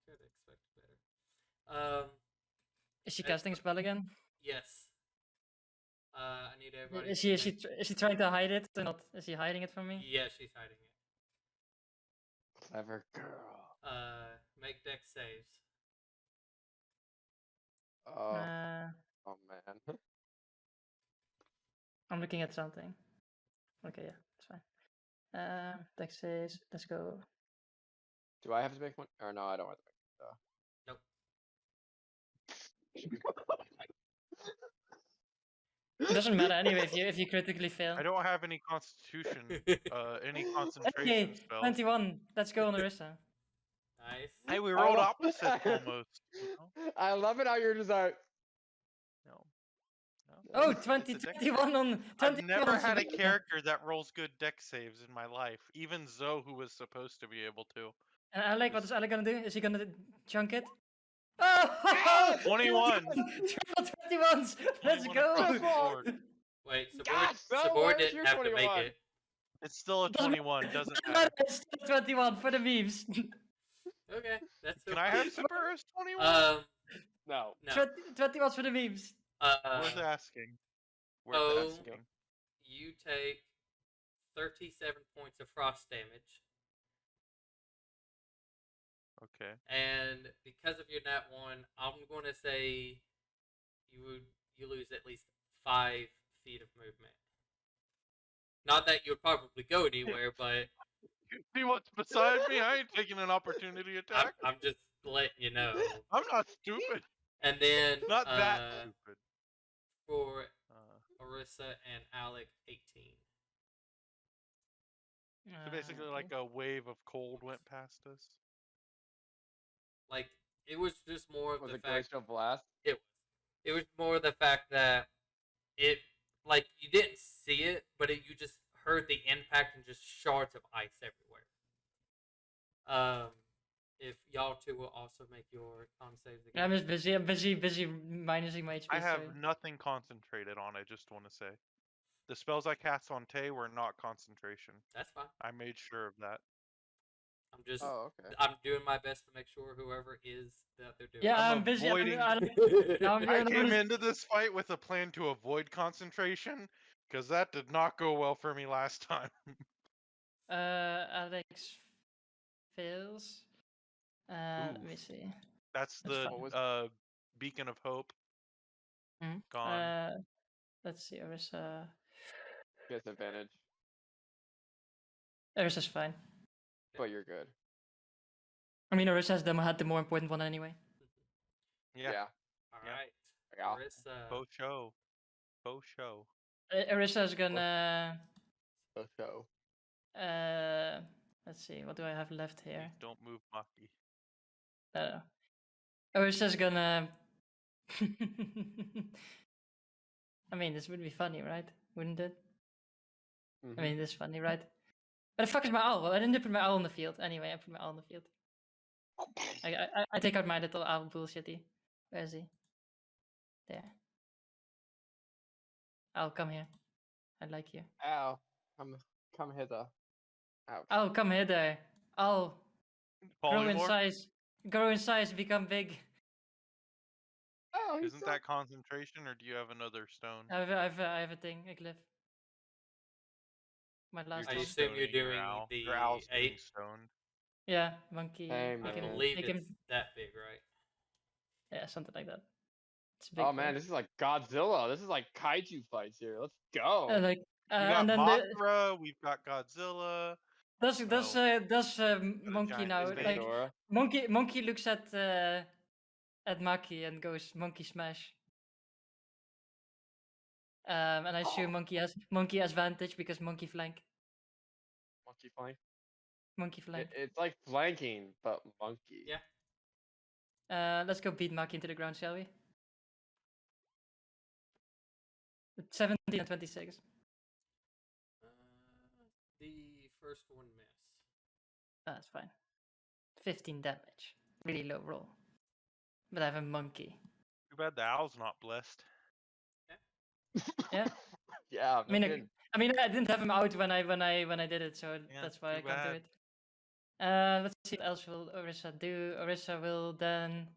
Could have expected better. Is she casting a spell again? Yes. I need everybody. Is to she make- is she trying to hide it or not? Is she hiding it from me? Yeah, she's hiding it. Clever girl. Make deck saves. Oh, Uh, oh man. I'm looking at something. Okay, yeah, it's fine. Dex says, let's go. Do I have to make one? Or no, I don't have to Nope. make. It doesn't matter anyway if you critically fail. I don't have any constitution, any concentration Okay, spells. 21. Let's go on Orisa. Nice. Hey, we I rolled love- opposites almost. You know? I love it how you're just like. No. Oh, It's a 20, deck 21 on 21 I've never on had a Savannah. character that rolls good deck saves in my life. Even Zoe, who was supposed to be able to. And Alec, what Just- is Alec gonna do? Is he gonna chunk it? Oh! Yes! 21! Triple 21s! Let's 21 go! across the board. Wait, God, so Sabor where's didn't your have to make 21? it. It's still a Doesn't 21, doesn't Doesn't matter. It's still 21 for the memes. Okay, that's Can so I cool. have Saburus 21? No. No. 21 for the memes. Worth asking. Worth oh. asking. You take 37 points of frost damage, Okay. and because of your nat 1, I'm going to say you lose at least 5 feet of movement. Not that you'll probably go anywhere, but See what's beside me? I ain't taking an opportunity attack. I'm just letting you know. I'm not stupid. And then Not that stupid. for Orisa and Alec, 18. So basically, like a wave of cold went past us. Like, it was just more of Was the it fact glacial blast? it was more the fact that it, like, you didn't see it, but you just heard the impact and just shards of ice everywhere. If y'all two will also make your con saves again. I'm just busy. I'm busy minusing my HP. I have so- nothing concentrated on, I just want to say. The spells I cast on Tay were not concentration. That's fine. I made sure of that. I'm just Oh, okay. I'm doing my best to make sure whoever is that they're doing. Yeah, I'm I'm busy. avoiding- No, I'm I doing came into this fight with a plan to avoid concentration, because that did not go well for me last time. Alex fails. Let me Oof. see. That's That's the fine. beacon of hope. Mhm. Gone. Let's see. Orisa. Disadvantage. Orisa's fine. But you're good. I mean, Orisa's had the more important one anyway. Yeah. All Yeah. right, Yeah. Orisa. Faux show. Faux show. Orisa's gonna. So show. Let's see. What do I have left here? Please don't move Maki. Orisa's gonna. I mean, this would be funny, right? Wouldn't it? I mean, this is funny, right? Where the fuck is my owl? Well, I didn't put my owl in the field. Anyway, I put my owl in the field. I take out my little owl bullshitty. Where is he? There. Owl, come here. I like you. Ow. Come hither. Ouch. Owl, come here there. Owl, grow in Polymorph? size. Grow in size, become big. Oh, he's Isn't so- that concentration, or do you have another stone? I have a thing, a glyph. My You're last I one. just assume you're stoning your doing owl. the Your owl's getting 8. stoned. Yeah, monkey. Hey, I man. can believe make it's him. that big, right? Yeah, something like that. It's a big Oh man, one. this is like Godzilla. This is like kaiju fights here. Let's go. Like, We got and then Mothra, we've got Godzilla. does a monkey giant now snake. like Ghidorah. monkey looks at Maki and goes monkey smash. And I assume monkey has vantage because monkey flank. Monkey flank. Monkey flank. It's like flanking, but monkey. Yeah. Let's go beat Maki into the ground, shall we? With 17 and 26. The first one miss. That's fine. 15 damage. Really low roll. But I have a monkey. Too bad the owl's not blessed. Yeah. Yeah. I mean, no kidding. I didn't have him out when I did it, so Yeah, that's why I too can't do bad. it. Let's see what else will Orisa do. Orisa will then.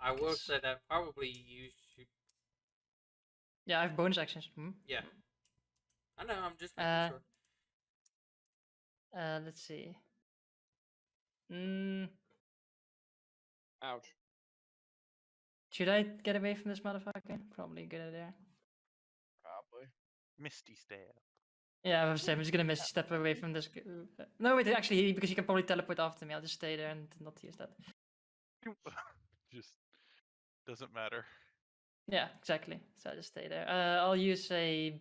I will because- say that probably you should. Yeah, I have bonus actions. Hmm? Yeah. I know. I'm just making Uh, sure. Let's see. Mm, Ouch. should I get away from this motherfucker? Probably a good idea. Probably. Misty stab. Yeah, I was saying, I'm just gonna miss step away from this. No, wait, actually, because you can probably teleport after me, I'll just stay there and not use that. Just doesn't matter. Yeah, exactly. So I'll just stay there. I'll use my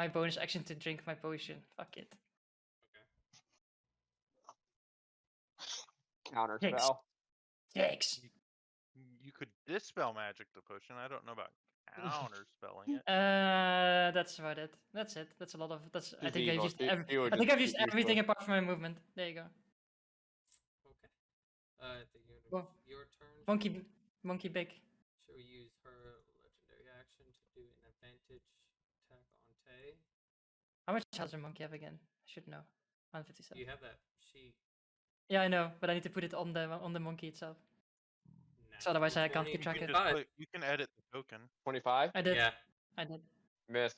bonus action to drink my potion. Fuck it. Counter Thanks. spell. Thanks. You could dispel magic the potion. I don't know about counter spelling it. That's about it. That's it. That's a lot of. That's. I She's think I've evil. used. She would I think just I've used be everything useless. apart from my movement. There you go. Okay. I think Well, your turn. Monkey big. She'll use her legendary action to do an advantage attack on Tay. How much health does a monkey have again? I should know. 157. You have that sheet. Yeah, I know, but I need to put it on the monkey itself. So otherwise I can't keep track of it. You can edit the token. 25? I did. Yeah. I did. Miss.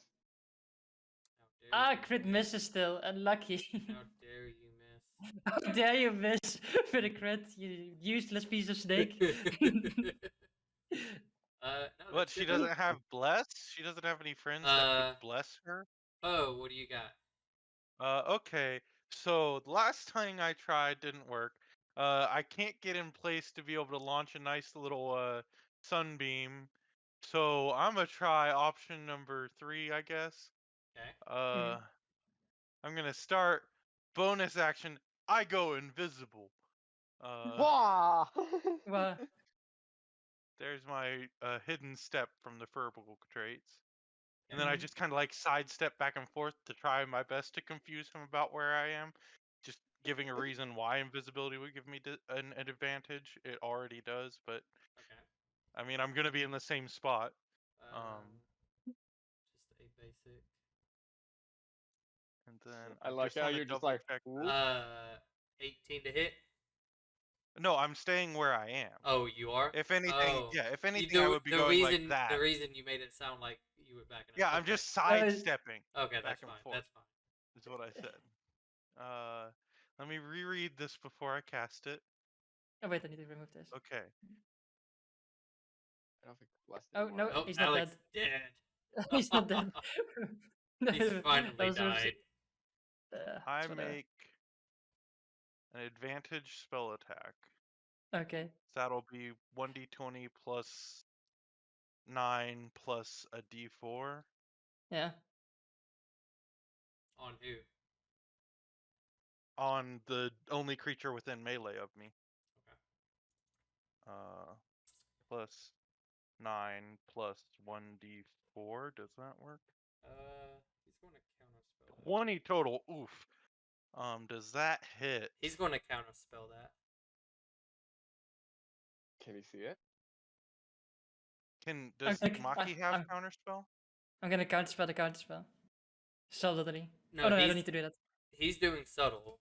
How dare you Crit misses still. Unlucky. How dare you miss? How dare you miss for the crit, you useless piece of snake. No, What? that's She good. doesn't have bless? She doesn't have any friends that could bless her? Oh, what do you got? Okay. So the last time I tried didn't work. I can't get in place to be able to launch a nice little sunbeam. So I'm gonna try option number 3, I guess. Okay. I'm gonna start bonus action. I go invisible. Wah! Well, There's my hidden step from the verbal traits. And then I Mhm. just kind of like sidestep back and forth to try my best to confuse him about where I am. Just giving a reason why invisibility would give me an advantage. It already does, but Okay. I mean, I'm gonna be in the same spot. Just a basic. And then I like how you're just like, check. "Ooh." 18 to hit. No, I'm staying where I am. Oh, you are. If anything, Oh. yeah. If anything, I would be going reason, like that. The reason you made it sound like you were backing up. Yeah, I'm just sidestepping. Okay, back that's and fine. forth. That's fine. Is what I said. Let me reread this before I cast it. Oh wait, I need to remove this. Okay. I don't think blessed Oh no, Oh, he's not Alex dead. dead. He's not dead. He's finally That was so died. I it's whatever. make an advantage spell attack. Okay. So that'll be 1d20 plus 9 plus a d4. Yeah. On who? On the only creature within melee of me. Okay. Plus 9 plus 1d4. Does that work? He's going to counterspell that. 20 total. Oof. Does that hit? He's going to counterspell that. Can you see it? Does Okay, Maki have counterspell? I'm gonna counterspell the counterspell. Subtly. No, Oh no, I don't need to do that. He's doing subtle.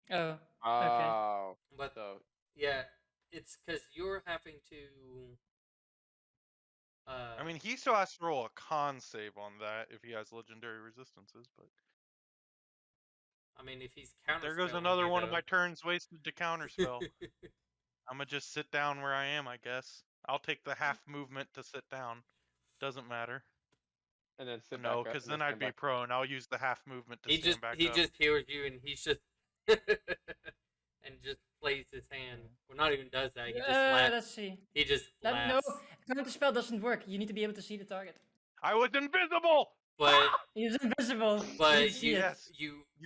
Oh. Oh. But So yeah, it's because you're having to. I mean, he still has to roll a con save on that if he has legendary resistances, but. I mean, if he's counterspelling. There goes another one of my turns wasted to counterspell. I'm gonna just sit down where I am, I guess. I'll take the half movement to sit down. Doesn't matter. and then sit No, back up. because then I'd be prone. I'll use the half movement to stand back up. He just hears you and he's just and just plays his hand. Well, not even does that. He just laughs. Let's see. He just No, laughs. counterspell doesn't work. You need to be able to see the target. I was invisible. But He's invisible. but you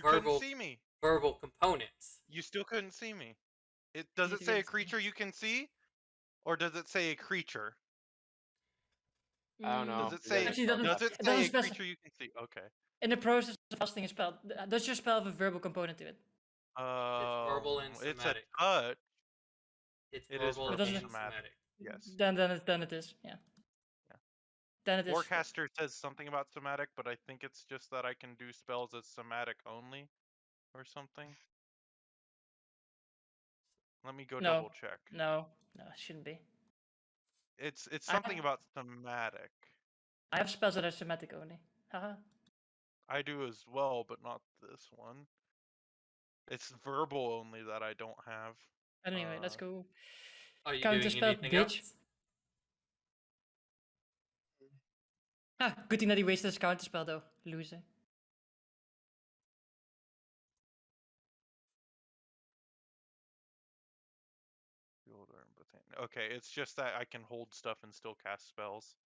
verbal couldn't see me. Verbal components. You still couldn't see me. Does it say a creature you can see, or does it say a creature? I don't know. Does it say? Actually, does it say a creature you can see? Okay. In the process of casting a spell, does your spell have a verbal component to it? It's verbal and somatic. It's a touch. It's It is verbal verbal and and somatic. somatic. Yes. Then it is. Yeah. Then it is. Warcaster says something about somatic, but I think it's just that I can do spells as somatic only, or something. Let me go double check. No, it shouldn't be. It's something about somatic. I have spells that are somatic only. Haha. I do as well, but not this one. It's verbal only that I don't have. Anyway, let's go. Are you doing Counterspell, anything bitch. else? Ah, good thing that he wasted his counterspell though. Loser. Okay, it's just that I can hold stuff and still cast spells,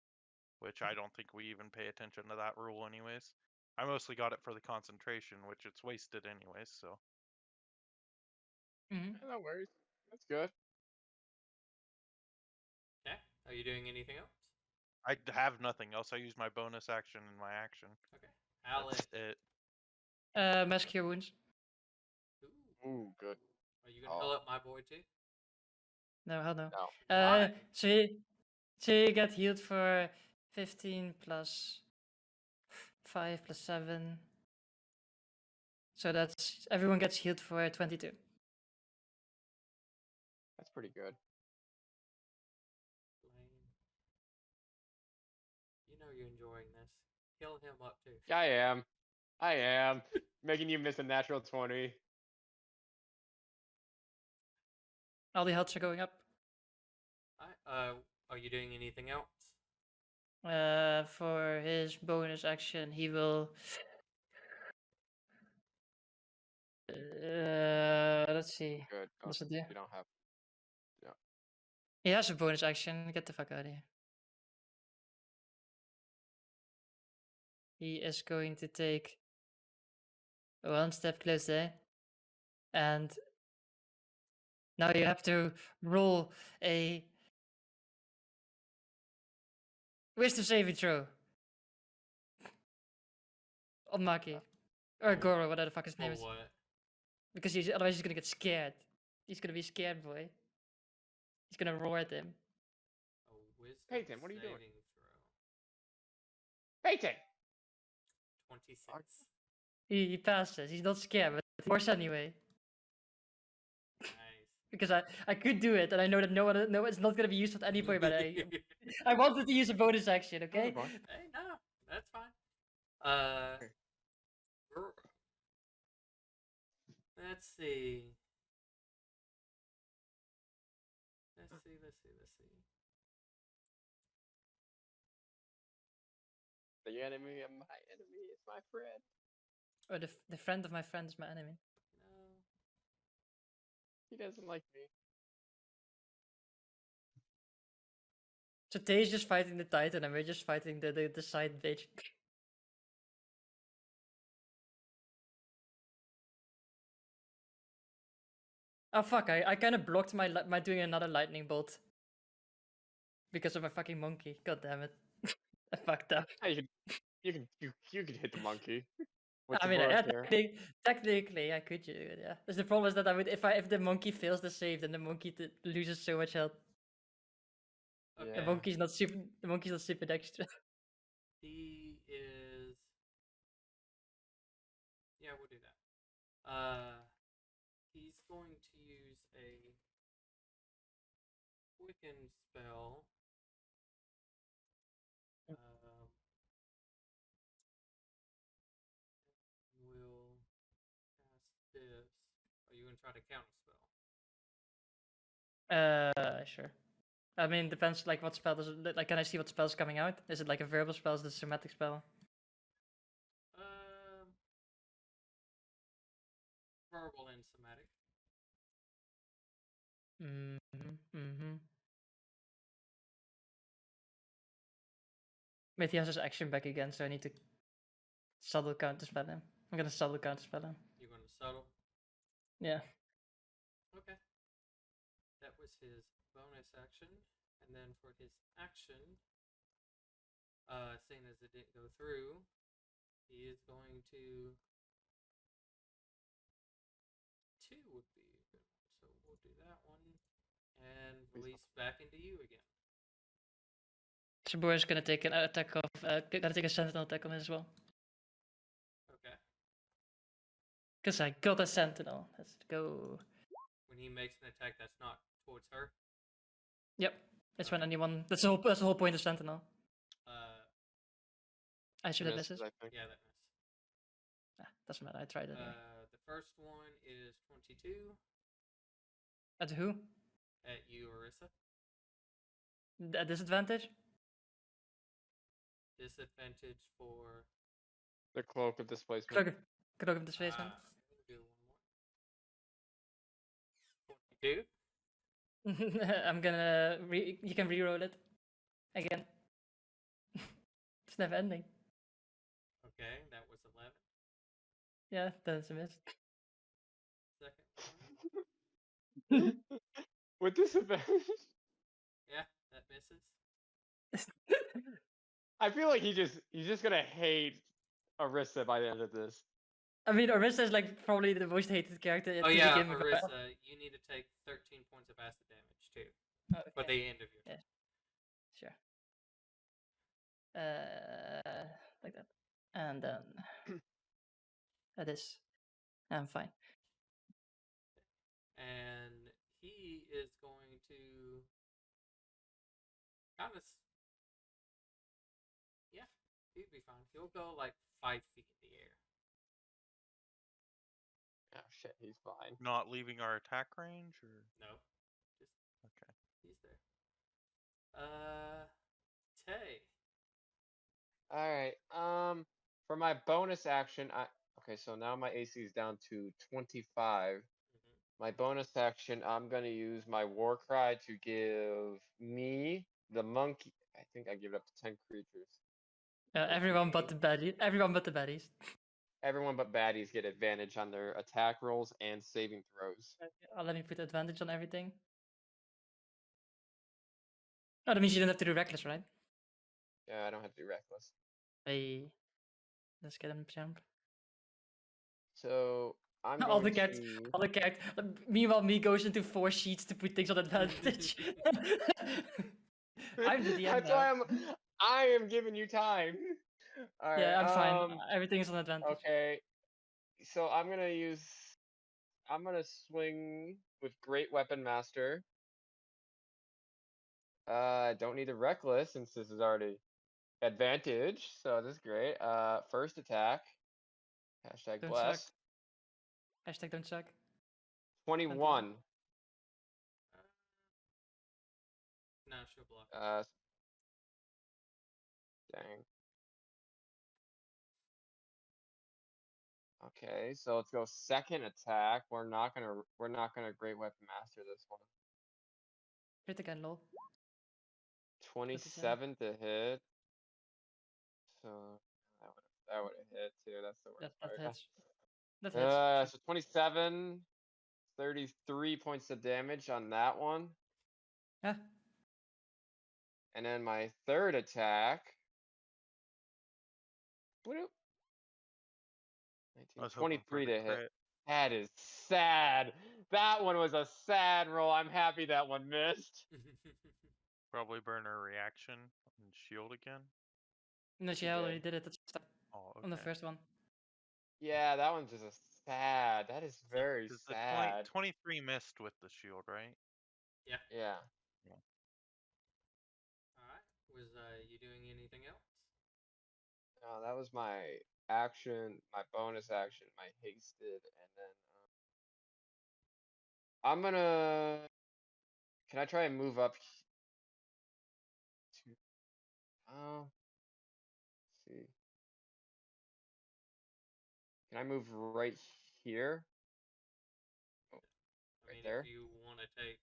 which I don't think we even pay attention to that rule anyways. I mostly got it for the concentration, which it's wasted anyways, so. Mm-hmm. No worries. That's good. Okay. Are you doing anything else? I have nothing else. I use my bonus action and my action. Okay. Alex. That's it. Mass Cure Wounds. Ooh. Ooh, good. Are you gonna heal Oh. up my boy too? No, hell no. No. Why? So you get healed for 15 plus 5 plus 7. So that's everyone gets healed for 22. That's pretty good. Lame. You know you're enjoying this. Heal him up too. Yeah, I am. I am. Making you miss a natural 20. All the healths are going up. Are you doing anything else? For his bonus action, he will. Let's see. Good. Oh, What's it do? you don't have. He has a bonus action. Get the fuck out of here. He is going to take one step closer. And now you have to roll a wisdom saving throw. On Maki. Or Oh. Goro, whatever the fuck his name For is. what? Because otherwise he's gonna get scared. He's gonna be scared, boy. He's gonna roar at him. A wisdom Peyton, what are you doing? saving throw. Peyton! 26. He passes. He's not scared, but he roars anyway. Nice. Because I could do it, and I know that no, it's not gonna be used at any point. But I wanted to use a bonus action. Okay. Fine. Hey, no, that's fine. Okay. Let's see. Let's see. The enemy of my enemy is my friend. Or the friend of my friend is my enemy. No. He doesn't like me. So Tay's just fighting the Titan, and we're just fighting the side bitch. Oh fuck! I kind of blocked my doing another lightning bolt because of my fucking monkey. God damn it! I fucked up. Hey, you can hit the monkey. What's I the mean, worst here? technically, I could do it. Yeah. But the problem is that I would if the monkey fails the save, then the monkey loses so much health. Okay. Yeah. The monkey's not super dexterous. He is. Yeah, we'll do that. He's going to use a quicken spell. Will cast this. Are you gonna try to counter spell? Sure. I mean, depends. Like, what spell does it? Like, can I see what spell's coming out? Is it like a verbal spell? Is it a somatic spell? Verbal and somatic. Wait, he has his action back again, so I need to subtle counterspell him. I'm gonna subtle counterspell him. You're gonna subtle. Yeah. Okay. That was his bonus action, and then for his action, seeing as it didn't go through, he is going to. 2 would be a good one, so we'll do that one, and release back into you again. Sabor is gonna take an attack of. Gonna take a sentinel attack on it as well. Okay. Cause I got a sentinel. Let's go. When he makes an attack that's not towards her. Yep. That's when Okay. anyone. That's the whole point of sentinel. I should have Misses, misses. I think. Yeah, that miss. Doesn't matter. I tried it. The first one is 22 At who? at you, Orisa. At disadvantage? Disadvantage for. The cloak of displacement. Cloak of displacement. We'll do one more. 42. I'm gonna. You can reroll it again. It's never ending. Okay, that was 11. Yeah, that's a miss. Second one. With disadvantage. Yeah, that misses. I feel like he's just gonna hate Arissa by the end of this. I mean, Orisa is like probably the most hated character Oh to yeah, begin with. Orisa, you need to take 13 points of acid damage too. Okay. For the end of your turn. Sure. Like that, and then that is. I'm fine. And he is going to kind of. Yeah, he'd be fine. He'll go like 5 feet in the air. Oh shit, he's fine. Not leaving our attack range, or No, just okay. he's there. Tay. Alright, for my bonus action, okay, so now my AC is down to 25. My bonus action, I'm gonna use my war cry to give me, the monkey, I think I give it up to 10 creatures. Everyone but the baddies. Everyone but the baddies. Everyone but baddies get advantage on their attack rolls and saving throws. Let me put advantage on everything. Oh, that means you don't have to do reckless, right? Yeah, I don't have to do reckless. Hey, let's get him jump. So I'm All the going characters, to. all the characters. Meanwhile, me goes into 4 sheets to put things on advantage. I'm the DM That's now. why I am giving you time. All right. Yeah, I'm fine. Everything's on advantage. Okay. So I'm gonna swing with Great Weapon Master. Don't need a reckless since this is already advantage, so this is great. First attack. Hashtag Don't bless. suck. Hashtag don't suck. 21. No, she'll block. Dang. Okay, so let's go second attack. We're not gonna Great Weapon Master this one. Hit again, lol. 27 to hit. So that would have hit too. That's the worst That part. hits. That hits. So 27, 33 points of damage on that one. Yeah. And then my third attack. Bloop. I was hoping for 23 the to hit. crit. That is sad. That one was a sad roll. I'm happy that one missed. Probably burn her reaction and shield again. No, she She already did. did it Oh, okay. on the first one. Yeah, that one's just a sad. That is very 'Cause the sad. 23 missed with the shield, right? Yeah. Yeah. Alright. Was you doing anything else? No, that was my action, my bonus action, my hasted, and then I'm gonna. Can I try and move up? To, let's see. Can I move right here? Oh, I right mean, there. if you want to take,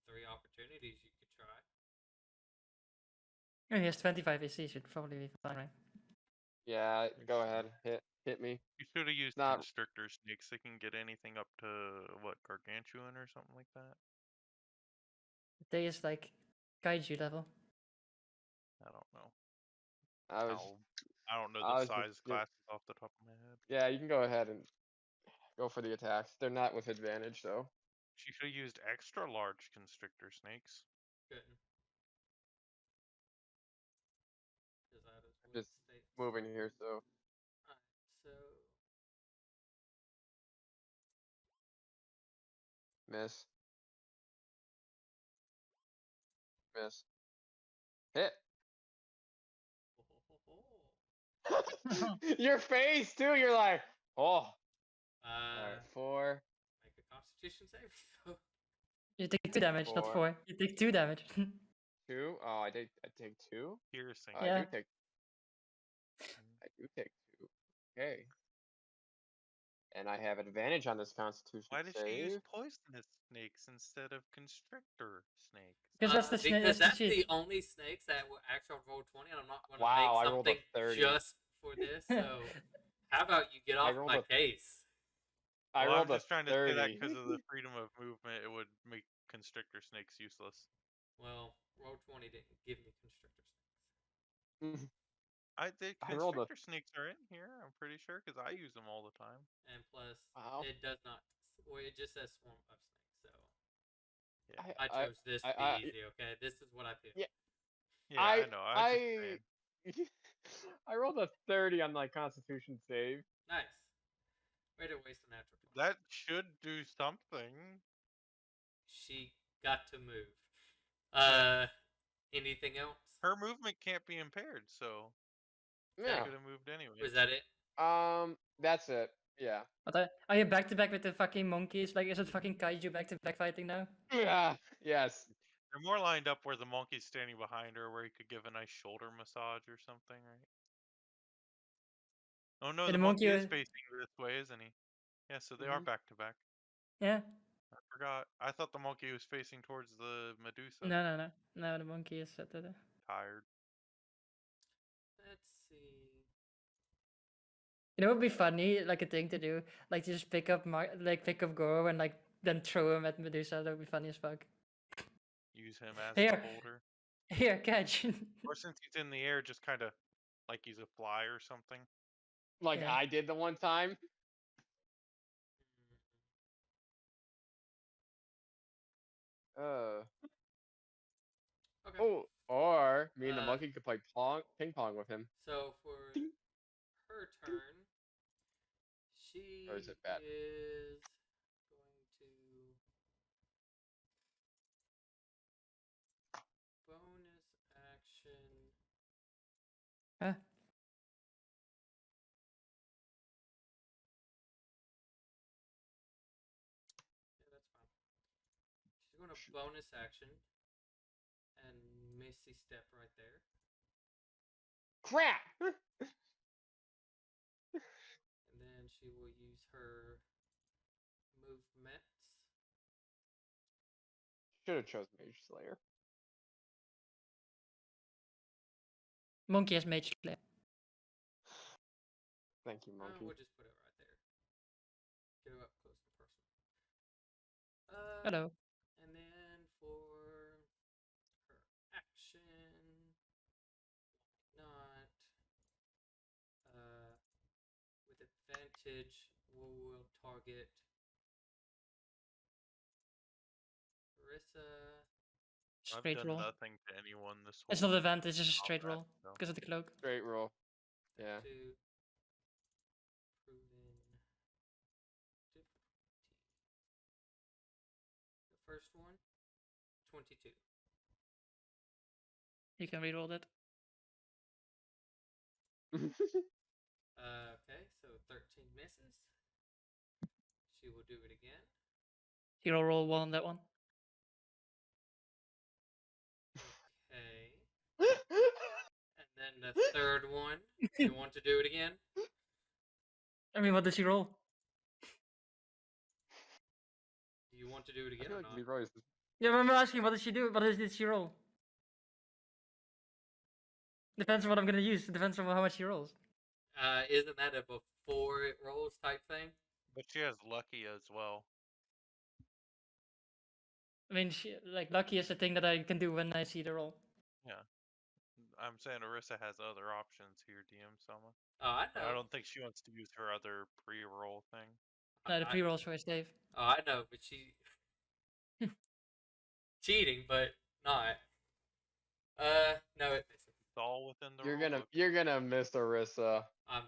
3 opportunities, you could try. Oh, he has 25 AC, should probably be fine, right? Yeah, go ahead. Hit me. You should have used Not- constrictor snakes. They can get anything up to what, gargantuan or something like that. They is like kaiju level. I don't know. I I don't know I the was just size classes off the top of my head. Yeah, you can go ahead and go for the attacks. They're not with advantage though. She should have used extra large constrictor snakes. Couldn't. Because that is I'm what just it states. moving here, so Alright, so. miss. Miss. Hit. Your face too. You're like, oh. All Uh, right, 4, make a Constitution save. So, You take 2 damage, not 4, 4. You take 2 damage. 2. Oh, I take 2. Piercing. I Yeah. do take. I do take 2. Okay. And I have advantage on this Constitution Why did she use save. poisonous snakes instead of constrictor snakes? Because that's the snake. because That's the that's cheat. the only snakes that will actually roll 20, and I'm not going to Wow, I make rolled a something 30. just for this. So, how about you get I off rolled my a- case? I Well, I'm rolled a just trying to say that 30. because of the freedom of movement, it would make constrictor snakes useless. Well, roll 20 didn't give me constrictor snakes. The I rolled a- constrictor snakes are in here. I'm pretty sure because I use them all the time. And plus, Wow. it does not. Well, it just says swarm of snakes. So Yeah, I chose this to be easy. Okay, this is what I picked. Yeah. yeah, I know. I just saying. I rolled a 30 on my Constitution save. Nice. Way to waste a natural 20. That should do something. She got to move. Anything else? Her movement can't be impaired, so she Yeah. could have moved anyway. Was that it? That's it. Yeah. What are you back to back with the fucking monkeys? Like, is it fucking kaiju back to back fighting now? Yeah. Yes. They're more lined up where the monkey's standing behind her, where he could give a nice shoulder massage or something, right? Oh no, Yeah, the the monkey monkey is was- facing this way, isn't he? Yeah, so they are Mhm. back to back. Yeah. I forgot. I thought the monkey was facing towards the Medusa. No, the monkey is at the. Tired. Let's see. You know what would be funny, like a thing to do, like to just pick up pick up Goro and like then throw him at Medusa. That would be funny as fuck. Use him as Here. a boulder. Here, catch. Or since he's in the air, just kind of like he's a fly or something. Like Yeah. I did the one time. Okay. Oh, or me and the Uh, monkey could play ping pong with him. So for her turn, she Or is it bad? is going to bonus action. Huh? Yeah, that's fine. She's going to bonus action and Misty Step right there. Crap! And then she will use her movements. Should have chose Mage Slayer. Monkey has mage slayer. Thank you, monkey. We'll just put it right there. Get her up close and personal. Hello. And then for her action, why not? With advantage, we'll target Marissa. Straight I've done roll. nothing to anyone this whole It's not advantage, it's just a straight combat, roll so. because of the cloak. Straight roll. Yeah. To proven difficulty. The first one, 22. You can reroll that. Okay, so 13 misses. She will do it again. Hero roll 1 on that one. Okay. And then the third one. You want to do it again? I mean, what did she roll? Do you want to do it I again feel or like not? Leroy's. Yeah, I'm asking, what did she do? What did she roll? Depends on what I'm gonna use. It depends on how much she rolls. Isn't that a before it rolls type thing? But she has lucky as well. I mean, lucky is a thing that I can do when I see the roll. Yeah. I'm saying Orisa has other options here, DM Selma. Oh, I know. I don't think she wants to use her other pre-roll thing. No, the pre-rolls for Dave. Oh, I know, but she cheating, but not. No, it misses. It's all within the You're gonna miss Orisa. I'm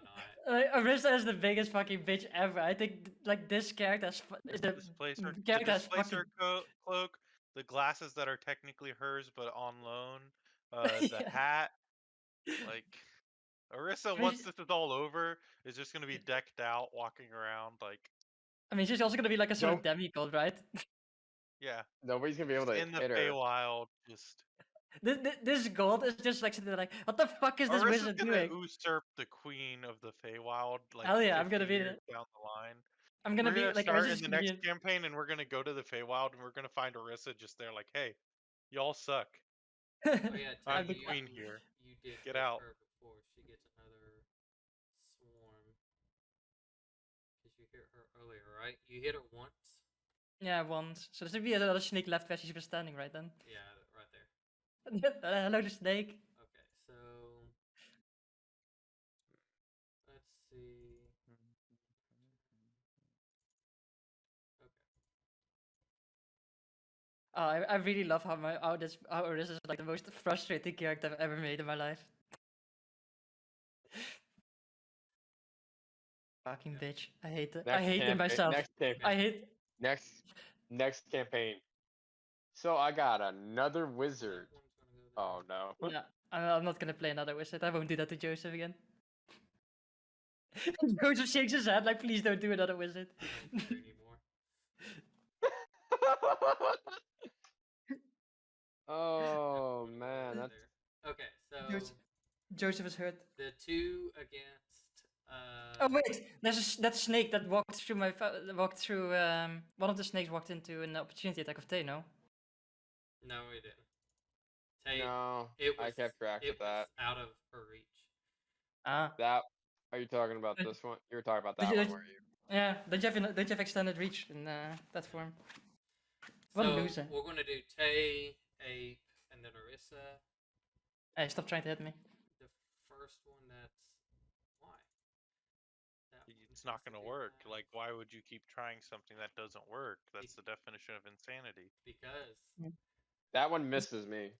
not. Arista is the biggest fucking bitch ever. I think this character is the Displacer, character the is fucking. displacer cloak, the glasses that are technically hers but on loan, the Yeah. hat, like Orisa, mean, once this is all over, is just gonna be decked out, walking around like, I mean, she's also gonna be like a sort of Nope. demigod, right? yeah, Nobody's gonna be able just to in the hit her. Feywild. Just This god is just like sitting there like, what the fuck is this Orisa's wizard gonna doing? usurp the queen of the Feywild like Hell yeah, I'm 50 gonna be years the, down the line. I'm gonna We're be gonna like start in Orisa's the gonna be. next campaign, and we're gonna go to the Feywild, and we're gonna find Orisa just there, like, hey, y'all suck. Oh yeah, I'm Tay, the queen here. You did Get hit out. her before she gets another swarm. Because you hit her earlier, right? You hit her once. Yeah, once. So there should be another snake left where she was standing right then. Yeah, right there. Hello, the snake. Okay, so let's see. Okay. Oh, I really love how this is like the most frustrating character I've ever made in my life. Fucking Yeah. bitch. I hate it. I Next hate it campaign. myself. Next campaign. I hate. Next campaign. So I got another That wizard. one's gonna go there. Oh no. Yeah, I'm not gonna play another wizard. I won't do that to Joseph again. Joseph shakes his head like, please don't do another wizard. I don't care anymore. Oh One man, over that's there. Okay, so Joseph is hurt. the two against Oh wait, there's that snake that walked through walked through. One of the snakes walked into an opportunity attack of Tay. No. no, it didn't. Tay, no. it was I kept track it of that. was out of her reach. Ah. That. Are you talking about But- this one? You were talking about But that you one, don't- weren't you? Yeah. Don't you have extended reach in that form? What a So loser. we're gonna do Tay, Ape, and then Orisa. Hey, stop trying to hit me. The first one, that's why. That one It's has not to gonna be work. that Like, why would you keep trying something that doesn't work? That's the definition of insanity. because That one misses me.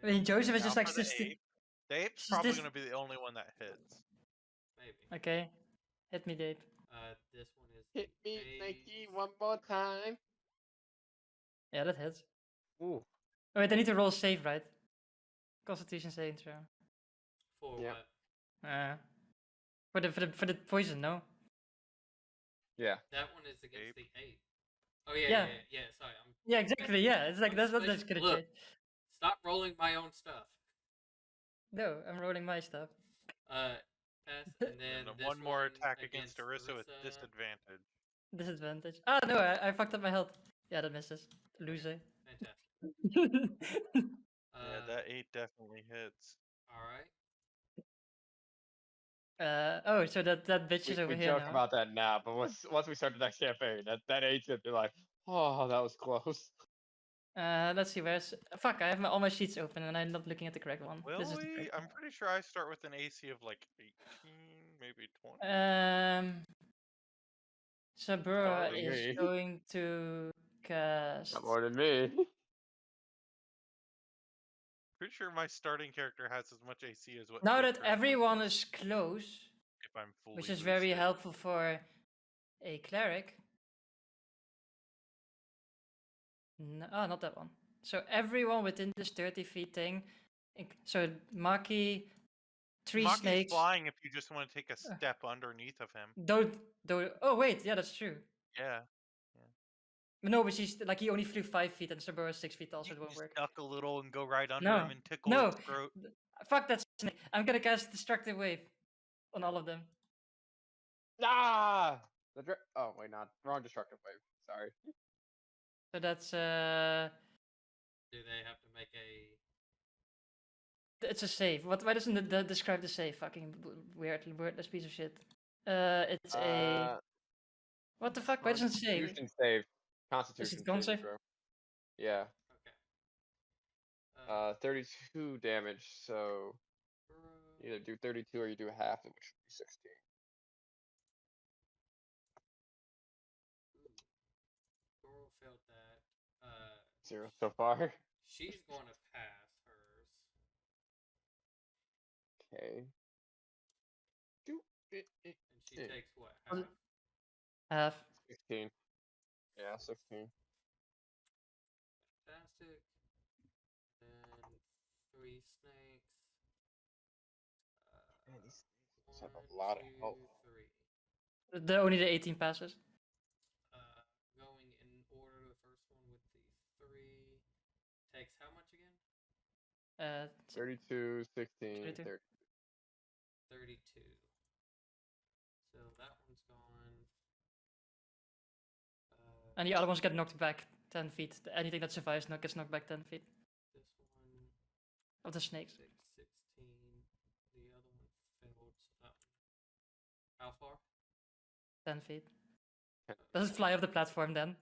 I mean, Joseph is Now just like for the system. ape. The ape's She's probably this- gonna be the only one that hits. maybe. Okay, hit me, Dave. This one is Hit the me, A's. Nike, one more time. Yeah, that hits. Ooh. Oh wait, I need to roll a save, right? Constitution saving throw. For Yeah. what? For the poison, no. Yeah. That one is against Ape. the ape. Oh yeah, Yeah. yeah. Sorry, I'm. Yeah, exactly. Yeah, it's like I'm that's switching- gonna look. change. Stop rolling my own stuff. No, I'm rolling my stuff. Pass, and then And this one more one attack against Orisa with disadvantage. Disadvantage. Ah no, I fucked up my health. Yeah, that misses. Loser. Fantastic. Yeah, that 8 definitely hits. All right. Oh, so that bitch is over We here joke now. about that now, but once we start the next campaign, that eight's gonna be like, oh, that was close. Let's see, where's fuck? I have all my sheets open and I'm not looking at the correct one. Will This is the we? correct I'm pretty sure I start with an AC of like 18, maybe 20. one. Sabura Probably is me. going to cast. Not more than me. Pretty sure my starting character has as much AC as what. Now Tay that currently everyone does, is close, if I'm fully which is very boosted. helpful for a cleric. No, oh, not that one. So everyone within this 30 feet thing. So Maki, three Maki's snakes. flying if you just want to take a step underneath of him. Don't. Oh wait, yeah, that's true. Yeah. No, but she's like he only flew 5 feet and Sabura is 6 feet tall, so it You won't just work. duck a little and go right under No, him and tickle no. its throat. Fuck that snake. I'm gonna cast Destructive Wave on all of them. Ah! Oh, wait, not. Wrong destructive wave. Sorry. So that's Do they have to make a? it's a save. Why doesn't it describe the save? Fucking wordless piece of shit. It's a what the fuck? Why doesn't it save? Constitution save. Constitution con saving save? throw. Yeah. Okay. 32 damage, so you either do 32 or you do half, which would be 16. Girl failed that. 0 so far. She's going to pass hers. Okay. And she Yeah. takes what? Was Half? Half. 16. Yeah, 16. Fantastic. And 3 snakes. Man, these Must have a lot of health. 2, 3. Only the 18 passes. Going in order, the first one with the 3 takes how much again? 32, 16, 32. 30. 32. So that one's gone. And the other ones get knocked back 10 feet. Anything that survives gets knocked back 10 feet. This one Of the snakes. takes 16. The other one failed. So that one. How far? 10 feet. Does it fly off the platform then?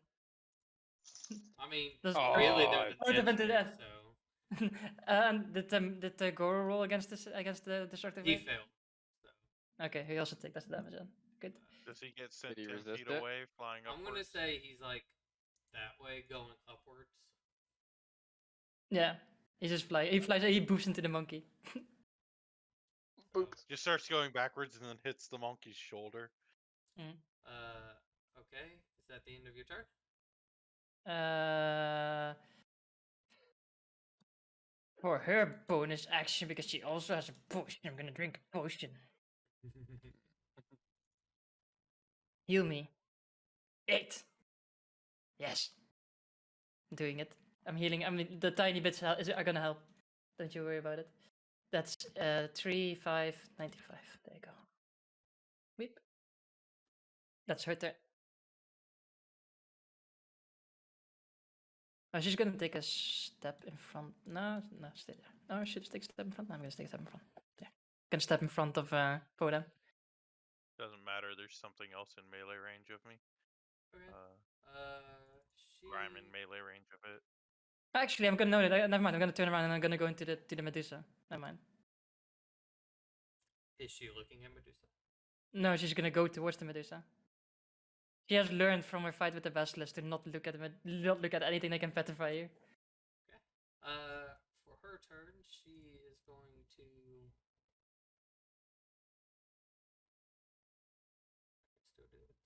I mean, Does- really, Oh, there's oh, an it edge went to there, that. so And did the Goro roll against the destructive he wave? failed. So Okay, he also takes that damage then. Good. Does he get sent he 10 resist feet it? away, flying upwards? I'm gonna say he's like that way, going upwards. Yeah. He just flies. He boosts into the monkey. So, Just starts going backwards and then hits the monkey's shoulder. okay. Is that the end of your turn? For her bonus action, because she also has a potion, I'm gonna drink a potion. Heal me. 8. Yes. I'm doing it. I'm healing. I mean, the tiny bits are gonna help. Don't you worry about it. That's 3, 5, 95. There you go. Weep. That's her turn. Oh, she's gonna take a step in front. No, stay there. Oh, she just take a step in front. No, I'm gonna take a step in front. There. Gonna step in front of Poda. Doesn't matter, there's something else in melee range of me. Okay. She. I'm in melee range of it. Actually, I'm gonna know that. Never mind. I'm gonna turn around and I'm gonna go into the Medusa. Never mind. Is she looking at Medusa? No, she's gonna go towards the Medusa. She has learned from her fight with the Basilisk to not look at anything that can petrify you. Okay. For her turn, she is going to. I can still do this.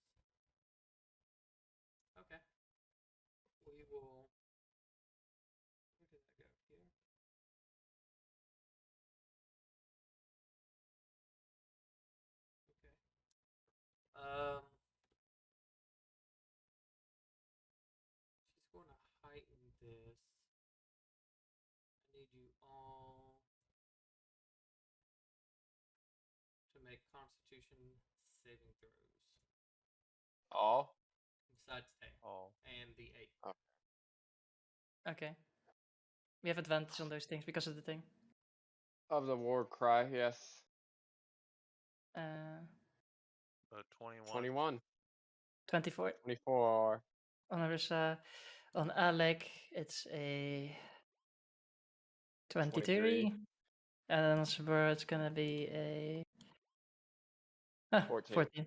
Okay. We will. Where did that go? Here. Okay. She's going to heighten this. I need you all to make Constitution saving throws. All? Besides 10. Oh. And the 8. Okay. We have advantage on those things because of the thing. Of the war cry, yes. 21. 21. 24. 24. On Arissa. On Alec, it's a 23. 23. And on Sabur, it's gonna be a 14. 14.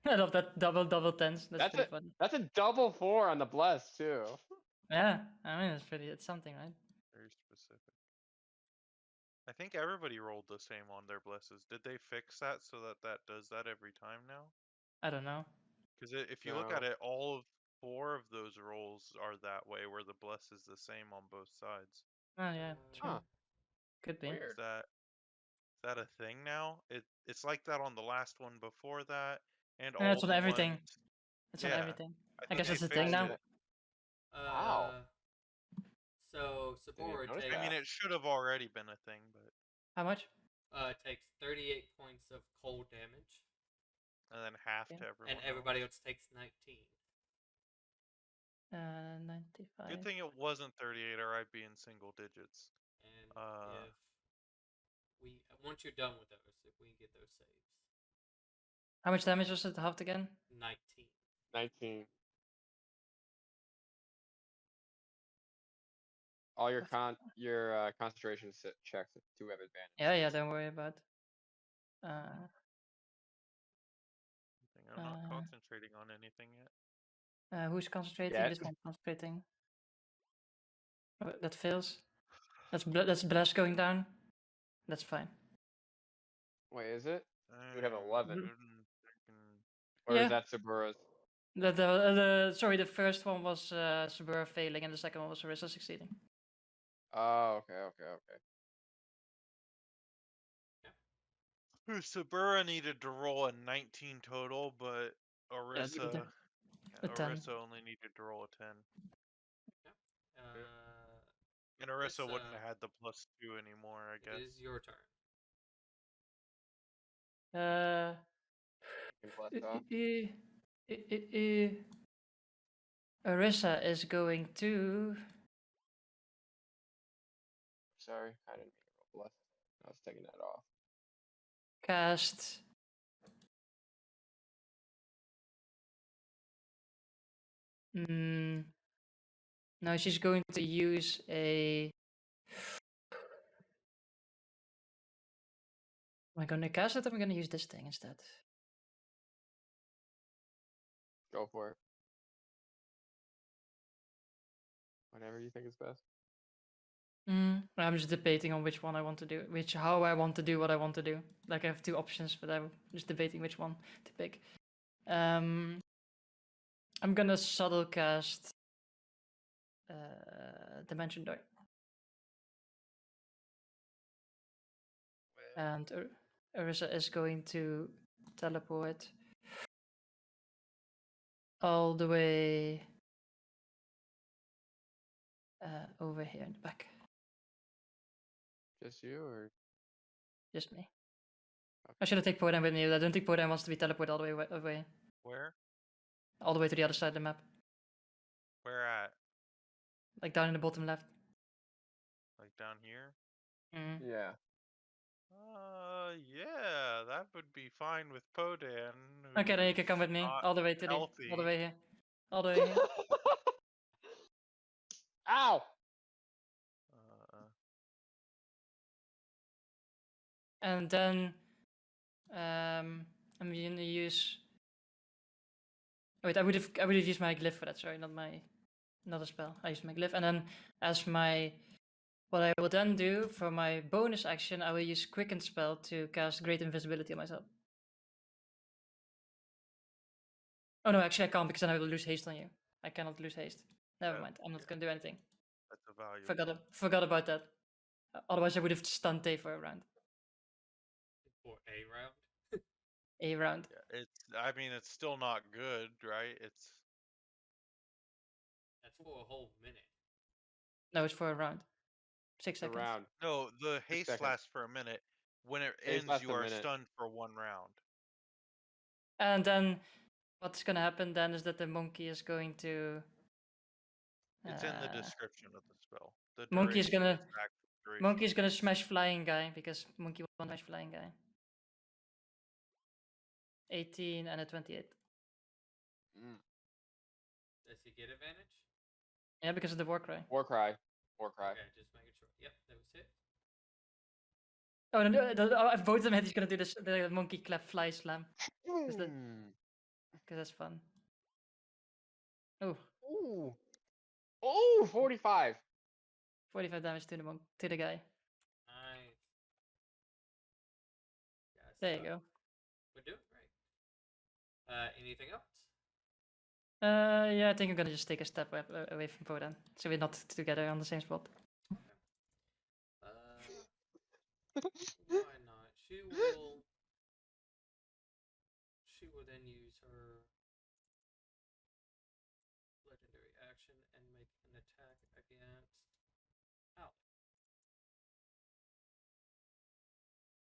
I love that double tens. That's pretty funny. That's a double 4 on the bless too. Yeah, I mean it's something, right? Very specific. I think everybody rolled the same on their blesses. Did they fix that so that does that every time now? I don't know. Because if you look at No. it, all of 4 of those rolls are that way, where the bless is the same on both sides. Oh yeah, true. Huh. Could be. Weird. Is that a thing now? It's like that on the last one before that, and all Yeah, it's on the everything. ones. It's on Yeah, everything. I thought guess they that's the thing fixed now. it. Wow. So Sabora notice takes. I mean, it should have already been a thing, but How much? Takes 38 points of cold damage, and then half Okay. to everyone. and everybody else takes 19. 95. Good thing it wasn't 38, or I'd be in single digits. And if we once you're done with those, if we get those saves, How much damage was it halved again? 19. 19. All your concentration checks do have advantage. Yeah, don't worry about. I'm not concentrating on anything yet. Who's concentrating? Yeah. This one concentrating. Oh, that fails. That's blast going down. That's fine. Wait, is it? You have 11. Or Yeah. is that Sabura's? Sorry, the first one was Sabura failing, and the second one was Arissa succeeding. Oh, okay. Sabura needed to roll a 19 total, but Yeah, leave it Orisa, there. A 10. Orisa only needed to roll a 10. And Orisa wouldn't have had the +2 anymore, I guess. It is your turn. You can blast off. Orisa is going to Sorry, I didn't mean to roll blast. I was taking that off. cast now she's going to use a am I gonna cast it or am I gonna use this thing instead? Go for it. Whatever you think is best. I'm just debating on which one I want to do, how I want to do what I want to do. Like I have two options, but I'm just debating which one to pick. I'm gonna subtle cast Dimension Door. And Orisa is going to teleport all the way over here in the back. Just you or Just me. I should have taken Podan with me, but I don't think Podan wants to be teleported all the way away. Where? All the way to the other side of the map. Where at? Like down in the bottom left. Like down here? yeah. Yeah, that would be fine with Podan. Okay, then you can come with me not all the way to healthy. all the way here. All the way here. Ow! And then I'm gonna use. Oh, wait, I would have used my glyph for that. Sorry, not a spell. I used my glyph, and then as my what I will then do for my bonus action, I will use Quicken spell to cast Great Invisibility on myself. Oh no, actually I can't because then I will lose haste on you. I cannot lose haste. Never mind. I'm not gonna do anything. That's a value. Forgot about that. Otherwise I would have stunned Tay for a round. For a round? A round. Yeah, I mean, it's still not good, right? That's for a whole minute. No, it's for a round. 6 A seconds. round. No, the haste seconds. lasts for a minute. When it Haste ends, lasts you a are minute. stunned for 1 round. And then what's gonna happen then is that the monkey is going to. It's in the description of the spell. The Monkey is duration gonna. is the actual duration Monkey of is gonna the smash flying guy because monkey will smash flying guy. 18 and a 28. Does he get advantage? Yeah, because of the war cry. War cry. War cry. Okay, just making sure. Yep, that was it. Oh no! Both of them he's gonna do this the monkey clap fly slam because that's fun. Oh. Ooh. Ooh, 45. 45 damage to the guy. Nice. Yes, There you go. We're doing great. Anything else? Yeah, I think I'm gonna just take a step away from Podan, so we're not together on the same spot. Why not? She will then use her legendary action and make an attack against Alex.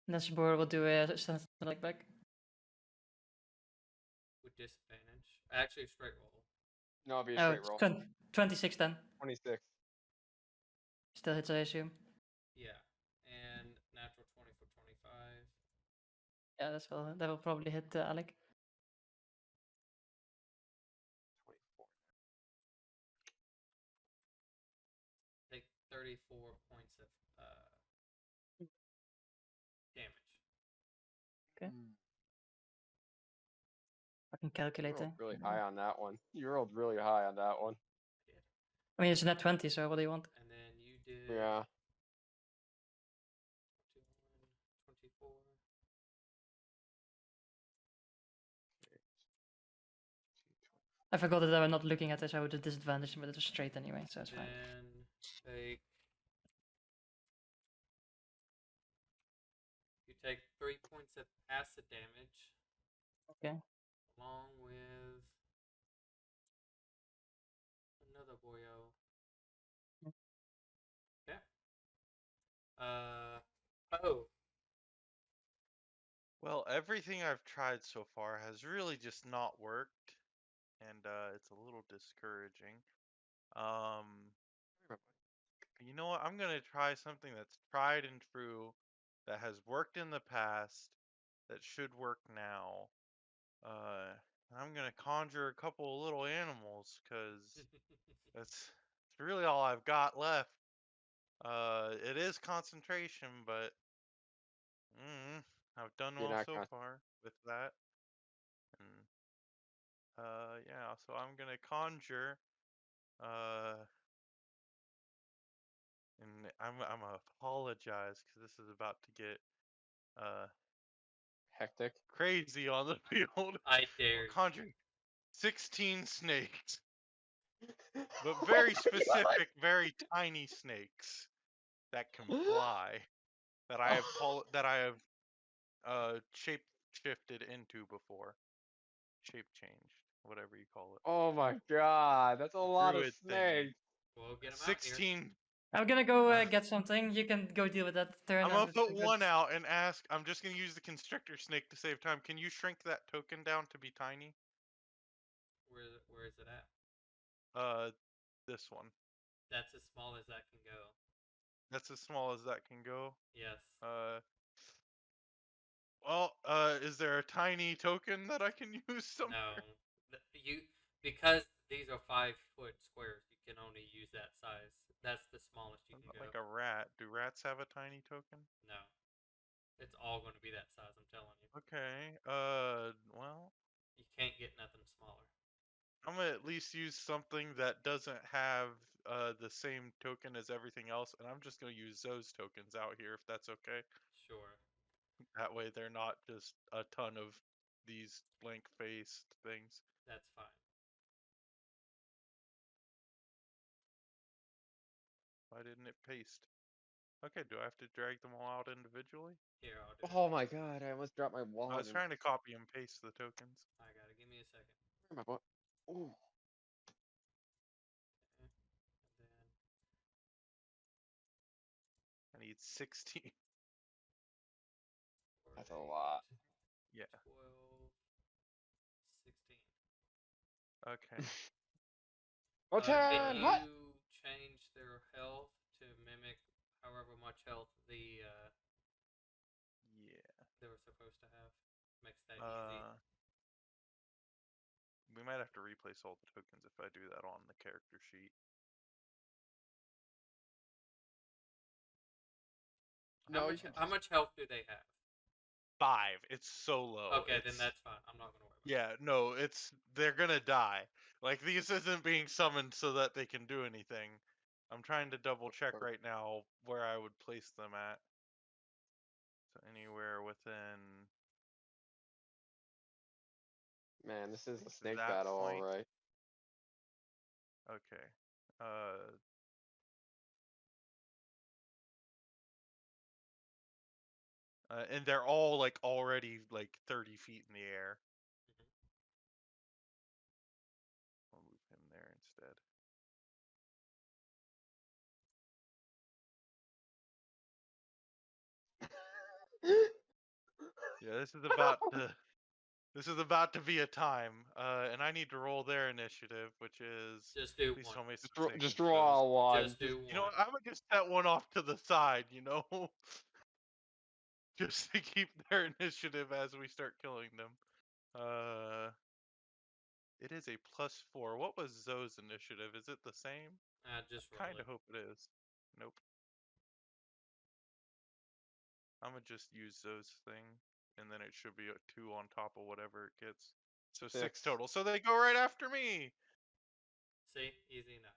And then Sabor will do a like back. With disadvantage. Actually, straight roll. No, it'll be a straight roll. 26 then. 26. Still hits, I assume. Yeah, and natural 20 for 25. Yeah, that will probably hit Alec. 24. Take 34 points of damage. Okay. Fucking calculator. You rolled really high on that one. You rolled really high on that one. I mean, it's a net 20, so what do you want? And then you did Yeah. 21, 24. I forgot that I was not looking at this. I would have disadvantaged, but it was straight anyway, so it's fine. Then you take 3 points of acid damage. Okay. Along with another boyo. Okay. Oh. Well, everything I've tried so far has really just not worked, and it's a little discouraging. You know what? I'm gonna try something that's tried and true, that has worked in the past, that should work now. I'm gonna conjure a couple of little animals, cause that's really all I've got left. It is concentration, but I've done You're well not so far with that. And yeah, so I'm gonna conjure. And I'm gonna apologize because this is about to get hectic. crazy on the field. I I'm dare you. conjuring 16 snakes, but Oh very my specific, very tiny snakes that can fly. That I have shape shifted into before, shape changed, whatever you call it. Oh my god, that's a lot of Druid thingy. snakes. We'll get him out here. 16. I'm gonna go get something. You can go deal with that turn. I'm gonna just put gonna- one out and ask. I'm just gonna use the constrictor snake to save time. Can you shrink that token down to be tiny? Where is it at? This one. That's as small as that can go. That's as small as that can go. Yes. Well, is there a tiny token that I can use somewhere? No. Because these are 5-foot squares, you can only use that size. That's the smallest you can go. Like a rat. Do rats have a tiny token? No. It's all going to be that size, I'm telling you. Okay. Well, You can't get nothing smaller. I'm gonna at least use something that doesn't have the same token as everything else, and I'm just gonna use those tokens out here if that's okay. Sure. That way they're not just a ton of these blank-faced things. That's fine. Why didn't it paste? Okay, do I have to drag them all out individually? Here, I'll do it. Oh my god, I almost dropped my I wallet. was trying to copy and paste the tokens. I gotta give me a second. Where am I? Ooh. Okay. And then I need 16. That's a lot. 8, Yeah. 12, 16. Okay. Oh, Can 10! you What? change their health to mimic however much health Yeah. they were supposed to have? Makes that easy. We might have to replace all the tokens if I do that on the character sheet. No, How much health do they have? 5. It's so low. Okay, then that's fine. I'm not gonna worry about it. Yeah, no, they're gonna die. Like, these isn't being summoned so that they can do anything. I'm trying to double check right now where I would place them at. So anywhere within Man, this is a It's snake that battle, point. alright. Okay. And they're all like already like 30 feet in the air. I'll move him there instead. Yeah, this is about to be a time. And I need to roll their initiative, which is Just do please one. tell me some saving Just throws. draw one. Just do You know one. what? I'm gonna just set one off to the side, you know? Just to keep their initiative as we start killing them. It is a +4. What was Zoe's initiative? Is it the same? Just roll Kind it. of hope it is. Nope. I'm gonna just use Zoe's thing, and then it should be a 2 on top of whatever it gets. So 6 total. So they go right after me. See, easy enough.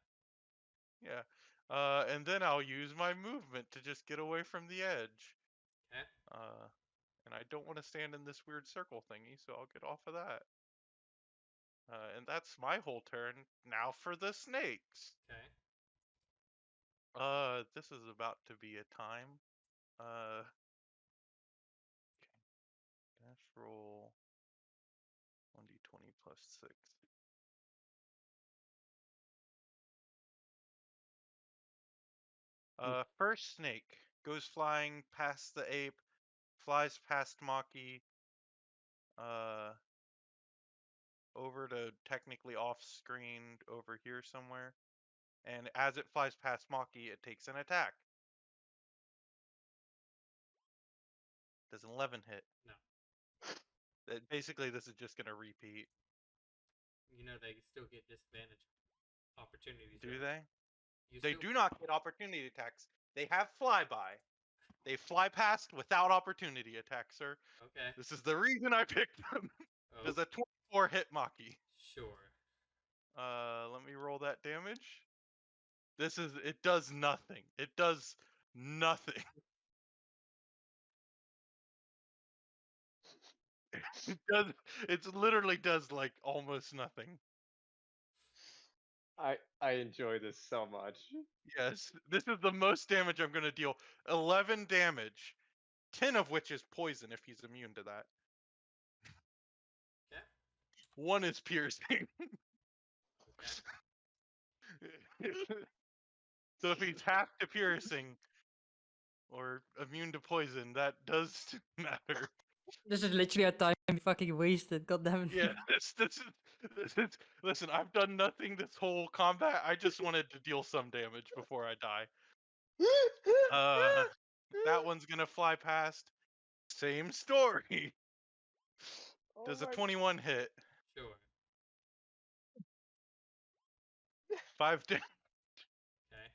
Yeah. And then I'll use my movement to just get away from the edge. Okay. And I don't want to stand in this weird circle thingy, so I'll get off of that. And that's my whole turn. Now for the snakes. Okay. This is about to be a time. roll 1d20 plus 6. First snake goes flying past the ape, flies past Maki, over to technically off screen over here somewhere. And as it flies past Maki, it takes an attack. Does an 11 hit? No. Basically, this is just gonna repeat. You know they still get disadvantage opportunities. Do right? they? You They still... do not get opportunity attacks. They have flyby. They fly past without opportunity attacks, sir. Okay. This is the reason I picked them. Oh, Does a 24 hit Maki? sure. Let me roll that damage. It does nothing. It does nothing. It literally does like almost nothing. I enjoy this so much. Yes, this is the most damage I'm gonna deal. 11 damage, 10 of which is poison if he's immune to that. Okay. 1 is piercing. Okay. So if he's half to piercing or immune to poison, that does matter. This is literally a time we fucking wasted. God damn it. Yeah, this is. Listen, I've done nothing this whole combat. I just wanted to deal some damage before I die. That one's gonna fly past. Same story. Oh Does a my- 21 hit? Sure. 5 damage. Okay.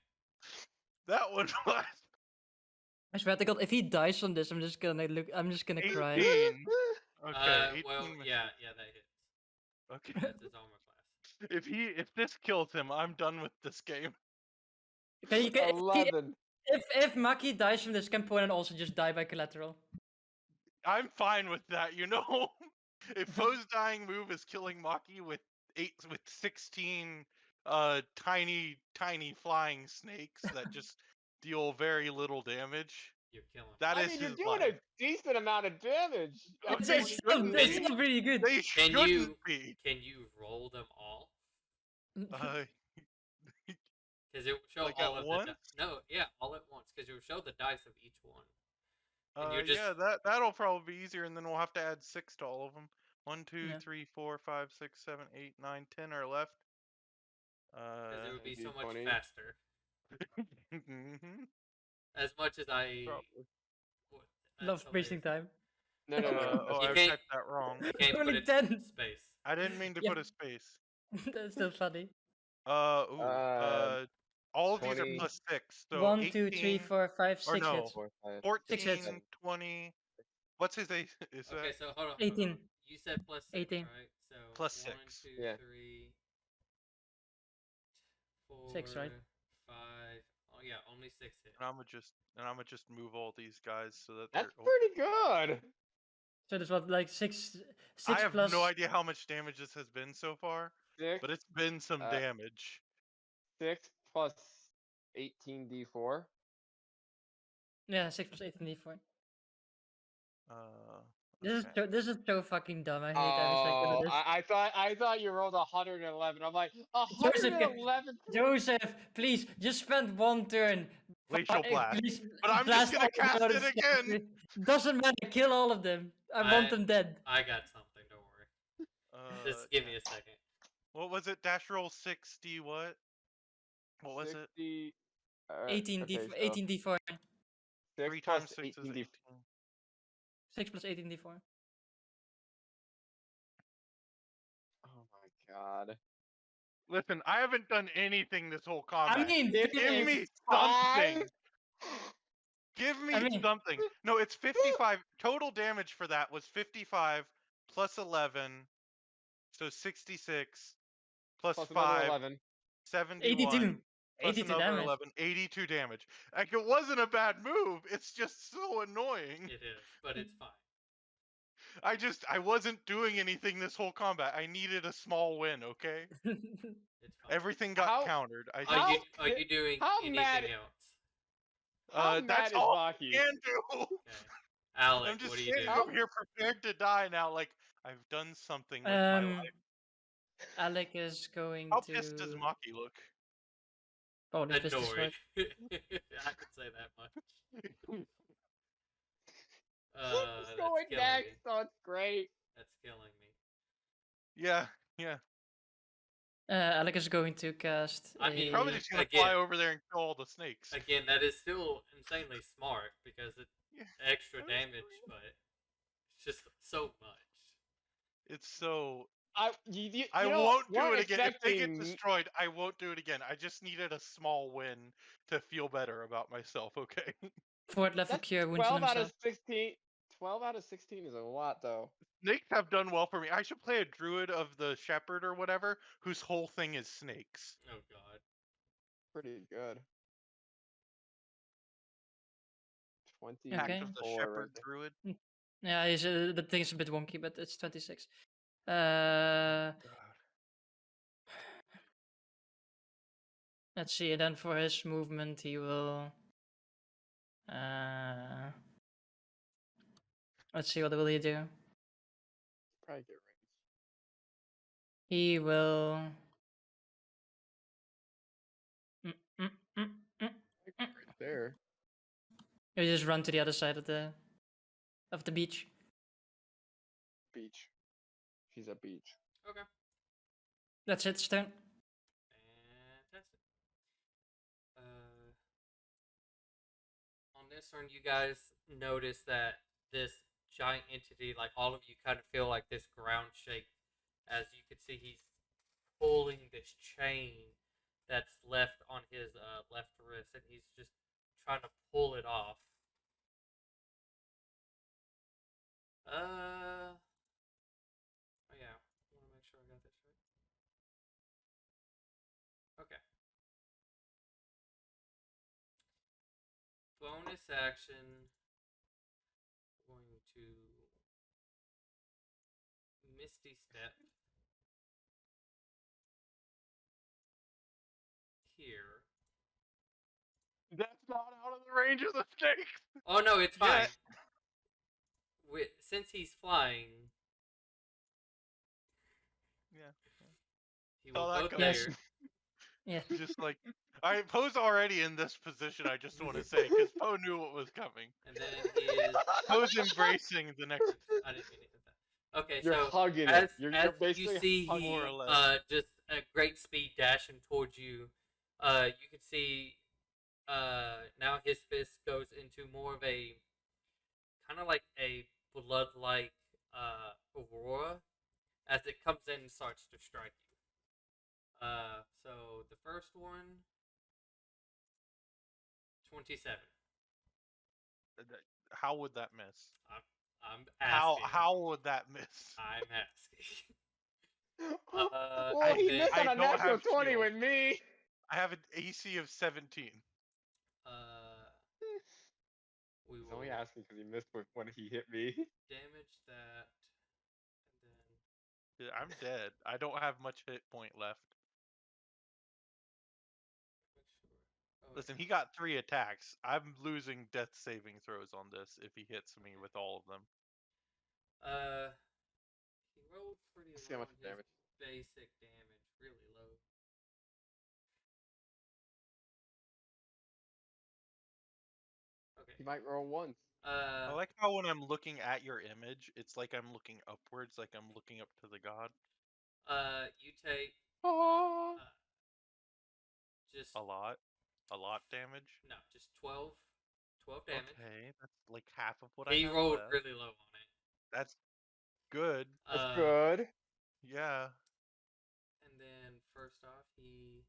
That one flies. I swear to God, if he dies from this, I'm just gonna cry. 18. Okay, 18 Well, misses. yeah, that hits. Okay. That's his armor class. If this kills him, I'm done with this game. Can you, can, 11. if Maki dies from this, can Ponen also just die by collateral? I'm fine with that, you know. If Poe's dying move is killing Maki with 16 tiny flying snakes that just deal very little damage, You're killing. that I is mean, you're his doing life. a decent amount of damage. Oh, It's, they it's, still, shouldn't it's be. still pretty good. They Can shouldn't you be. can you roll them all? Uh, Because it will show Like all at of once? no, yeah, all at once. Because it will show the dice of each one. And you're yeah, just that'll probably be easier, and then we'll have to add 6 to all of them. 1, 2, Yeah. 3, 4, 5, 6, 7, 8, 9, 10 are left. because it would be so much D20. faster. Mhm. As much as I Probably. that's Love wasting hilarious. time. No. Oh, You I can't- typed that wrong. You can't put Only it 10. in space. I didn't mean to Yeah. put a space. That's still funny. All of these are 20. plus 6, so 1, 18, 2, 3, 4, 5, or 6 no, hits. 4, 5, 14, 6 hits. 20. What's his age? Is Okay, that so hold on. 18. You said plus 6, 18. right? So Plus 1, 6. 2, Yeah. 3, 4, 6, right? 5. Oh yeah, only 6 hit. And I'm gonna just move all these guys so that That's they're. pretty good. So there's what, like 6 I have plus. no idea how much damage this has been so far, 6, but it's been some Uh, damage. 6 plus 18d4. Yeah, 6 plus 18 d4. Okay. This is so fucking dumb. I hate every second of Oh, this. I thought you rolled 111. I'm like, Joseph, 111. Joseph, please just spend one turn. Glacial Blast. Please, But I'm blast just gonna all the cast it others. again. Doesn't matter. Kill all of them. I want them dead. I got something. Don't worry. Just give me a second. What was it? Dash roll 60. What? What was it? 60, 18 okay, d so 18 d4. 6 3 plus times 6 is 18d4. 18. 6 plus 18 d4. Oh my god. Listen, I haven't done anything this whole combat. I mean, If Give it's me 5, something. Give me I mean- something. No, it's 55. Total damage for that was 55 plus 11. So 66 plus plus another 5. 11. 71. 82. Plus 82 another damage. 11. 82 damage. Like, it wasn't a bad move. It's just so annoying. It is, but it's fine. I wasn't doing anything this whole combat. I needed a small win, okay? It's fine. Everything got How- countered. Are How- you doing how anything mad- else? How mad that's is all Maki? I can do. Okay. Alec, I'm just what do you standing do? over here prepared to die now. Like I've done something with my life. Alec is going How to pissed does Maki look? probably pissed as Annoyed. fuck. I could say that much. Who's That's going killing next? me. Oh, it's great. That's killing me. Yeah, yeah. Alec is going to cast I mean, Probably just gonna again, fly over there and kill all the snakes. again, that is still insanely smart because it's Yeah, extra that is damage, great. but it's just so much. It's so. You I know, won't do weren't it again. If they get expecting. destroyed, I won't do it again. I just needed a small win to feel better about myself, okay? fourth level That's cure wounds on 12 out of himself. 16. 12 out of 16 is a lot, though. Snakes have done well for me. I should play a druid of the shepherd or whatever, whose whole thing is snakes. Oh god. Pretty good. Pact Okay. of the 24 shepherd right there. druid. Yeah, the thing's a bit wonky, but it's 26. God. Let's see. And then for his movement, he will. Let's see. What will he do? Probably get range. He will. Mm, mm, mm, mm. Right there. He'll just run to the other side of the beach. Beach. She's at beach. Okay. That's it. Stone. Fantastic. On this turn, you guys notice that this giant entity, like all of you, kind of feel like this ground shake, as you can see he's pulling this chain that's left on his left wrist, and he's just trying to pull it off. Oh yeah, I want to make sure I got this right. Okay. Bonus action. Going to Misty Step here. That's not out of the range of the snakes. Oh no, it's fine. Yes. Since he's flying, Yeah. he Saw will that go coming. there. Yeah. Just like Poe's already in this position. I just want to say because Poe knew what was coming. And then he is. Poe's embracing the next. Oops, I didn't mean to hit that. Okay, You're so hugging as it. You're you basically see, hugging he more or less. just at great speed dashing towards you. You can see now his fist goes into more of a kind of like a blood-like aurora as it comes in and starts to strike you. So the first one, 27. How would that miss? I'm asking. How would that miss? I'm asking. well, he then- missed on I a don't natural have 20 shield. with me. I have an AC of 17. We He's will only asking because he missed when he hit me. damage that, and then Yeah, I'm dead. I don't have much hit point left. make sure. Oh, Listen, he got 3 attacks. I'm losing death saving throws on this if he hits me with all of them. He rolled pretty Let's see how low much on his damage. basic damage, really low. Okay. He might roll once. I like how when I'm looking at your image, it's like I'm looking upwards, like I'm looking up to the god. You take Oh. just A lot damage. no, just 12 damage. Okay, that's like half of what I He have rolled left. really low on it. That's good. That's good. Yeah. And then first off, he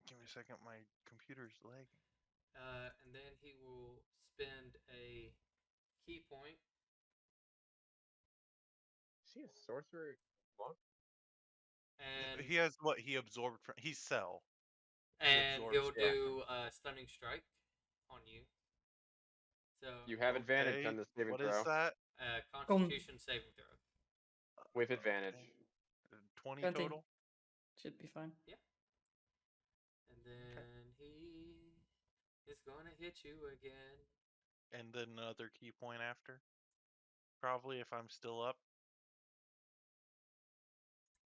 Give me a second, my computer's lagging. and then he will spend a key point. Is he a sorcerer monk? And He has what he absorbed from. He's Cell. and absorbs he'll yeah. do a stunning strike on you. So You have advantage Okay, on this saving what throw. is that? Constitution saving throw. With advantage. 20 20. total? Should be fine. And then is going to hit you again. And then another key point after. Probably if I'm still up.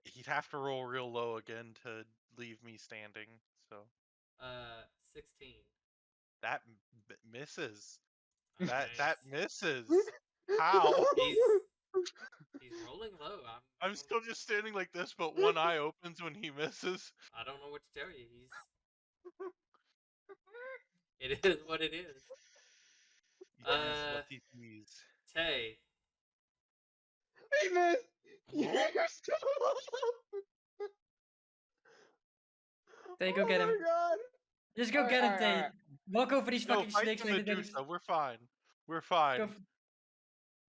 He'd have to roll real low again to leave me standing. So 16. that misses. Nice. That misses. How? He's rolling low. I'm still just standing like this, but one eye opens when he misses. I don't know what to tell you. It is what it is. He sees what he sees. Tay. He missed! You're still alive! Tay, go get him. Oh my god! Just go Alright, get him, alright, Tay. alright. Walk over these No, fucking fight snakes the like they did. Medusa. We're fine. We're fine. Go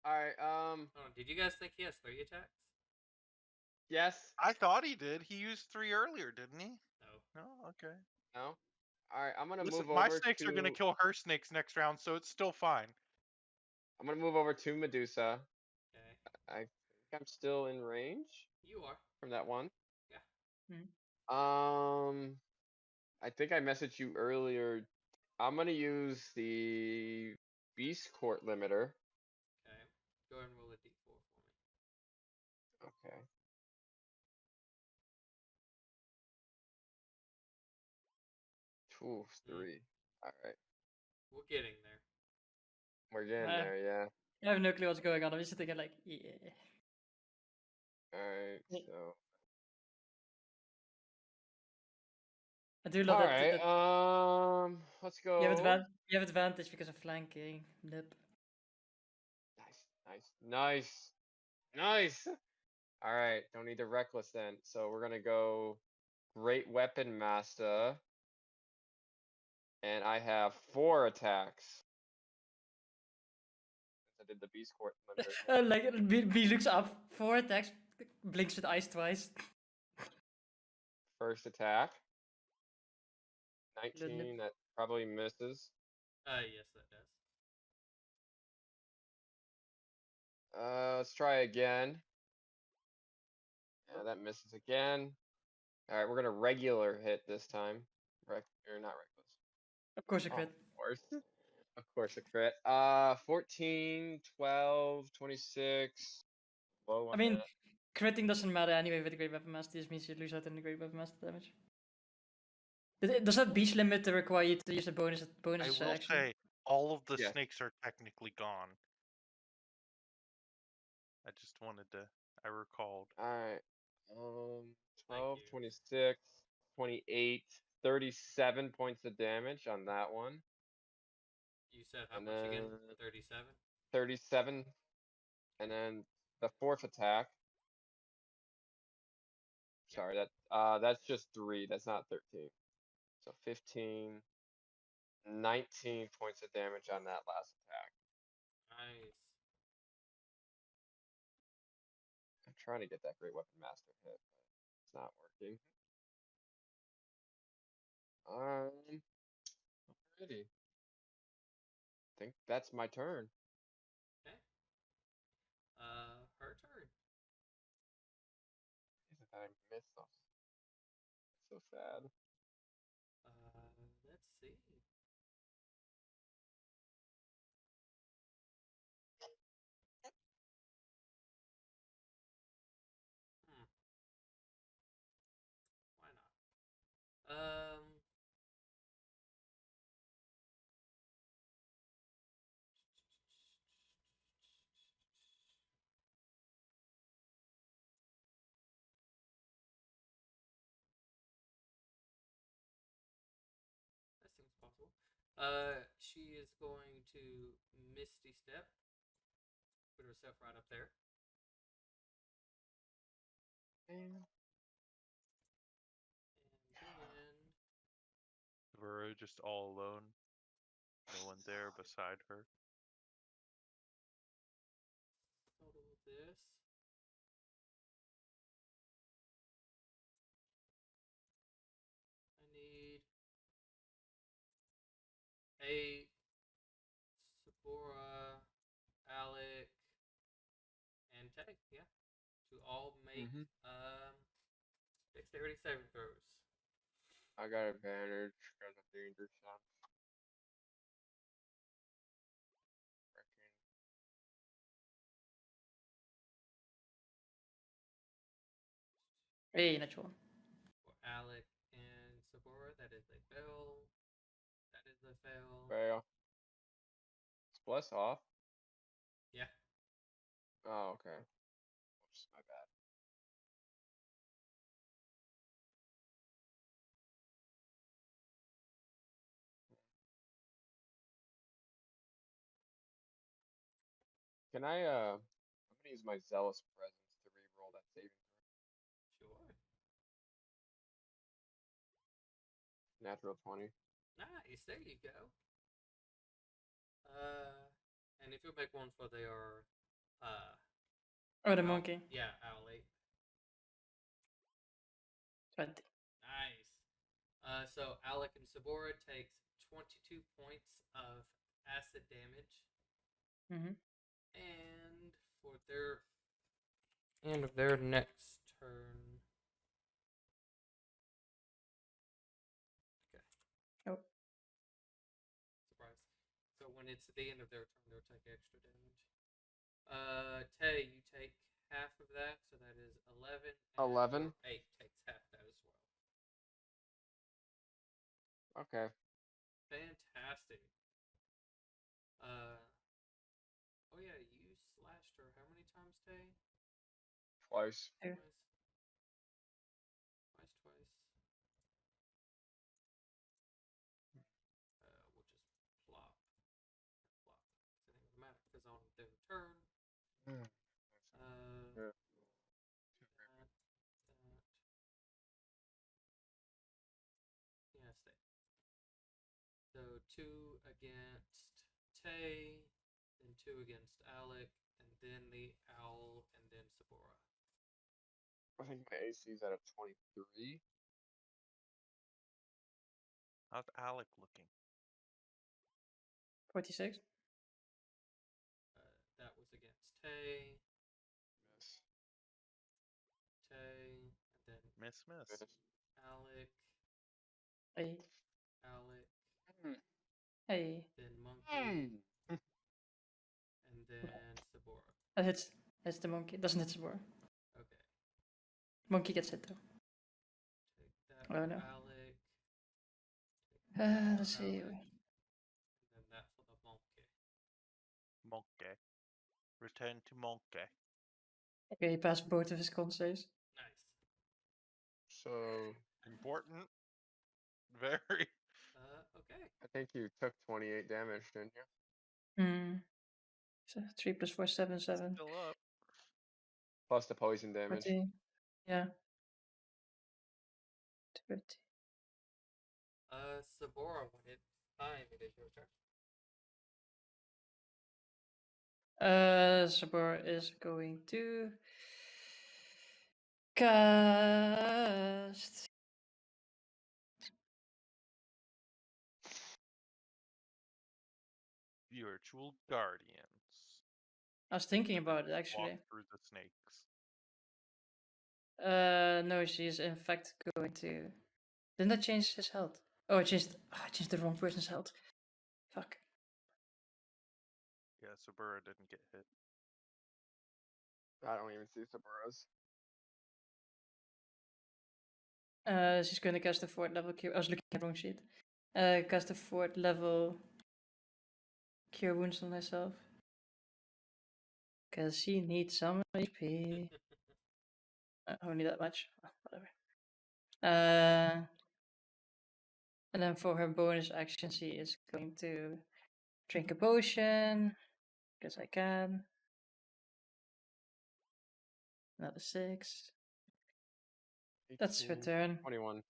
Alright, Oh, did you guys think he has 3 attacks? yes? I thought he did. He used 3 earlier, didn't he? No. No? Okay. No? Alright, I'm gonna Listen, move my over snakes are gonna to... kill her snakes next round, so it's still fine. I'm gonna move over to Medusa. Okay. I think I'm still in range You are. from that one. Yeah. I think I messaged you earlier. I'm gonna use the Beast Court limiter. Okay. Go ahead and roll a d4 for me. Okay. Two, three. Alright. We're getting there. We're getting there, yeah. I have no clue what's going on. I'm just thinking like, yeah. Alright, Yeah. so. I do love that. Alright, let's go. You have advantage because of flanking. Lip. Nice. Nice! Alright, don't need the reckless then. So we're gonna go Great Weapon Master. And I have 4 attacks. Since I did the Beast Court limiter. Like B looks up, 4 attacks, blinks with eyes twice. First attack. Lip. 19, that probably misses. Yes, that does. Let's try again. Yeah, that misses again. Alright, we're gonna regular hit this time. Or not reckless. Of course a Oh, crit. of course. Of course a crit. 14, 12, 26. Low on I mean, that. critting doesn't matter anyway with the Great Weapon Master. This means you lose out on the Great Weapon Master damage. Does that beach limit require you to use a bonus I will action? say, all of the Yeah. snakes are technically gone. I just wanted to... I recalled. Alright. 12, you. 26, 28, 37 points of damage on that one. You said how And much again? then- 37? 37. And then the 4th attack. Sorry, that's just 3. That's not 13. So 15, 19 points of damage on that last attack. Nice. I'm trying to get that Great Weapon Master hit, but it's not working. Alrighty. Think that's my turn. Okay. Her turn. I missed those. So sad. Let's see. Why not? That seems possible. She is going to Misty Step. Put herself right up there. And And then Burrow just all alone. No one there beside her. total this. I need a Sabora, Alec, and Tay, yeah. To all make dexterity saving throws. I got advantage because of danger shots. Hey, natural. For Alec and Sabora, that is a fail. That is a fail. Fail. Is Bless off? Yeah. Oh, okay. Oops, my bad. Can I'm gonna use my Zealous Presence to re-roll that saving throw. Sure. Natural 20. Nice. There you go. And if you make one for their Oh, the owl- monkey. Yeah, owlate. 20. Nice. So Alec and Sabora takes 22 points of acid damage, Mm-hmm. and for their end of their next turn. Okay. Oh. Surprise. So when it's the end of their turn, they'll take extra damage. Tay, you take half of that, so that is 11. And 11? your 8 takes half that as well. Okay. Fantastic. Oh yeah, you slashed her how many times, Tay? Twice. Two. Twice. We'll just plop. Plop. It's the name of the matter, because on their turn, Mm. Yeah. that. Yeah, stay. So 2 against Tay, then 2 against Alec, and then the owl, and then Sabora. I think my AC is at a 23. How's Alec looking? 46. That was against Tay, Miss. Tay, and then Miss. Miss. Alec, Hey. Alec, Mm. Hey. then Monkey, Mm. and then Sabora. That hits. Hits the monkey. Doesn't hit Sabora. Okay. Monkey gets hit though. Take that Oh, for no. Alec. Take that Let's for see. Alec, and then that for the Monkey. Monkey. Return to Monkey. Okay, he passed both of his con saves. Nice. So Important. Very. Okay. I think you took 28 damage, didn't you? Hmm. So 3 plus 4, 7, 7. Still up. Plus the poison damage. 40. Yeah. 20. Sabora, when it's time, it is your turn. Sabor is going to cast Virtual Guardians. I was thinking And then about it walk actually. through the snakes. No, she's in fact going to. Didn't that change his health? Oh, I changed the wrong person's health. Fuck. Yeah, Sabura didn't get hit. I don't even see Sabura's. She's going to cast a 4th level cure. I was looking at the wrong sheet. Cast a 4th level cure wounds on myself. Cause she needs some HP. Only that much. Oh, whatever. And then for her bonus action, she is going to drink a potion. Because I can. Another 6. That's her 18, turn. 21. Okay.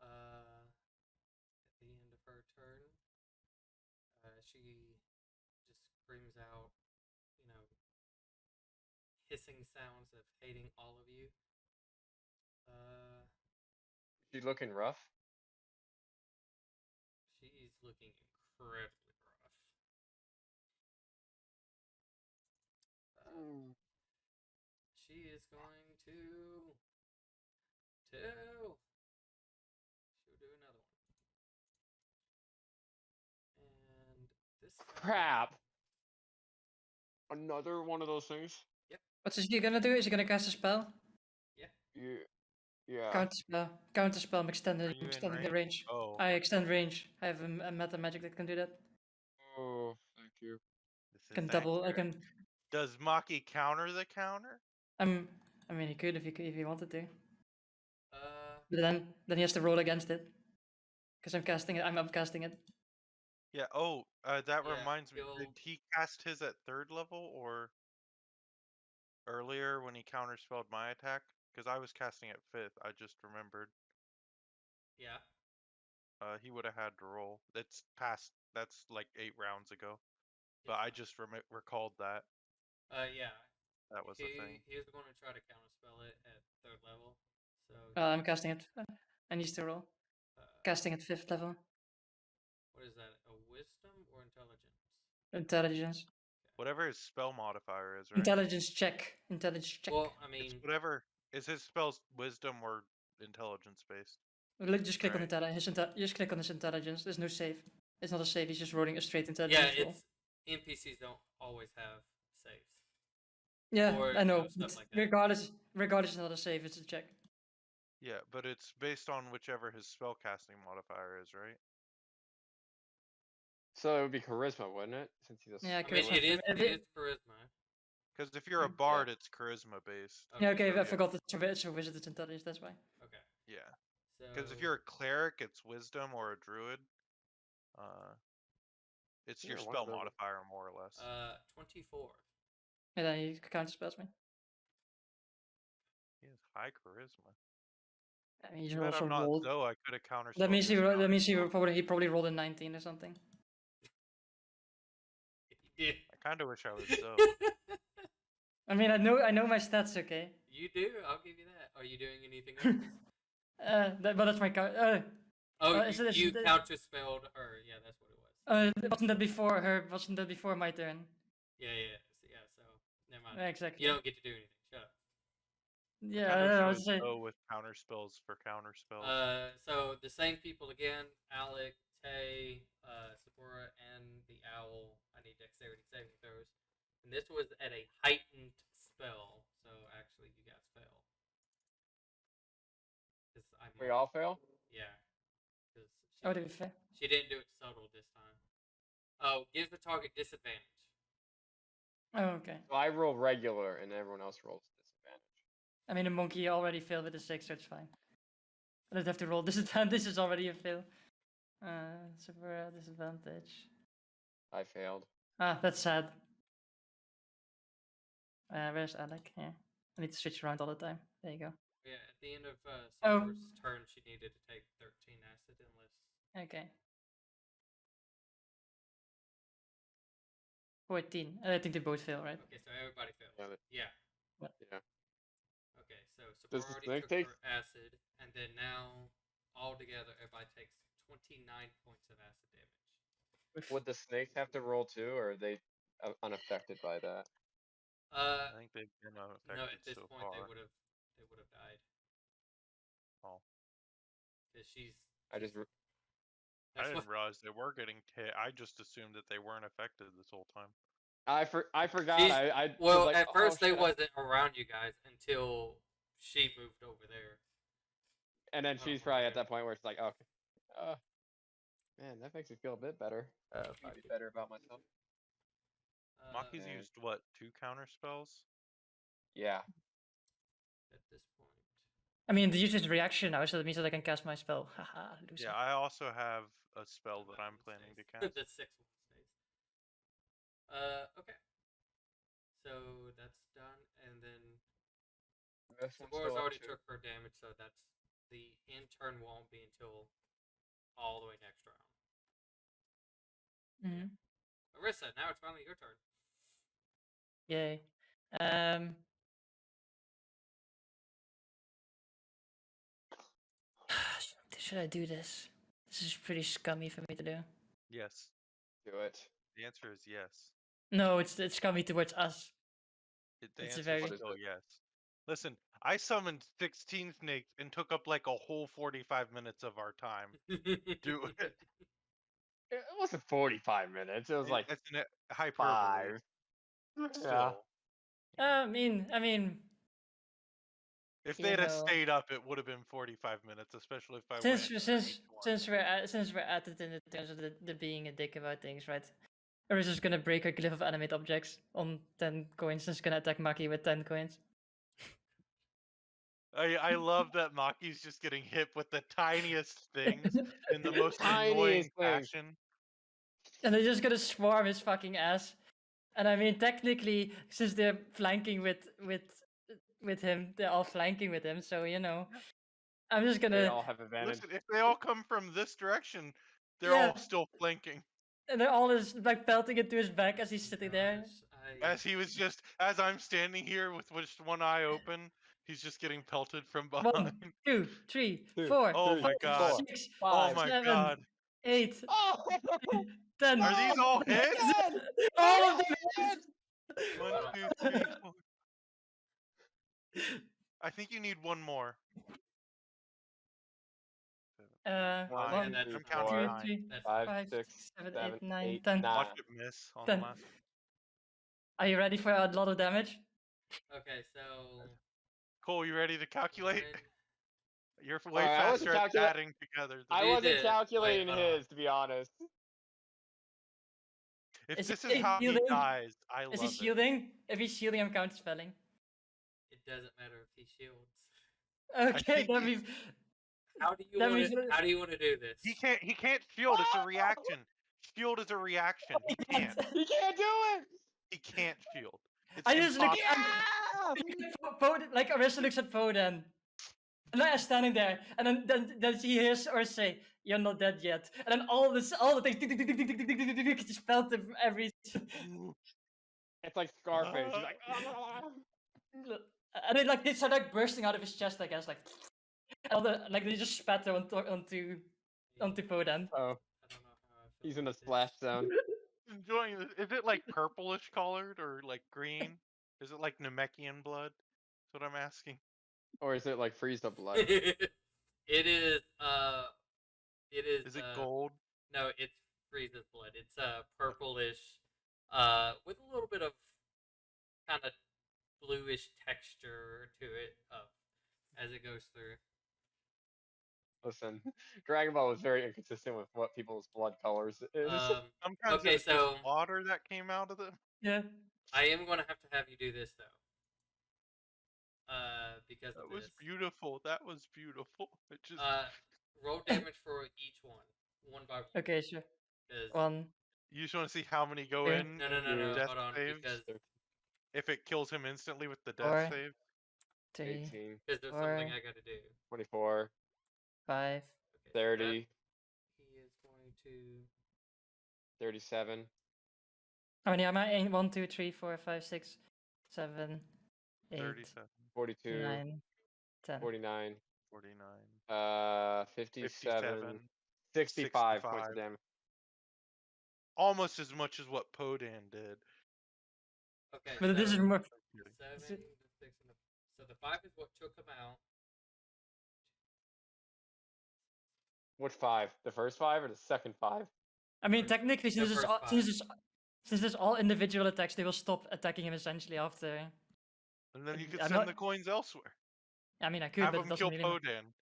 At the end of her turn, she just screams out, hissing sounds of hating all of you. She looking rough? She's looking incredibly rough. She is going to she'll do another one. And this time, Crap! Another one of those things? What's she gonna do? Is she gonna cast a spell? Yeah. Counterspell. I'm extending you in the range. Oh, I extend range. I have a meta magic that can do that. Oh, thank you. this Can is double. I accurate. can. Does Maki counter the counter? I mean, he could if he wanted to. Uh, But then he has to roll against it. Because I'm casting it. I'm upcasting it. Yeah. Oh, that Yeah, reminds me. he'll- Did he cast his at 3rd level or earlier when he counterspelled my attack? Because I was casting at 5th. I just remembered. yeah. He would have had to roll. It's past. That's like 8 rounds ago. But It's I fine. just recalled that. Yeah. That was a thing. He was going to try to counterspell it at 3rd level. So I'm casting it. I need to roll. uh, Casting at 5th level. what is that? A wisdom or intelligence? Intelligence. Whatever his spell modifier is, right? Intelligence check. Intelligence check. Well, I It's mean, whatever. Is his spells wisdom or intelligence based? Just click on just click on his intelligence. There's no save. It's not a save. He's just rolling a straight yeah, intelligence roll. it's NPCs don't always have saves. Yeah, or, I know. stuff but like that. regardless, it's not a save. It's a check. Yeah, but it's based on whichever his spellcasting modifier is, right? So it would be charisma, wouldn't it? Since he's a Yeah, I mean, charisma. it is charisma. Because if you're a bard, it's charisma based. Yeah, okay. so I forgot it's a wizard. It's intelligence. That's why. Okay. Yeah. So Because if you're a cleric, it's wisdom, or a druid. It's your Yeah, one spell of those. modifier, more or less. 24. And then he counterspells me. He has high charisma. I mean, Too bad I'm not Zoe. I could have counterspelled. That means he counterspell. probably rolled a 19 or something. He did. I kind of wish I was Zoe. I mean, I know my stats. Okay. You do. I'll give you that. Are you doing anything else? But that's my count. You counterspelled her. Yeah, that's what it was. Wasn't that before her? Wasn't that before my turn? Yeah. So never mind. Exactly. You don't get to do anything. Shut up. Yeah, I I was was saying. Zoe with counterspells for counterspells. So the same people again: Alec, Tay, Sephora, and the Owl. I need dexterity saving throws, and this was at a heightened spell. So actually, you guys fail. We all fail? Yeah. Because Oh, did we fail? she didn't do it subtle this time. Oh, gives the target disadvantage. Oh, okay. So I roll regular, and everyone else rolls disadvantage. I mean, a monkey already failed with a 6, so it's fine. I don't have to roll disadvantage. It's already a fail. So for a disadvantage. I failed. Ah, that's sad. Where's Alec? Yeah. I need to switch around all the time. There you go. Yeah, at the end of Oh. Summer's turn, she needed to take 13 acid unless. Okay. 14. I think they both fail, right? Okay, so everybody failed. Yeah. Yeah. Yeah. Okay, so Does Sephora the already snake took take- her acid, and then now all together everybody takes 29 points of acid damage. Would the snakes have to roll too, or are they unaffected by that? I think they've been unaffected No, at this so point far. they would have died. Oh. Because she's. I just. I didn't realize they were getting hit. I just assumed that they weren't affected this whole time. I forgot. She's- I Well, was like, at first they shit. wasn't around you guys until she moved over there. And then Oh, she's probably at that point where it's like, okay, man, that makes me feel a bit better. Feel better about myself. Maki's man. used what, 2 counter spells? Yeah. At this point. I mean, the user's reaction now, so that means that I can cast my spell. Haha, loser. Yeah, I also have a spell that I'm planning to cast. The 6th one stays. Okay. So that's done, and then This one's Sabora's still up already too. took her damage, so that's the end turn won't be until all the way next round. Mhm. Marissa, now it's finally your turn. Yay. Should I do this? This is pretty scummy for me to do. Yes. Do it. The answer is yes. No, it's scummy towards us. The It's a answer very- is still yes. Listen, I summoned 16 snakes and took up like a whole 45 minutes of our time. Do it. It wasn't 45 minutes. It was like That's an hyperbole. 5. Yeah. Still. I mean, If You they'd have know. stayed up, it would have been 45 minutes, especially if I Since went since each one. since we're at it in terms of the being a dick about things, right? Or is just gonna break a glyph of animate objects on 10 coins and is gonna attack Maki with 10 coins. I love that Maki's just getting hit with the tiniest things in the most annoying Tiniest things. fashion. And they're just gonna swarm his fucking ass. And I mean, technically, since they're flanking with him, they're all flanking with him. So you know, I'm just They gonna. all have advantage. Listen, if they all come from this direction, they're Yeah. all still flanking. And they're all just like pelting into his back as he's sitting there. Gosh, As he was just, as I'm standing here with just one eye open, he's just getting pelted from behind. 1, 2, 3, Two, 4, Oh three, my god. 6, Oh 5. my 7, god. 8, Oh! 10. Are these all hits? Again! All of them. Again! 1, 2, 3, 4. I think you need one more. Uh, One, yeah, 1, that's I'm 2, counting four, 3, That's 5, 5, 6, 7, 7, 8, 9, 8, 10. 9. Watch it miss on Ten. the last. Are you ready for a lot of damage? okay. So Cole, you ready to calculate? when- You're way Alright, I wasn't faster at calcula- adding together. I You wasn't did. Wait, calculating hold on. his, to be honest. If Is this he is how he shielding? dies, I Is love he it. shielding? If he's shielding, I'm counter spelling. it doesn't matter if he shields. Okay, think that he's- means How do you That want means to? that- How do you want to do this? He can't shield. It's a reaction. Shield is a reaction. He can't. He can't do it! He can't shield. It's I just look. impossible. Like Arista looks at Foden, and I'm standing there, and then she hears or say, "You're not dead yet," and then all the things just felt every. It's like Scarface. He's like, "Ah." And then like they start like bursting out of his chest, I guess, like, and all the like they just spatter onto Foden. Oh, I don't know how I feel he's in the about this. splash zone. Enjoying this. Is it like purplish colored or like green? Is it like Namekian blood? That's what I'm asking. Or is it like Frieza blood? It is. It is. Is it gold? No, it's Frieza's blood. It's purplish, with a little bit of kind of bluish texture to it, as it goes through. Listen, Dragon Ball was very inconsistent with what people's blood colors is. Sometimes Okay, it's just so- water that came out of them. Yeah. I am going to have you do this though. Because That of was this. beautiful. That was beautiful. It just Roll damage for each one by one. Okay, sure. 'cause- 1. you just want to see how many go Yeah. in. No. Death Hold on, saves? because If it kills him instantly with the death Four. save. 3, 18, there's something Or- I got to do. 24, 5. Okay, so 30, that he is going to. 37. How many am I? 1, 2, 3, 4, 5, 6, 7, 8, 37, 42, 9, 10. 49, 49, 57, 57, 65 points 65. of damage. almost as much as what Podan did. Okay, But this is so more. 7, the 6, and so the 5 is what took him out. Which 5? The first 5 or the second 5? I mean, First- technically, the since first since there's all individual attacks, they will stop attacking him essentially after. And then you could I'm send not- the coins elsewhere. I mean, I could, Have but it him doesn't kill really. Podan.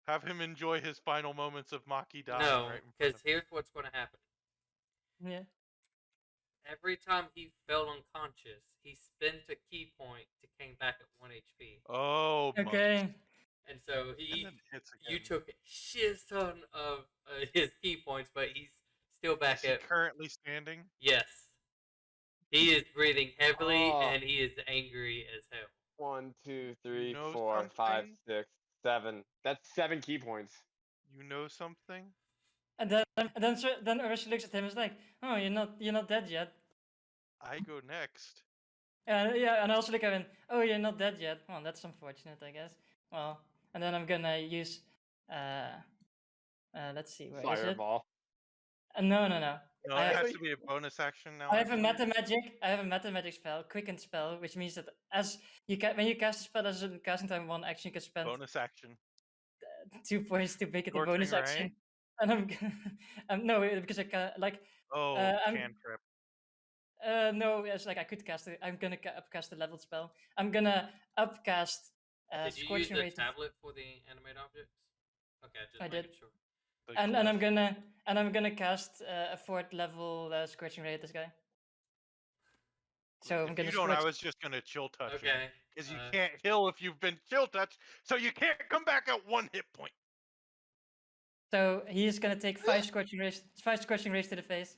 Have him enjoy his final moments of Maki dying No, right in front because of here's what's going to happen. Yeah. Every time he fell unconscious, he spent a key point to gain back at 1 HP. Oh, months. Okay. And so And he, then hits you again. took a shit ton of his key points, but he's still Is back he at. currently standing? Yes. He is breathing heavily Oh. and he is angry as hell. 1, 2, 3, know 4, 5, something? 6, 7. That's 7 key points. You know something? And then Ursula looks at him and is like, "Oh, you're not dead yet." I go next. And yeah, and I also look at him. "Oh, you're not dead yet." Well, that's unfortunate, I guess. Well, and then I'm gonna use let's see, where is it? Fireball. No. No, I it have- has to be a bonus action now. I have a believe. meta magic. I have a meta magic spell, quicken spell, which means that when you cast a spell as a casting time 1 action, you can spend Bonus action. 2 points to make it a Scorching bonus action. Ray? And I'm no, because I can like Oh, I'm- cantrip. no, it's like I could cast it. I'm gonna upcast a leveled spell. I'm gonna upcast Did you use Scorching the Ray. tablet for the animate objects? Okay, just I making did. sure. The And class- I'm gonna cast a 4th level Scorching Ray at this guy. So I'm if gonna you don't, I scorch. was just gonna chill touch him. Okay. Because you can't heal if you've been chill touched, so you can't come back at 1 hit point. So he's gonna take 5 Scorching Rays. 5 Scorching Rays to the face.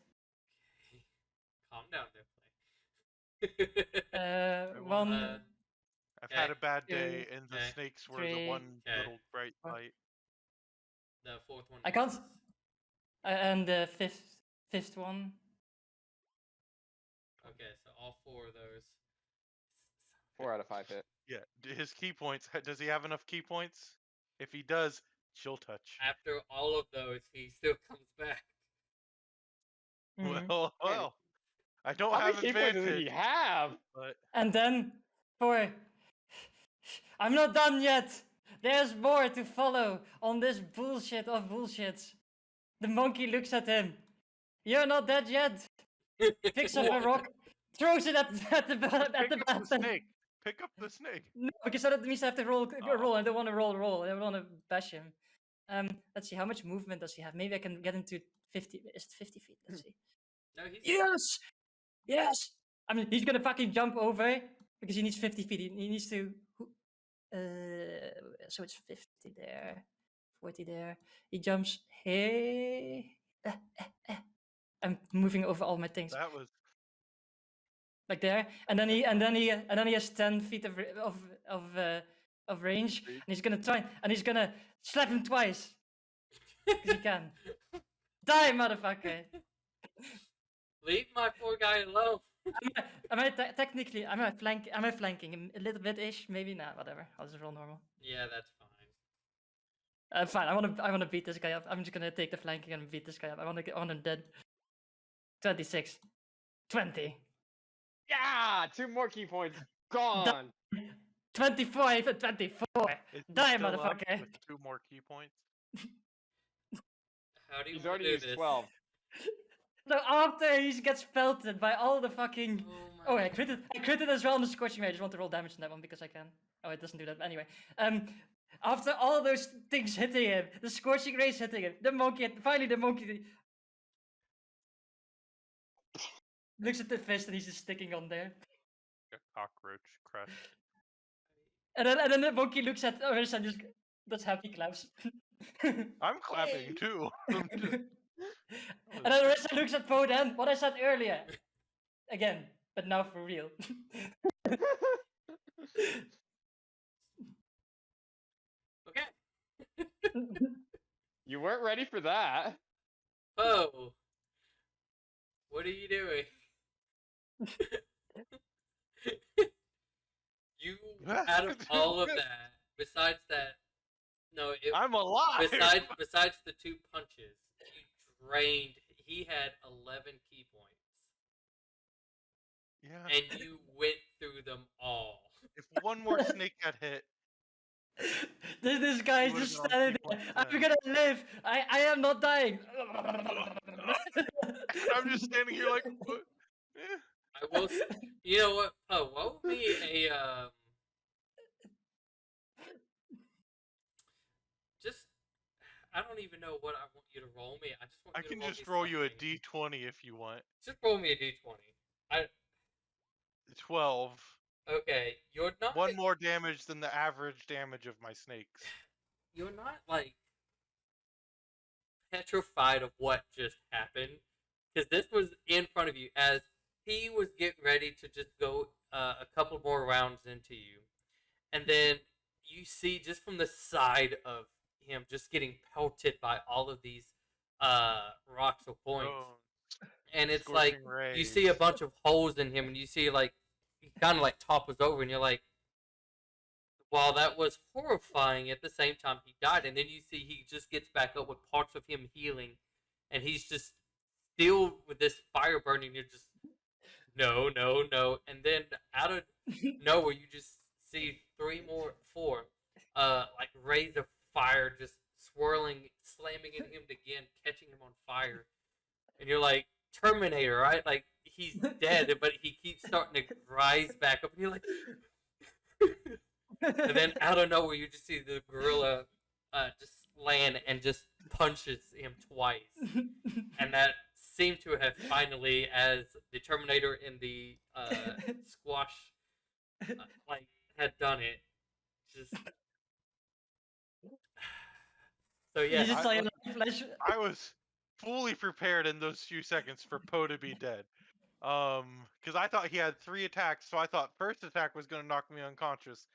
Okay. Calm down there, play. One. I've had a bad two, day, and the okay, snakes were the three, one okay. little bright four. light. The 4th one. I can't. misses. And the fifth one. Okay, so all 4 of those. 4 out of 5 hit. Yeah, his key points. Does he have enough key points? If he does, chill touch. After all of those, he still comes back. Mhm. Well, I don't How have many key points does he advantage, have? but And then for. I'm not done yet. There's more to follow on this bullshit of bullshits. The monkey looks at him. You're not dead yet. Picks up a What? rock, throws it at the pick at the up the bastard. snake. Pick up the snake. No, because that means I have to roll. Oh. Roll. I don't want to roll. I don't want to bash him. Let's see. How much movement does he have? Maybe I can get into 50. Is it 50 feet? Let's see. No, he's Yes. Yes. I mean, he's gonna fucking jump over because he needs 50 feet. He needs to. So it's 50 there, 40 there. He jumps. Hey. I'm moving over all my things. That was Like there, and then he has 10 feet of range, and he's gonna try and he's gonna slap him twice because he can. Die, motherfucker! Leave my poor guy alone. Technically am I flanking him a little bit ish? Maybe not. Whatever. I'll just roll normal. Yeah, that's fine. Fine. I wanna beat this guy up. I'm just gonna take the flanking and beat this guy up. I want him dead. 26, 20. Yeah, 2 more key points. Gone. 25 and 24. is he Die, still up motherfucker. with 2 more key points. How do you He's want already to do used this? 12. So after he gets pelted by all the fucking. Oh my Oh, I critted as well on the scorching ray. I just want to roll damage on that one because I can. Oh, it doesn't do that. But anyway, after all those things hitting him, the scorching rays hitting him, the monkey, finally the monkey looks at the fist and he's just sticking on there. A cockroach crush. And then the monkey looks at Ursa and just does happy claps. I'm clapping too. I'm just- And then Ursa looks at Poden, what I said earlier. Again, but now for real. Okay. You weren't ready for that. Oh. What are you doing? You, out of all of that, besides that, no, I'm alive. besides the 2 punches, you drained. He had 11 key points, Yeah. and you went through them all. If one more snake had hit, This guy's would've just gone standing people there. dead. I'm gonna live. I am not dying. I'm just standing here like, what? Eh. I will. You know what? Oh, what would be a just? I don't even know what I want you to roll me. I just want. I you can to roll just me roll you a something. d20 if you want. Just roll me a d20. 12. Okay, you're not. One more damage than the average damage of my snakes. You're not like petrified of what just happened, because this was in front of you as he was getting ready to just go a couple more rounds into you, and then you see just from the side of him just getting pelted by all of these rocks or points, Oh, and it's like scorching you see a rays. bunch of holes in him, and you see like he kind of like topples over, and you're like, while that was horrifying, at the same time he died, and then you see he just gets back up with parts of him healing, and he's just still with this fire burning. You're just no, and then out of nowhere you just see 4 like rays of fire just swirling, slamming into him again, catching him on fire, and you're like, Terminator, right? Like he's dead, but he keeps starting to rise back up, and you're like, and then out of nowhere you just see the gorilla just land and just punches him twice, and that seemed to have finally, as the Terminator in the squash like had done it. Just so You yes, just saw your flash. I was fully prepared in those few seconds for Poe to be dead. Because I thought he had 3 attacks, so I thought first attack was gonna knock me unconscious.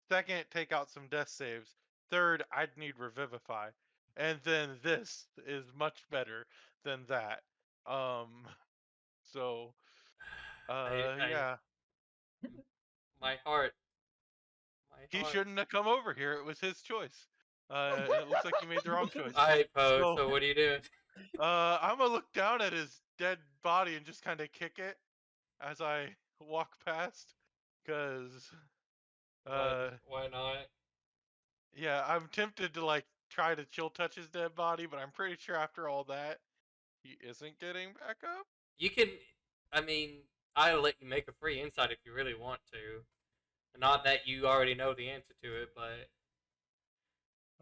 Second, take out some death saves. Third, I'd need Revivify. And then this is much better than that. So I yeah. my heart, my He heart. shouldn't have come over here. It was his choice. It looks like he made the wrong choice. All right, Poe. So, So what are you doing? I'm gonna look down at his dead body and just kind of kick it as I walk past, cause, Why not? yeah, I'm tempted to like try to chill touch his dead body, but I'm pretty sure after all that, he isn't getting back up. You can. I mean, I'll let you make a free insight if you really want to. Not that you already know the answer to it, but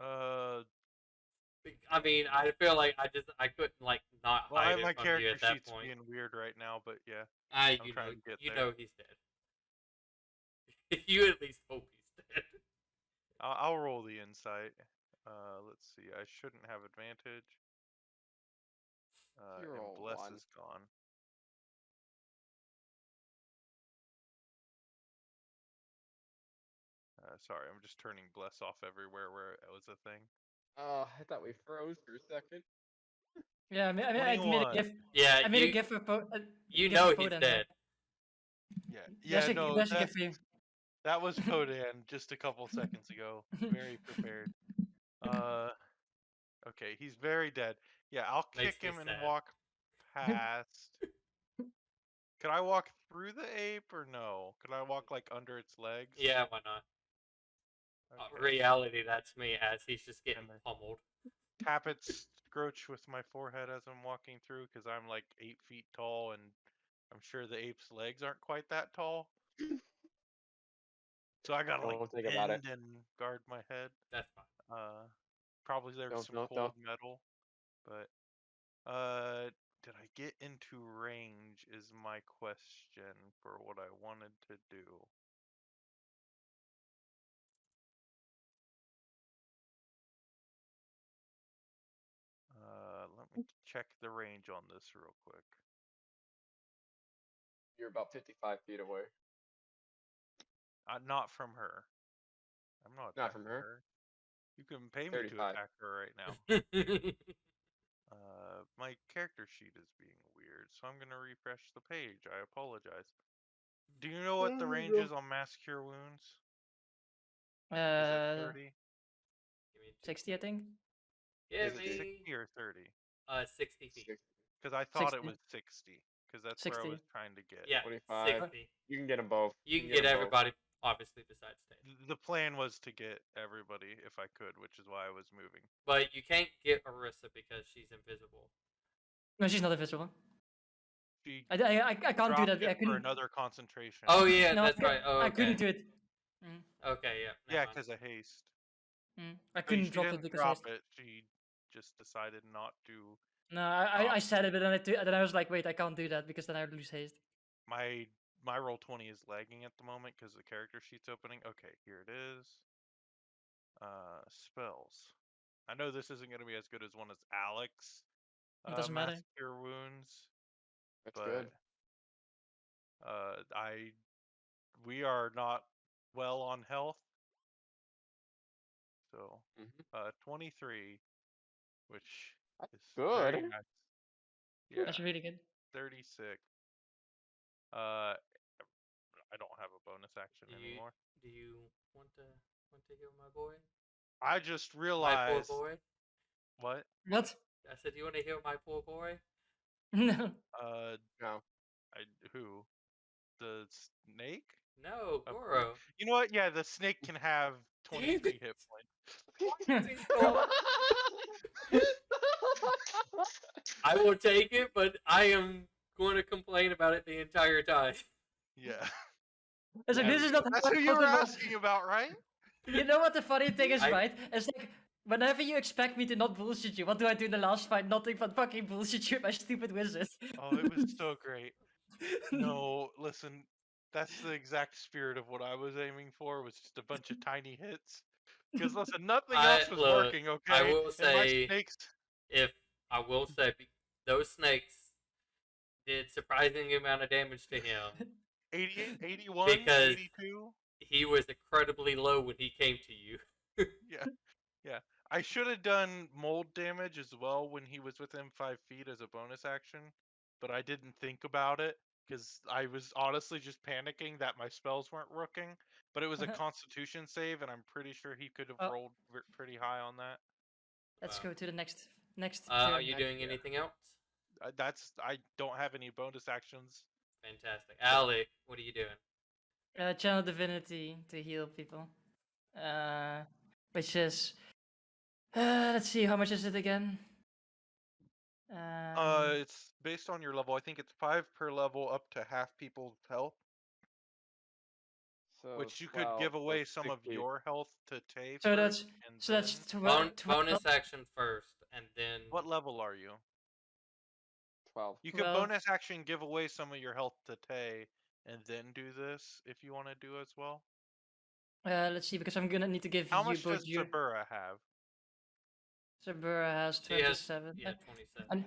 Uh, I mean, I feel like I couldn't like not well, I hide have it my from you character at that sheets point. being weird right now, but yeah, I'm trying to get you there. know he's dead. You at least hope he's dead. I'll roll the insight. Let's see. I shouldn't have advantage. You And roll bless 1. is gone. Sorry, I'm just turning bless off everywhere where it was a thing. Oh, I thought we froze for a second. Yeah, I made a 21. gift. Yeah, I made a gift for you gift know for he's Podan, dead. Yeah, no, There's a gift for you. that was Podan just a couple seconds ago. Very prepared. Okay, he's very dead. Yeah, I'll Makes kick me him and sad. walk past. Could I walk through the ape or no? Could I walk like under its legs? Yeah, why not? Okay. Reality, that's me as he's just getting And pummeled. tap its scroach with my forehead as I'm walking through because I'm like 8 feet tall and I'm sure the ape's legs aren't quite that tall. So I gotta like Don't think about it. bend and guard my head. That's fine. Probably there's Don't- some don't- cold don't. metal, but did I get into range is my question for what I wanted to do. Let me check the range on this real quick. You're about 55 feet away. Not from her. I'm not Not attacking from her? You can pay me to 35. attack her right now. My character sheet is being weird, so I'm gonna refresh the page. I apologize. Do you know what the range is on mass cure wounds? Is it 30? 60, I think. Yeah, Is it me. 60 or 30? 60 feet. Because I thought it 60. was 60. Because that's where I 60. was trying to get. Yeah, 25. 60. You can get them both. You can get them both. everybody, obviously, besides Stan. The plan was to get everybody if I could, which is why I was moving. But you can't get Arissa because she's invisible. No, she's not invisible. She I can't do that. dropped I it for couldn't. another concentration. Oh yeah, No, that's right. Oh, I okay. couldn't do it. Okay, yeah. Yeah, never mind. because of haste. I So couldn't she drop it didn't because drop it. She just decided not to. No, I said it, but then I was like, wait, I can't do that because then I would lose haste. My roll 20 is lagging at the moment because the character sheet's opening. Okay, here it is. Spells. I know this isn't going to be as good as one as Alex. It doesn't matter. Mass Cure Wounds. That's But good. we are not well on health. So 23, which That's is good. very nice. Yeah, That's really good. 36. I don't have a bonus action anymore. Do you want to heal my boy? I just My realized. poor boy. What? What? I said, you want to heal my poor boy? No. No. Who? The snake? No, Of Goro. You know what? Yeah, the snake can have 23 hit points. I will take it, but I am going to complain about it the entire time. Yeah. It's like, this is not. That's who you were asking about, right? You know what the funny thing is, I- right? It's like, whenever you expect me to not bullshit you, what do I do in the last fight? Nothing but fucking bullshit you, my stupid wizard. Oh, it was so great. No, listen, that's the exact spirit of what I was aiming for, was just a bunch of tiny hits. Because listen, nothing else was look, working, okay? I will And my say, snakes, those snakes did surprising amount of damage to him 88, 81, because 82. he was incredibly low when he came to you. Yeah, yeah. I should have done mold damage as well when he was within 5 feet as a bonus action, but I didn't think about it because I was honestly just panicking that my spells weren't working. But it was a Constitution save, and I'm pretty sure he could have Oh. rolled pretty high on that. Let's Wow. go to the next Are turn. you Heck doing yeah. anything else? I don't have any bonus actions. Fantastic. Alec, what are you doing? Channel Divinity to heal people. Which is, let's see, how much is it again? It's based on your level. I think it's 5 per level up to half people's health, So which you 12, could give so away some of 60. your health to Tay so first, that's and Bon- 12. bonus action first, and then what level are you? 12. You could 12. bonus action give away some of your health to Tay, and then do this if you want to do as well. Let's see, because I'm gonna need to give How you much both does your. Sabura have? Sabura has she has 27. 27.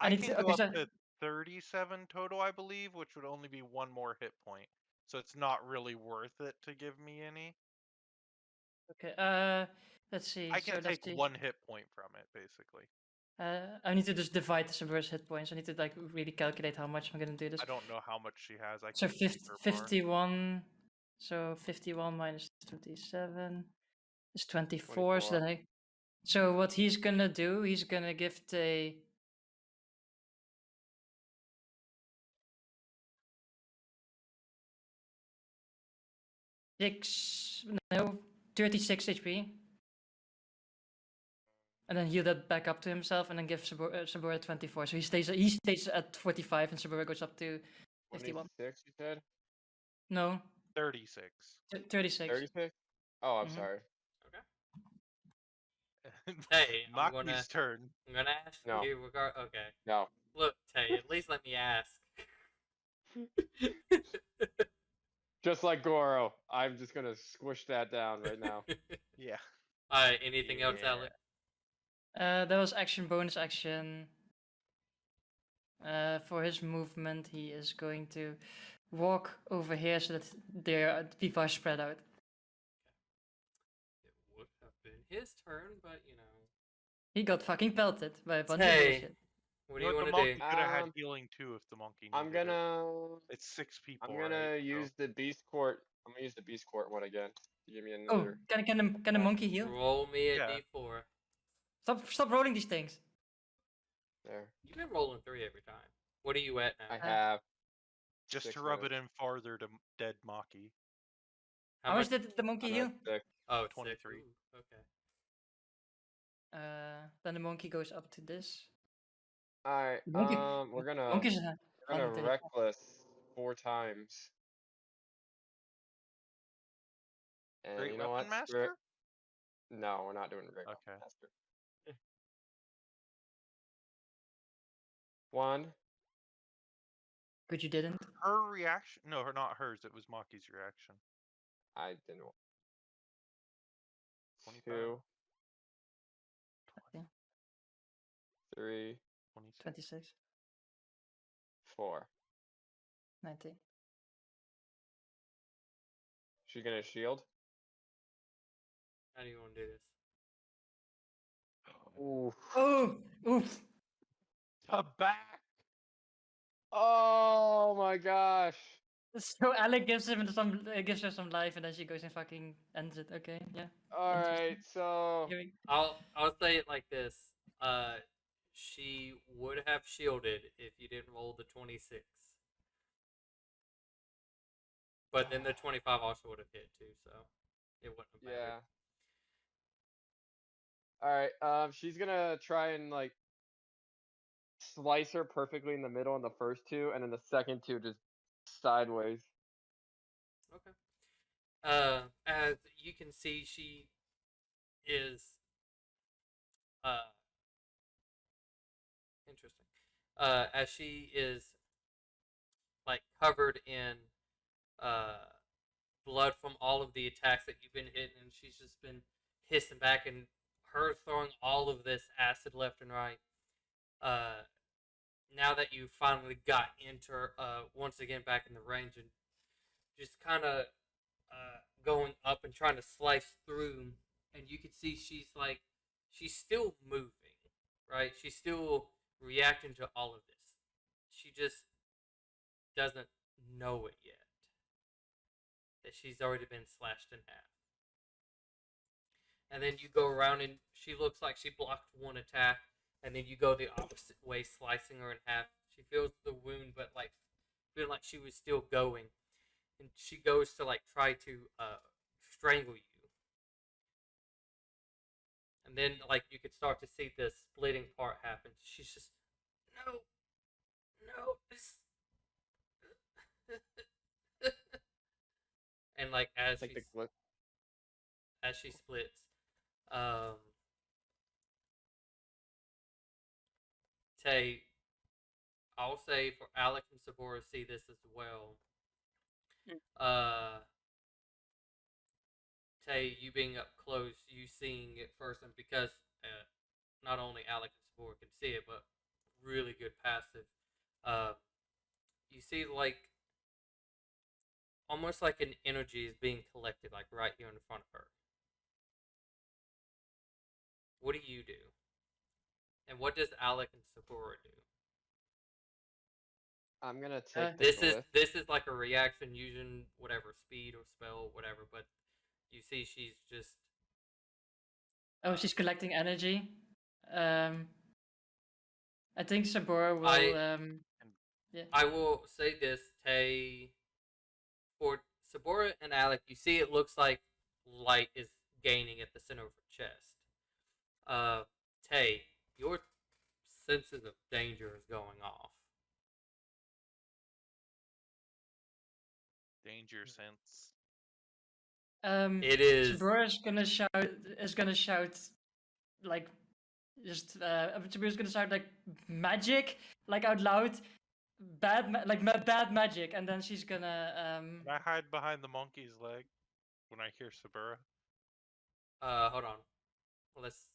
I I need can to. go Okay, up so to 37 total, I believe, which would only be 1 more hit point. So it's not really worth it to give me any. okay. Let's see. I can so let's take see. 1 hit point from it, basically. I need to just divide the Sabura's hit points. I need to like really calculate how much I'm gonna do this. I don't know how much she has. I So can see her bar. 51. So 51 minus 27 is 24. So 24. then so what he's gonna do, he's gonna give the. Six, no, 36 HP. And then heal that back up to himself, and then give Sabura 24. So he stays at 45, and Sabura goes up to 51. 26, you said? No, 36. 36. 36? Oh, I'm Mhm. sorry. Hey, I'm gonna Maki's turn. ask No. you okay. No. Look, Tay, at least let me ask. Just like Goro, I'm just gonna squish that down right now. Yeah. Alright, anything else, Yeah. Alec? That was action, bonus action. For his movement, he is going to walk over here so that people are spread out. It would have been his turn, but you know. He got fucking pelted by a bunch of Tay, bullshit. what do you The want to monkey do? could have had Um, healing too if the monkey needed I'm it. gonna It's 6 people, I'm gonna right? use the Beast Court. I'm gonna use the Beast Court one again to give me Oh, another. can a monkey heal? Roll me a Yeah. d4. Stop rolling these things. There. You've been rolling 3 every time. What are you at now? I have. Just 6 to rub now. it in farther to dead Maki. How much did the monkey I'm heal? at 6. Oh, it's 23. 6. Ooh, okay. Then the monkey goes up to this. Alright. The monkey- We're gonna Monkeys we're gonna reckless 4 times. And Great you know Weapon what? Spirit- Master? No, we're not doing Great Okay. Weapon Master. 1. Good, you didn't. Her reaction? No, not hers. It was Maki's reaction. I didn't. 25. 2. Okay. 3. 26. 26, 4. 19. She's gonna shield. How do you want to do this? Ooh. Oh, oof. The back! Oh my gosh. So Alec gives her some life, and then she goes and fucking ends it. Okay, yeah. Alright, so Here we- I'll say it like this. She would have shielded if you didn't roll the 26. But then the 25 also would have hit too, so it wouldn't have mattered. yeah. Alright, she's gonna try and like slice her perfectly in the middle in the first 2, and then the second 2 just sideways. Okay. As you can see, she is uh interesting. As she is like covered in uh blood from all of the attacks that you've been hitting, and she's just been hissing back, and her throwing all of this acid left and right. Uh, Now that you finally got into her, once again back in the range, and just kind of going up and trying to slice through, and you can see she's still moving, right? She's still reacting to all of this. She just doesn't know it yet that she's already been slashed in half. And then you go around, and she looks like she blocked one attack, and then you go the opposite way, slicing her in half. She feels the wound, but like feeling like she was still going, and she goes to like try to strangle you, and then like you could start to see the splitting part happen. She's just no, no, this, and like It's like the glit. as she splits, um, Tay, I'll say for Alec and Sabora see this as well. Mm. Tay, you being up close, you seeing it first, and because not only Alec and Sabora can see it, but really good passive, uh, you see like almost like an energy is being collected, like right here in front of her. What do you do? And what does Alec and Sabora do? I'm gonna take the This is glyph. like a reaction using whatever speed or spell, whatever. But you see, she's just Oh, she's collecting energy. I think Sabor will. Yeah. I will say this, Tay. For Sabora and Alec, you see it looks like light is gaining at the center of her chest. Tay, your senses of danger is going off. Danger sense. It is. Sabor is gonna shout. Is gonna shout, like, just. Sabor is gonna shout like magic, like out loud. Bad magic, and then she's gonna. Can I hide behind the monkey's leg when I hear Sabura? Hold on. Let's.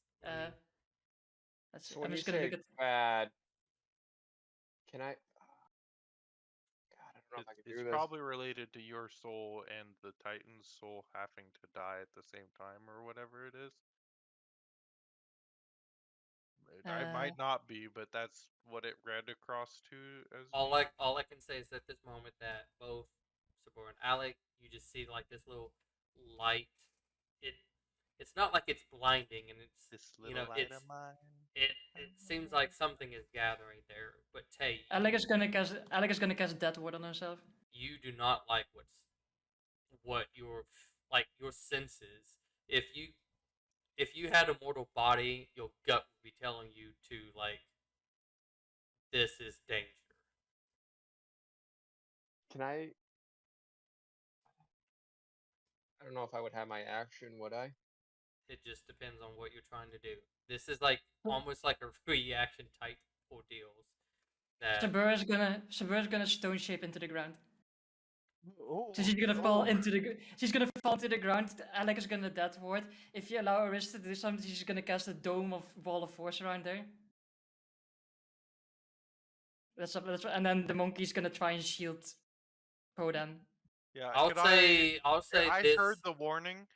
Let's see. So when I'm you just gonna look say at. bad, can I? God, I don't know if I can It's do this. probably related to your soul and the Titan's soul having to die at the same time, or whatever it is. I might not be, but that's what it read across to as all being. I can say is at this moment that both Sabor and Alec, you just see like this little light. It's not like it's blinding, and it's This little light of mine. it seems like something is gathering there. But Tay, Alec is gonna cast. Alec is gonna cast Death Ward on himself. you do not like what your senses. If you had a mortal body, your gut would be telling you to like this is danger. Can I? I don't know if I would have my action. Would I? It just depends on what you're trying to do. This is like almost like a reaction type ordeals. That Sabor is gonna stone shape into the ground. Oh, So she's gonna fall into the. She's gonna fall to the ground. Alec is gonna Death Ward. If you allow Arista to do something, she's gonna cast a dome of wall of force around there. And then the monkey's gonna try and shield Podan. Yeah, I'll say I this. heard the warning.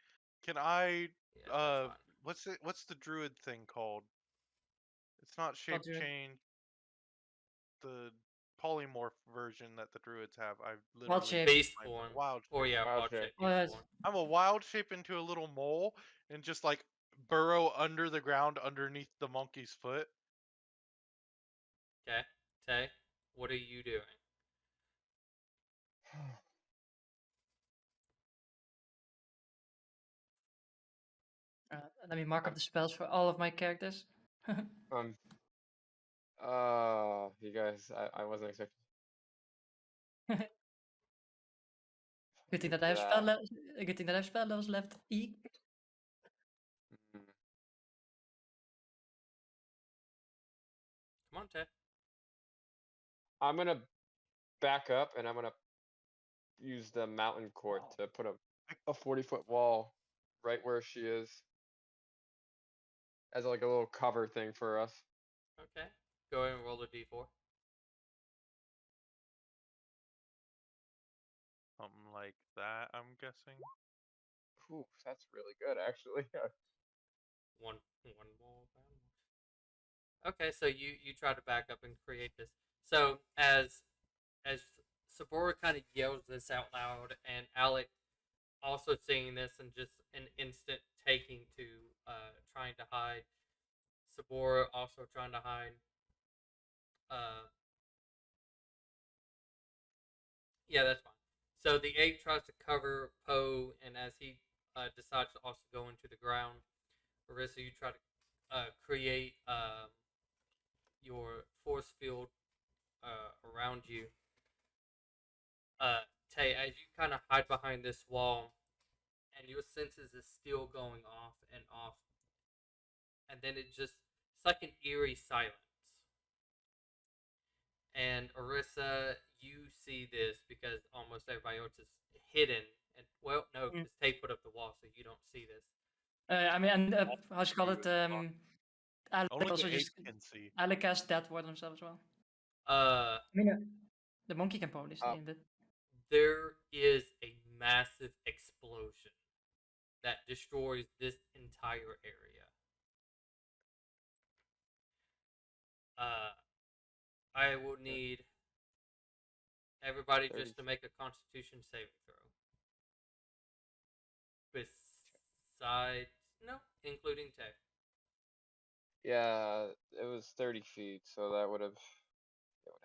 Can I? Yeah, that's fine. What's the druid thing called? It's not shape What druid? change. The polymorph version that the druids have. I've Wild literally shape. Beast my form. wild shape. Or yeah, Wild wild shape. shape. Oh, Beast yes. form. I'm a wild shape into a little mole and just like burrow under the ground underneath the monkey's foot. Okay. Tay, what are you doing? Let me mark up the spells for all of my characters. You guys, I wasn't expecting. Good thing Good that I have for spell. that. Good thing that I have spell levels left. E. Mm. Come on, Tay. I'm gonna back up and I'm gonna use the mountain court to put a 40-foot wall right where she is as like a little cover thing for us. Okay. Go ahead and roll a d4. Something like that, I'm guessing. Ooh, that's really good actually. One wall. Okay, so you try to back up and create this. So as Sabora kind of yells this out loud, and Alec also seeing this and just an instant taking to trying to hide. Sabora also trying to hide. Uh, yeah, that's fine. So the ape tries to cover Poe, and as he decides to also go into the ground, Marissa, you try to create your force field around you. Tay, as you kind of hide behind this wall, and your senses is still going off and off, and then it's like an eerie silence. And Orissa, you see this because almost everybody else is hidden. And well, no, because Tay put up the wall, so you don't see this. I mean, and how you call it? Alec Only also the ape just can see. Alec cast Death Ward himself as well. Uh, I mean, the monkey can probably see it. there is a massive explosion that destroys this entire area. I will need everybody just to make a Constitution saving throw. Besides, no, including Tay. Yeah, it was 30 feet, so that would have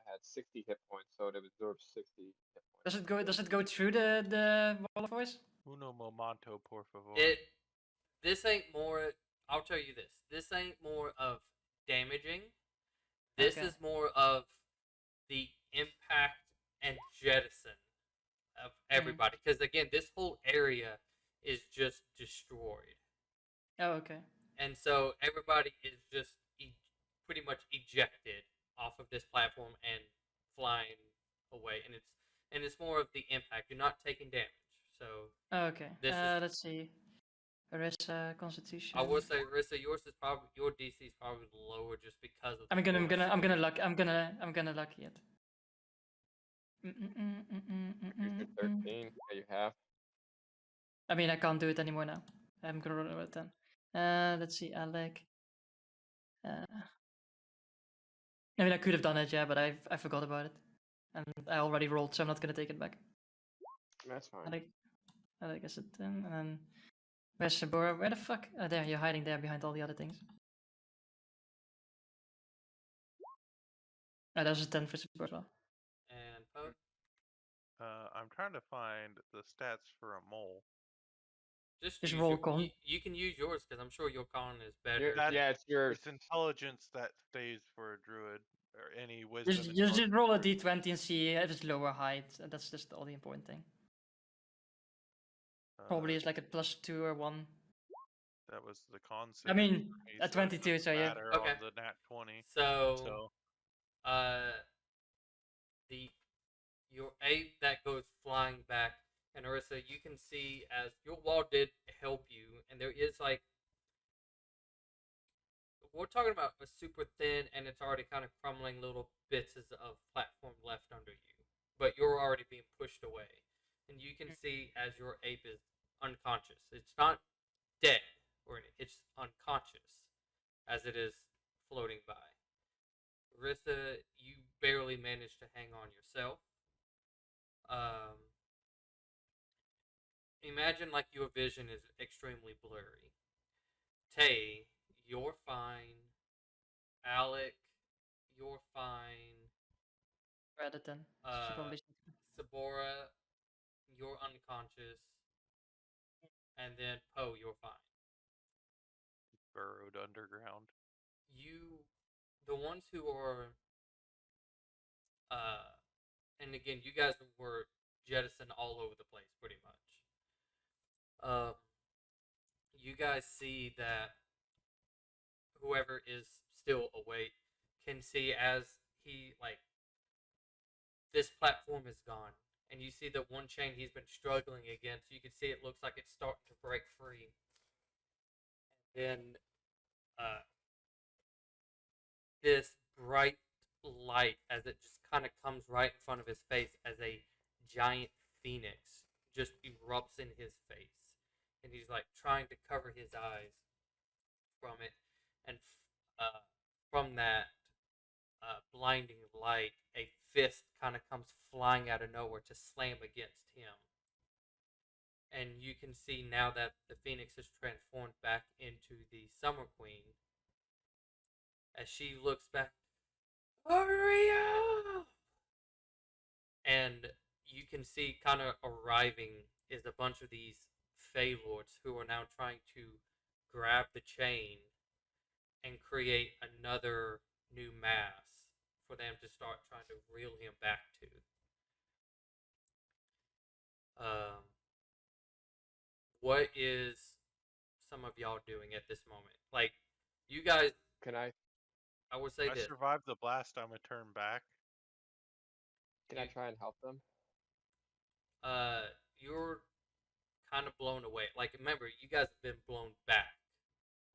had 60 hit points, so it would absorb 60 hit points. Does it go through the wall of voice? Uno momento, por favor. This ain't more. I'll tell you this. This ain't more of damaging. This Okay. is more of the impact and jettison of everybody. Because again, this whole area is just destroyed. Oh, okay. And so everybody is just pretty much ejected off of this platform and flying away. And it's more of the impact. You're not taking damage. So Okay. this is. Let's see. Arissa, Constitution. I will say, Rissa, your DC is probably lower just because of. I'm gonna lucky it. Constitution 13. Yeah, you have. I mean, I can't do it anymore now. I'm gonna roll it 10. Let's see, Alec. I mean, I could have done it, yeah, but I forgot about it, and I already rolled, so I'm not gonna take it back. That's fine. Alec is a 10, and then where's Sabora? Where the fuck? Oh, there, you're hiding there behind all the other things. Oh, there's a 10 for Sabora as well. And Poe? I'm trying to find the stats for a mole. Just roll con. You can use yours because I'm sure your con is better. Yeah, it's yours. It's intelligence that stays for a druid, or any wisdom. Just roll a d20 and see if it's low or high. That's just all the important thing. Probably is like a +2 or 1. That was the con. I mean, at 22, so yeah. Okay. On the nat 20. So, your ape that goes flying back, and Orissa, you can see as your wall did help you, and there is like we're talking about a super thin, and it's already kind of crumbling little bits of platform left under you, but you're already being pushed away, and you can see as your ape is unconscious. It's not dead or anything; it's unconscious as it is floating by. Rissa, you barely managed to hang on yourself. Imagine like your vision is extremely blurry. Tay, you're fine. Alec, you're fine. Rather than Sabora, you're unconscious. And then Poe, you're fine. Burrowed underground. The ones who are, and again, you guys were jettisoned all over the place, pretty much. You guys see that whoever is still awake can see as he this platform is gone, and you see that one chain he's been struggling against. You can see it looks like it's starting to break free. Then uh, this bright light, as it just kind of comes right in front of his face, as a giant phoenix just erupts in his face, and he's like trying to cover his eyes from it, and from that blinding light, a fist kind of comes flying out of nowhere to slam against him. And you can see now that the Phoenix is transformed back into the Summer Queen. As she looks back, hurry up! And you can see kind of arriving is a bunch of these Fey Lords who are now trying to grab the chain and create another new mass for them to start trying to reel him back to. What is some of y'all doing at this moment? Like, you guys, Can I I would say I this. survived the blast. I'm gonna turn back. can I try and help them? You're kind of blown away. Like, remember, you guys have been blown back.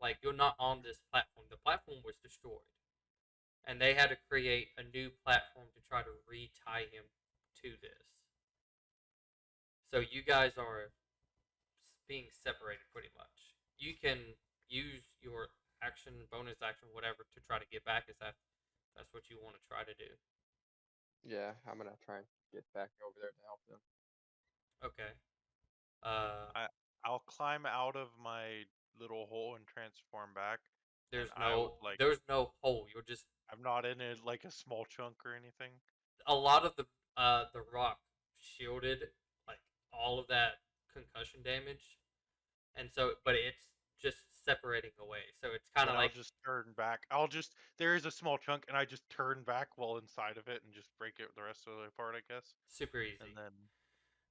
Like, you're not on this platform. The platform was destroyed. And they had to create a new platform to try to retie him to this. So you guys are being separated pretty much. You can use your action, bonus action, whatever, to try to get back. Is that's what you want to try to do? Yeah, I'm gonna try and get back over there to help them. Okay. I'll climb out of my little hole and transform back. There's and I would, no hole. You're just I'm not in it like a small chunk or anything. a lot of the rock shielded like all of that concussion damage, and so but it's just separating away. So it's kind of Then like I'll just turn back. There is a small chunk, and I just turn back while inside of it and just break it the rest of the part, I guess. super easy. And then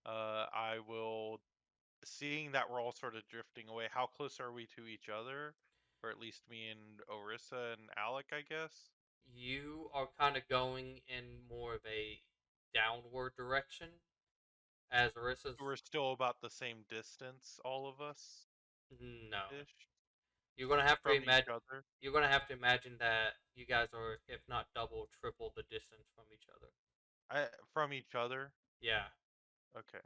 I will, seeing that we're all sort of drifting away. How close are we to each other, or at least me and Orissa and Alec, I guess? You are kind of going in more of a downward direction, as Arissa's. We're still about the same distance, all of us. No, Ish. you're gonna have to From each imagine. other. You're gonna have to imagine that you guys are, if not double, triple the distance from each other. From each other. Yeah, Okay.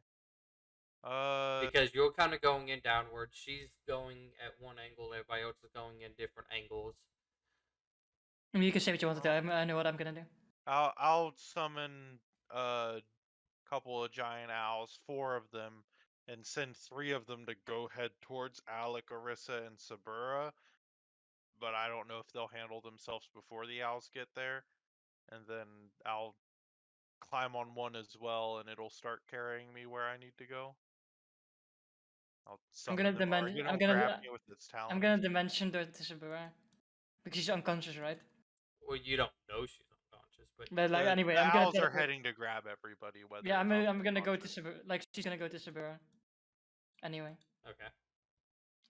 because you're kind of going in downward. She's going at one angle. Everybody else is going in different angles. I mean, you can say what you want to do. I know what I'm gonna do. I'll summon a couple of giant owls, 4 of them, and send 3 of them to go head towards Alec, Orissa, and Sabura. But I don't know if they'll handle themselves before the owls get there. And then I'll climb on one as well, and it'll start carrying me where I need to go. I'll I'm summon gonna them, or dimension. it'll grab me with its talons. I'm gonna dimension to Sabura because she's unconscious, right? Well, you don't know she's unconscious, but But like anyway, the I'm gonna owls are teleport. heading to grab everybody. Whether Yeah, or not I'm they're gonna go to conscious. Sabura. Like she's gonna go to Sabura. Anyway, okay.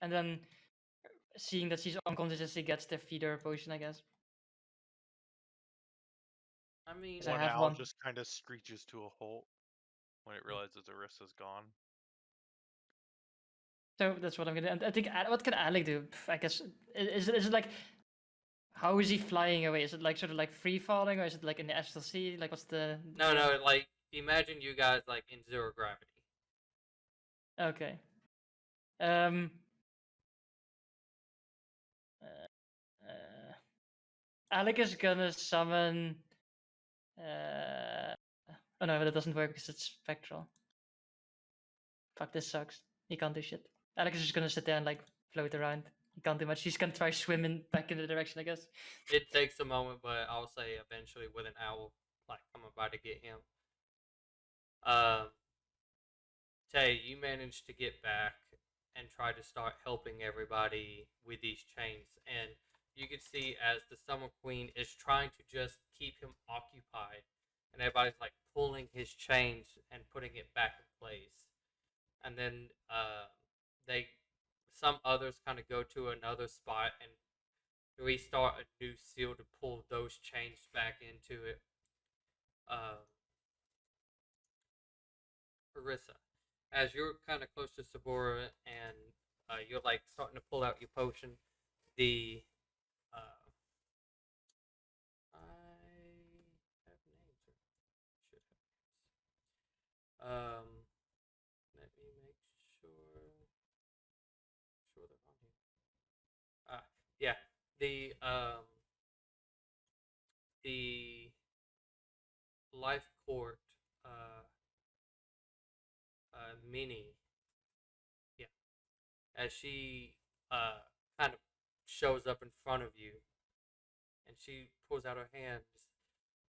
and then seeing that she's unconscious, she gets the feeder potion, I guess. I mean, 'Cause I One have owl one. just kind of screeches to a halt when it realizes Orissa's gone. So that's what I'm gonna. And I think what can Alec do? I guess is it like how is he flying away? Is it like sort of like free falling, or is it like in the astral sea? Like what's the? no, like imagine you guys like in zero gravity. Okay. Um. Alec is gonna summon. Oh no, that doesn't work because it's spectral. Fuck, this sucks. He can't do shit. Alec is just gonna sit there and like float around. He can't do much. He's gonna try swimming back in the direction, I guess. It takes a moment, but I'll say eventually with an owl like coming by to get him. Tay, you managed to get back and try to start helping everybody with these chains, and you can see as the Summer Queen is trying to just keep him occupied and everybody's like pulling his chains and putting it back in place. And then they some others kind of go to another spot and restart a new seal to pull those chains back into it. Carissa, as you're kind of close to Sabora and you're like starting to pull out your potion, the I have names or should have names. Let me make sure they're on here. Yeah, the life court mini, yeah, as she kind of shows up in front of you, and she pulls out her hand.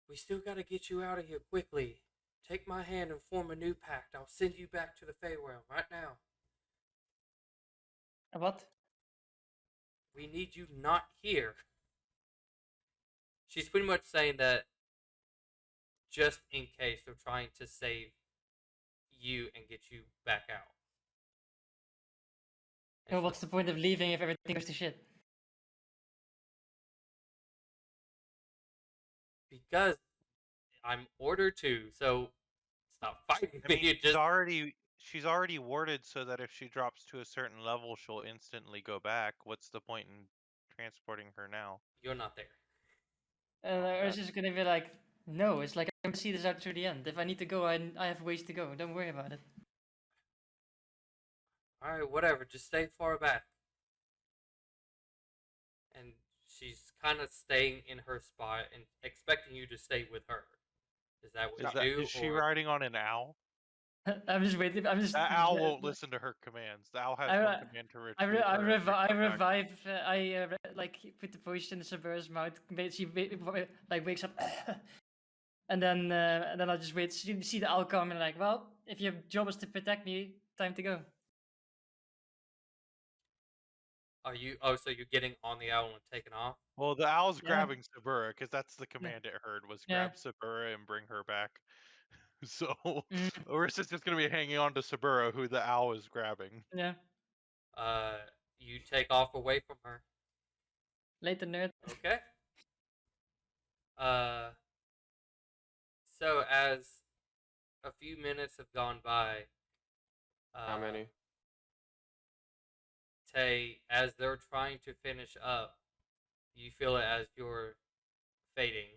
We still got to get you out of here quickly. Take my hand and form a new pact. I'll send you back to the Feyrealm right now. What? We need you not here. She's pretty much saying that just in case they're trying to save you and get you back out. Oh, what's the point of leaving if everything goes to shit? Because I'm ordered to, so stop fighting I me. mean, she's already warded so that if she drops to a certain level, she'll instantly go back. What's the point in transporting her now? You're not there. And I was that's- just gonna be like, no, it's like I'm gonna see this out to the end. If I need to go, I have ways to go. Don't worry about it. Alright, whatever. Just stay far back. And she's kind of staying in her spot and expecting you to stay with her. Is that what you do? Is she or... riding on an owl? I'm just waiting. I'm just. That owl won't listen to her commands. The owl has one command to retrieve her. I and bring her back. revive. Like put the potion in Sabura's mouth. She like wakes up, and then I'll just wait. See the owl come and like, well, if your job is to protect me, time to go. Are you? Oh, so you're getting on the owl and taking off? Well, the owl's Yeah. grabbing Sabura because that's the command it heard was Yeah. grab Sabura and bring her back. So Mm. Orissa's just gonna be hanging on to Sabura, who the owl is grabbing. Yeah. You take off away from her. Later, nerd. Okay. So as a few minutes have gone by, How many? Tay, as they're trying to finish up, you feel it as you're fading.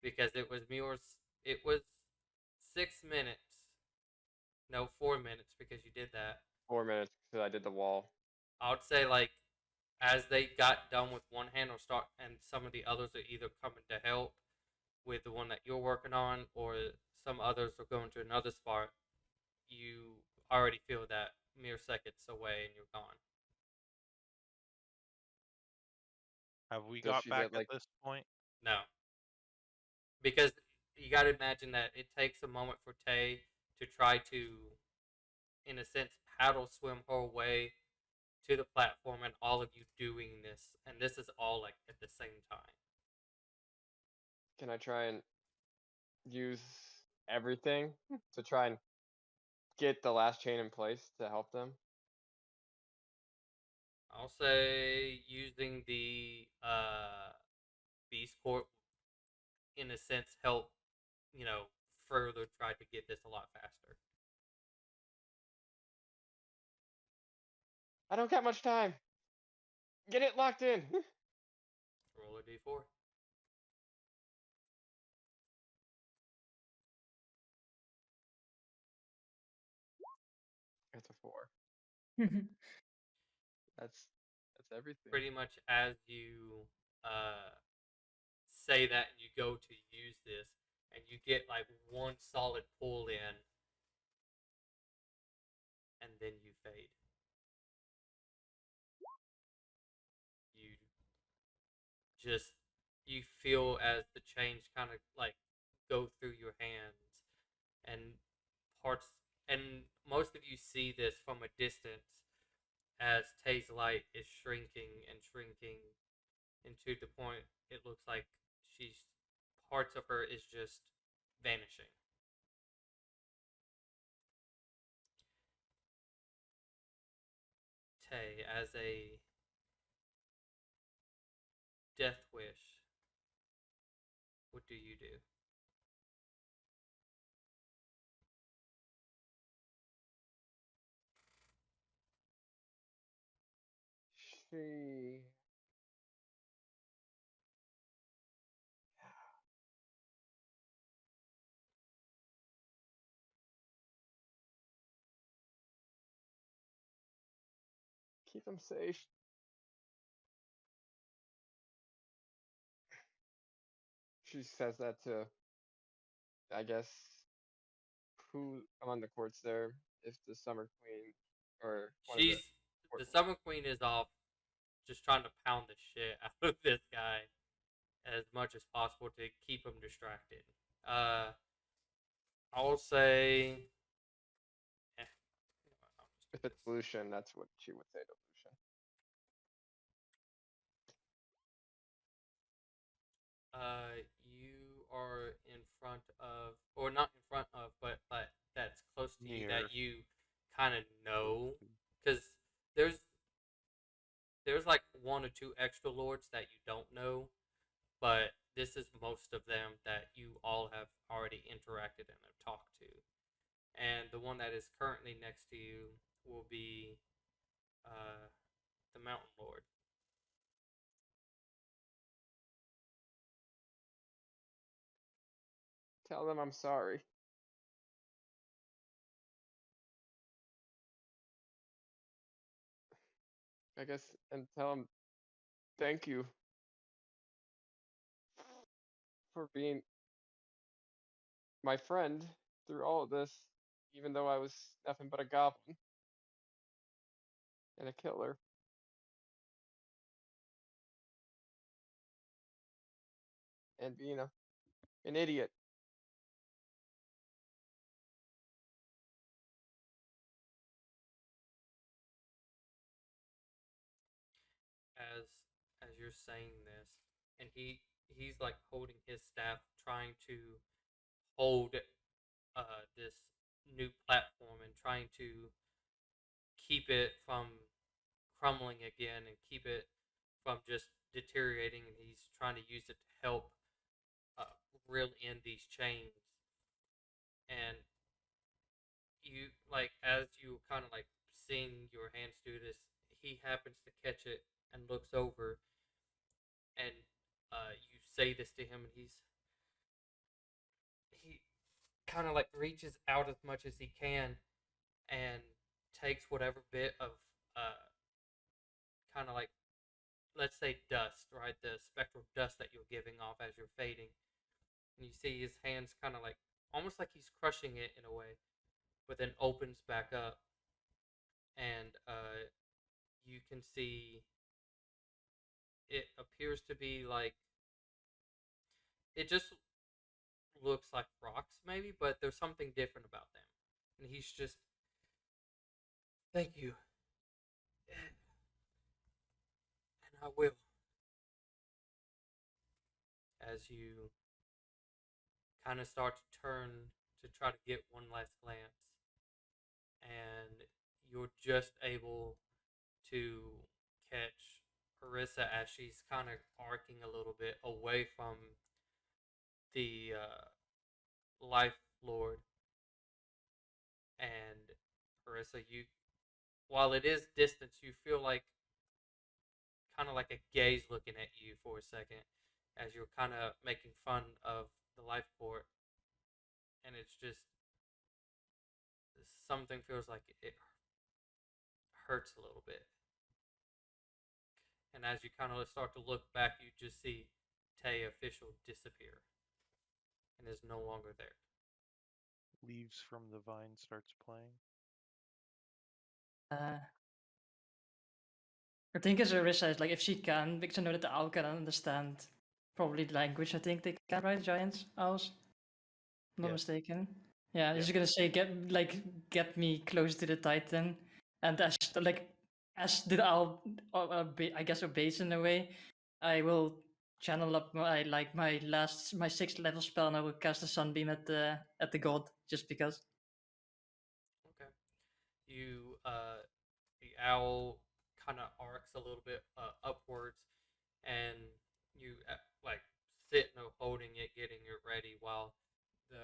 Because it was 6 minutes. No, 4 minutes because you did that. 4 minutes because I did the wall. I would say like as they got done with one hand or start and some of the others are either coming to help with the one that you're working on or some others are going to another spot, you already feel that mere seconds away and you're gone. Have we Does got she back get, like- at this point? No. Because you got to imagine that it takes a moment for Tay to try to, in a sense, paddle swim her way to the platform and all of you doing this. And this is all like at the same time. Can I try and use everything to try and get the last chain in place to help them? I'll say using the Beast Court, in a sense, help, further try to get this a lot faster. I don't got much time. Get it locked in. Roll a d4. It's a 4. That's everything. Pretty much as you say that and you go to use this and you get like one solid pull in and then you fade. You feel as the change kind of like go through your hands and parts, and most of you see this from a distance as Tay's light is shrinking and shrinking into the point it looks like she's parts of her is just vanishing. Tay, as a death wish, what do you do? She. Keep them safe. She says that to, I guess, who on the courts there, if the Summer Queen or one of the. The Summer Queen is off just trying to pound the shit out of this guy as much as possible to keep him distracted. I'll say. If it's Lucian, that's what she would say to Lucian. You are in front of, or not in front of, but that's close to you Near. that you kind of know, because there's like one or two extra lords that you don't know, but this is most of them that you all have already interacted and have talked to. And the one that is currently next to you will be the Mountain Lord. Tell them I'm sorry. I guess, and tell them thank you for being my friend through all of this, even though I was nothing but a goblin and a killer. And being an idiot. As you're saying this, and he's like holding his staff, trying to hold this new platform and trying to keep it from crumbling again and keep it from just deteriorating. And he's trying to use it to help reel in these chains. And you like as you kind of like seeing your hands do this, he happens to catch it and looks over, and you say this to him, and he kind of like reaches out as much as he can and takes whatever bit of kind of like, let's say, dust, right, the spectral dust that you're giving off as you're fading, and you see his hands kind of like almost like he's crushing it in a way, but then opens back up, and you can see it appears to be like, it just looks like rocks maybe, but there's something different about them, and he's just, thank you, and I will, as you kind of start to turn to try to get one last glance, and you're just able to catch Arissa as she's kind of arcing a little bit away from the Life Lord. And Arissa, you, while it is distance, you feel like kind of like a gaze looking at you for a second as you're kind of making fun of the Life Port, and it's just something feels like it hurts a little bit. And as you kind of start to look back, you just see Tay official disappear and is no longer there. Leaves from the Vine starts playing. I think as Arissa is like, if she can, because I know that the owl can understand probably the language. I think they can, right? Giants, owls. If I'm not Yes. mistaken. Yeah, I was Yeah. gonna say get me close to the Titan, and as the owl, I guess, obeys in a way, I will channel up my my 6th level spell, and I will cast a sunbeam at the god just because. Okay. You the owl kind of arcs a little bit upwards, and you like sitting holding it, getting it ready, while the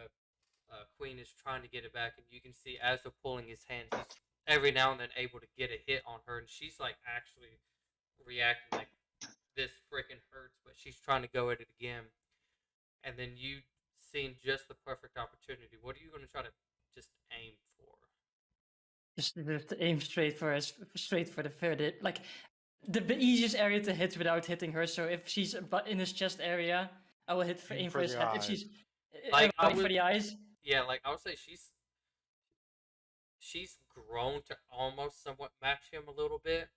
queen is trying to get it back, and you can see as they're pulling his hand, he's every now and then able to get a hit on her, and she's like actually reacting like this freaking hurts, but she's trying to go at it again, and then you seen just the perfect opportunity. What are you going to try to just aim for? Just aim straight for the further, like the easiest area to hit without hitting her. So if she's in his chest area, I will aim for his the head. If eyes. she's Like, I for would- the eyes, Yeah, like I would say she's grown to almost somewhat match him a little bit,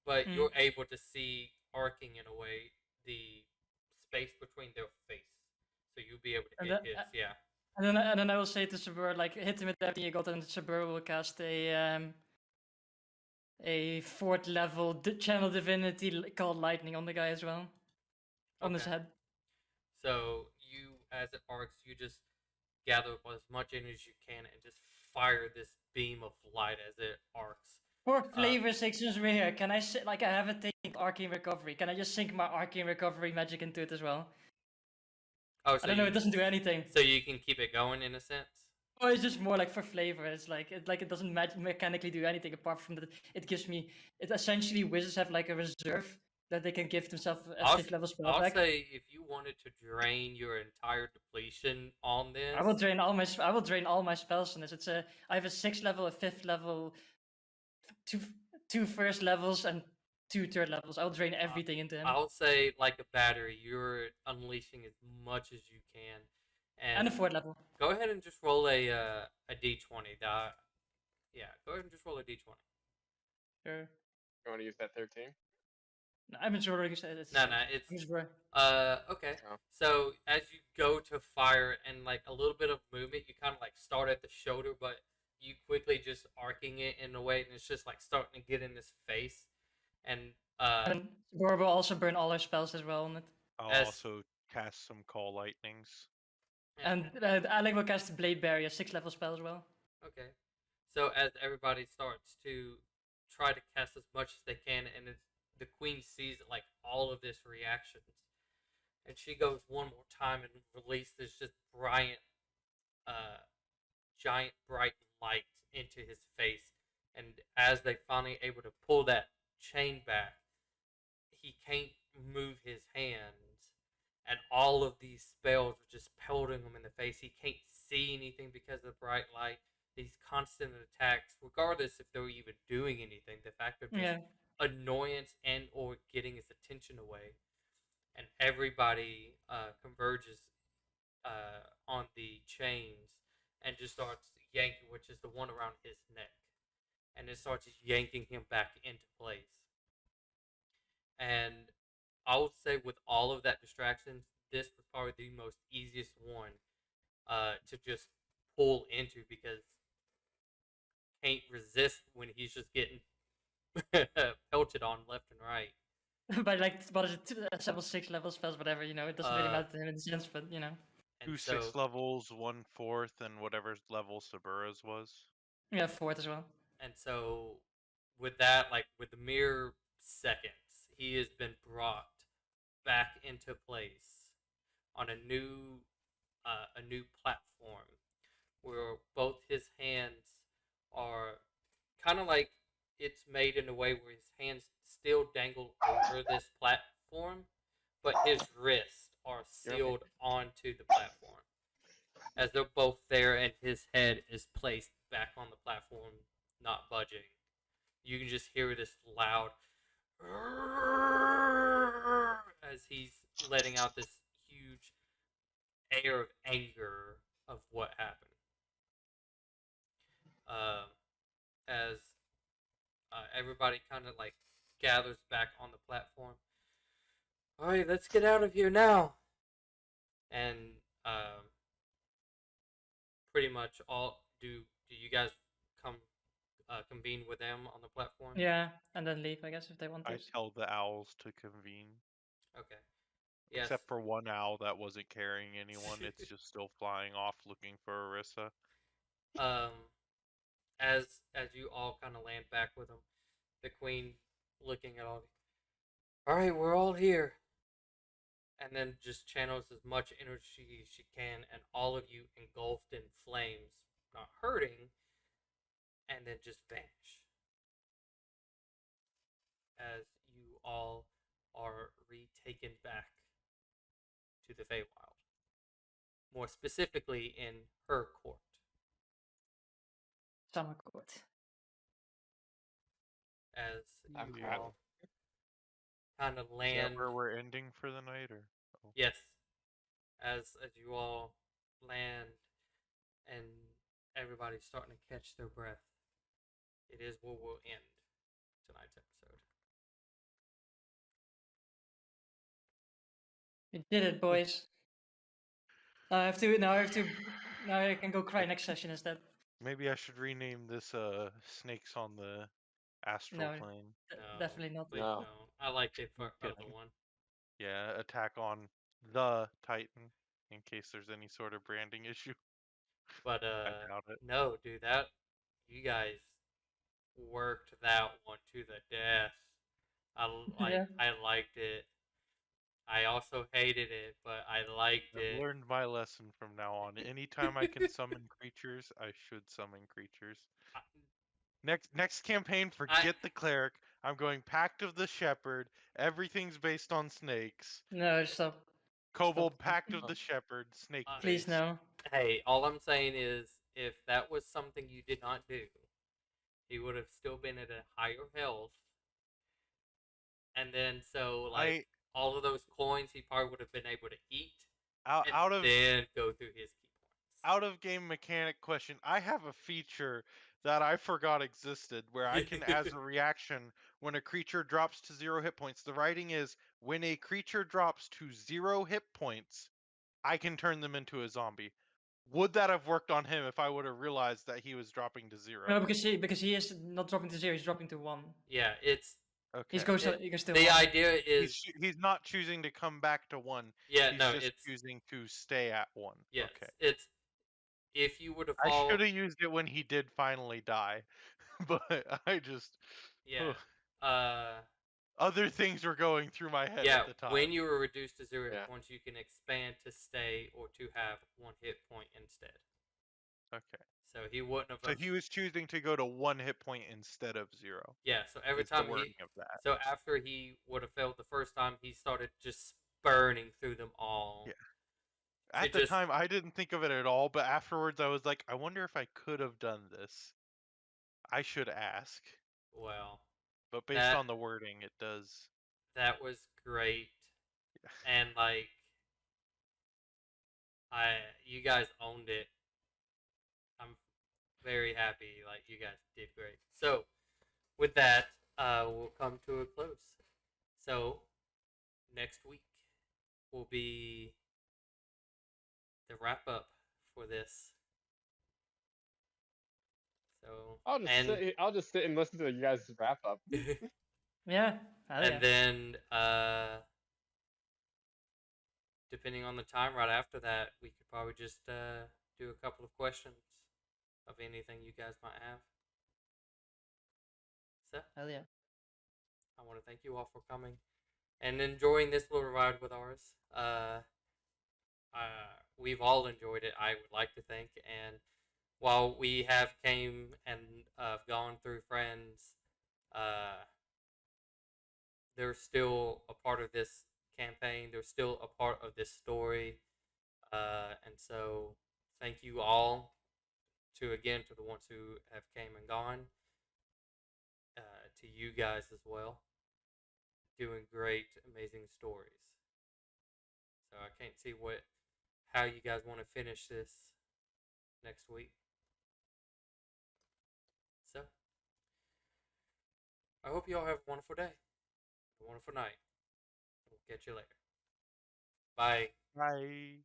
but Mm. you're able to see arcing in a way the space between their face, so you'll be able to And hit that- his. Yeah. and then I will say to Sabur, like, hit him with everything you got, and Sabur will cast a 4th level channel divinity called lightning on the guy as well, on his Okay. head. So you, as it arcs, you just gather up as much energy as you can and just fire this beam of light as it arcs. For flavor sake, since we're here, can I I have a thing arcane recovery? Can I just sync my arcane recovery magic into it as well? Oh, so I don't know. It doesn't do anything. So you can keep it going in a sense. Oh, it's just more like for flavor. It's like it doesn't mechanically do anything apart from that. It gives me. It essentially wizards have like a reserve that they can give themselves a I'll 5th level spell I'll attack. say if you wanted to drain your entire depletion on this, I will drain all my spells on this. I have a 6th level, a 5th level, two first levels, and 2 third levels. I'll drain everything into him. I'll say like a battery, you're unleashing as much as you can, And a 4th level. Go ahead and just roll a d20. Yeah, go ahead and just roll a d20. Sure. You want to use that 13? No, I'm enjoying it. No, it's I'm enjoying. okay. Oh. So as you go to fire and like a little bit of movement, you kind of like start at the shoulder, but you quickly just arcing it in a way, and it's just like starting to get in his face. And And Sabur will also burn all her spells as well on it. I'll As- also cast some call lightnings. And Alec will cast Blade Barrier, 6th level spell as well. Okay. So as everybody starts to try to cast as much as they can, and the queen sees like all of this reactions, and she goes one more time and releases just giant bright light into his face. And as they finally able to pull that chain back, he can't move his hands, and all of these spells are just pelting him in the face. He can't see anything because of the bright light. These constant attacks, regardless if they're even doing anything, the fact of just Yeah. annoyance and or getting his attention away, and everybody converges on the chains and just starts yanking, which is the one around his neck, and it starts yanking him back into place. And I would say with all of that distractions, this was probably the most easiest one to just pull into, because can't resist when he's just getting pelted on left and right. But like, what is it? Several 6th level spells, whatever. It doesn't really matter to him in the sense, but And 2 so, 6 levels, 1 4th, and whatever level Sabura's was. yeah, 4th as well. And so, with that, like with the mere seconds, he has been brought back into place on a new platform, where both his hands are kind of like it's made in a way where his hands still dangle over this platform, but his wrists are sealed onto the platform. As they're both there, and his head is placed back on the platform, not budging. You can just hear this loud as he's letting out this huge air of anger of what happened. As everybody kind of like gathers back on the platform. All right, let's get out of here now. And pretty much all do you guys convene with them on the platform? Yeah, and then leave, I guess, if they want to. I tell the owls to convene. Okay. Yes. Except for one owl that wasn't carrying anyone. It's just still flying off looking for Orisa. As you all kind of land back with him, the queen looking at all of you. All right, we're all here. And then just channels as much energy as she can, and all of you engulfed in flames, not hurting, and then just vanish. As you all are retaken back to the Feywild. More specifically, in her court. Summer court. As I'm you crap. all kind of Is that land. where we're ending for the night, or? Oh. Yes. As you all land and everybody's starting to catch their breath, it is where we'll end tonight's episode. We did it, boys. Now I can go cry next session instead. Maybe I should rename this Snakes on the Astral No. Plane. No, Definitely not. Please No. don't. I liked it for I'm other kidding. one. Yeah, attack on the Titan, in case there's any sort of branding issue. But I doubt it. no, dude, that you guys worked that one to the death. Yeah. I liked it. I also hated it, but I liked I've it. learned my lesson from now on. Anytime I can summon creatures, I should summon creatures. Next campaign, forget the cleric. I'm going Pact of the Shepherd. Everything's based on snakes. No, stop. Kobold Stop. Pact of the Shepherd, snake Please based. no. Hey, all I'm saying is, if that was something you did not do, he would have still been at a higher health. And then, so, like, all of those coins he probably would have been able to eat. Then go through his key points. Out of game mechanic question, I have a feature that I forgot existed where I can, as a reaction, when a creature drops to 0 hit points, the writing is, when a creature drops to 0 hit points, I can turn them into a zombie. Would that have worked on him if I would have realized that he was dropping to 0? No, because he is not dropping to 0. He's dropping to 1. Yeah, it's okay. He goes to 1. The idea is he's not choosing to come back to 1. Yeah, he's no, just it's choosing to stay at 1. Yes, Okay. it's if you would have. I should have used it when he did finally die, but I just Yeah. other things were going through my head Yeah, at the time. when you were reduced to 0 hit Yeah. points, you can expand to stay or to have 1 hit point instead. Okay. So he wouldn't have. So he was choosing to go to 1 hit point instead of 0. Yeah. So every is the time wording of that. So after he would have failed the first time, he started just burning through them all. Yeah. At the time, I didn't think of it at all, but afterwards, I was like, I wonder if I could have done this. I should ask. Well. But based on the wording, it does. That was great. And like, you guys owned it. I'm very happy. Like, you guys did great. So, with that, we'll come to a close. So, next week will be the wrap up for this. So I'll just sit and listen to you guys wrap up. Yeah. And then depending on the time right after that, we could probably just do a couple of questions of anything you guys might have. So hell yeah. I want to thank you all for coming and enjoying this little ride with ours. We've all enjoyed it, I would like to think, and while we have came and gone through friends, they're still a part of this campaign. They're still a part of this story, and so thank you all to the ones who have came and gone, to you guys as well, doing great, amazing stories. So I can't see how you guys want to finish this next week. So, I hope you all have a wonderful day, a wonderful night. We'll catch you later. Bye. Bye.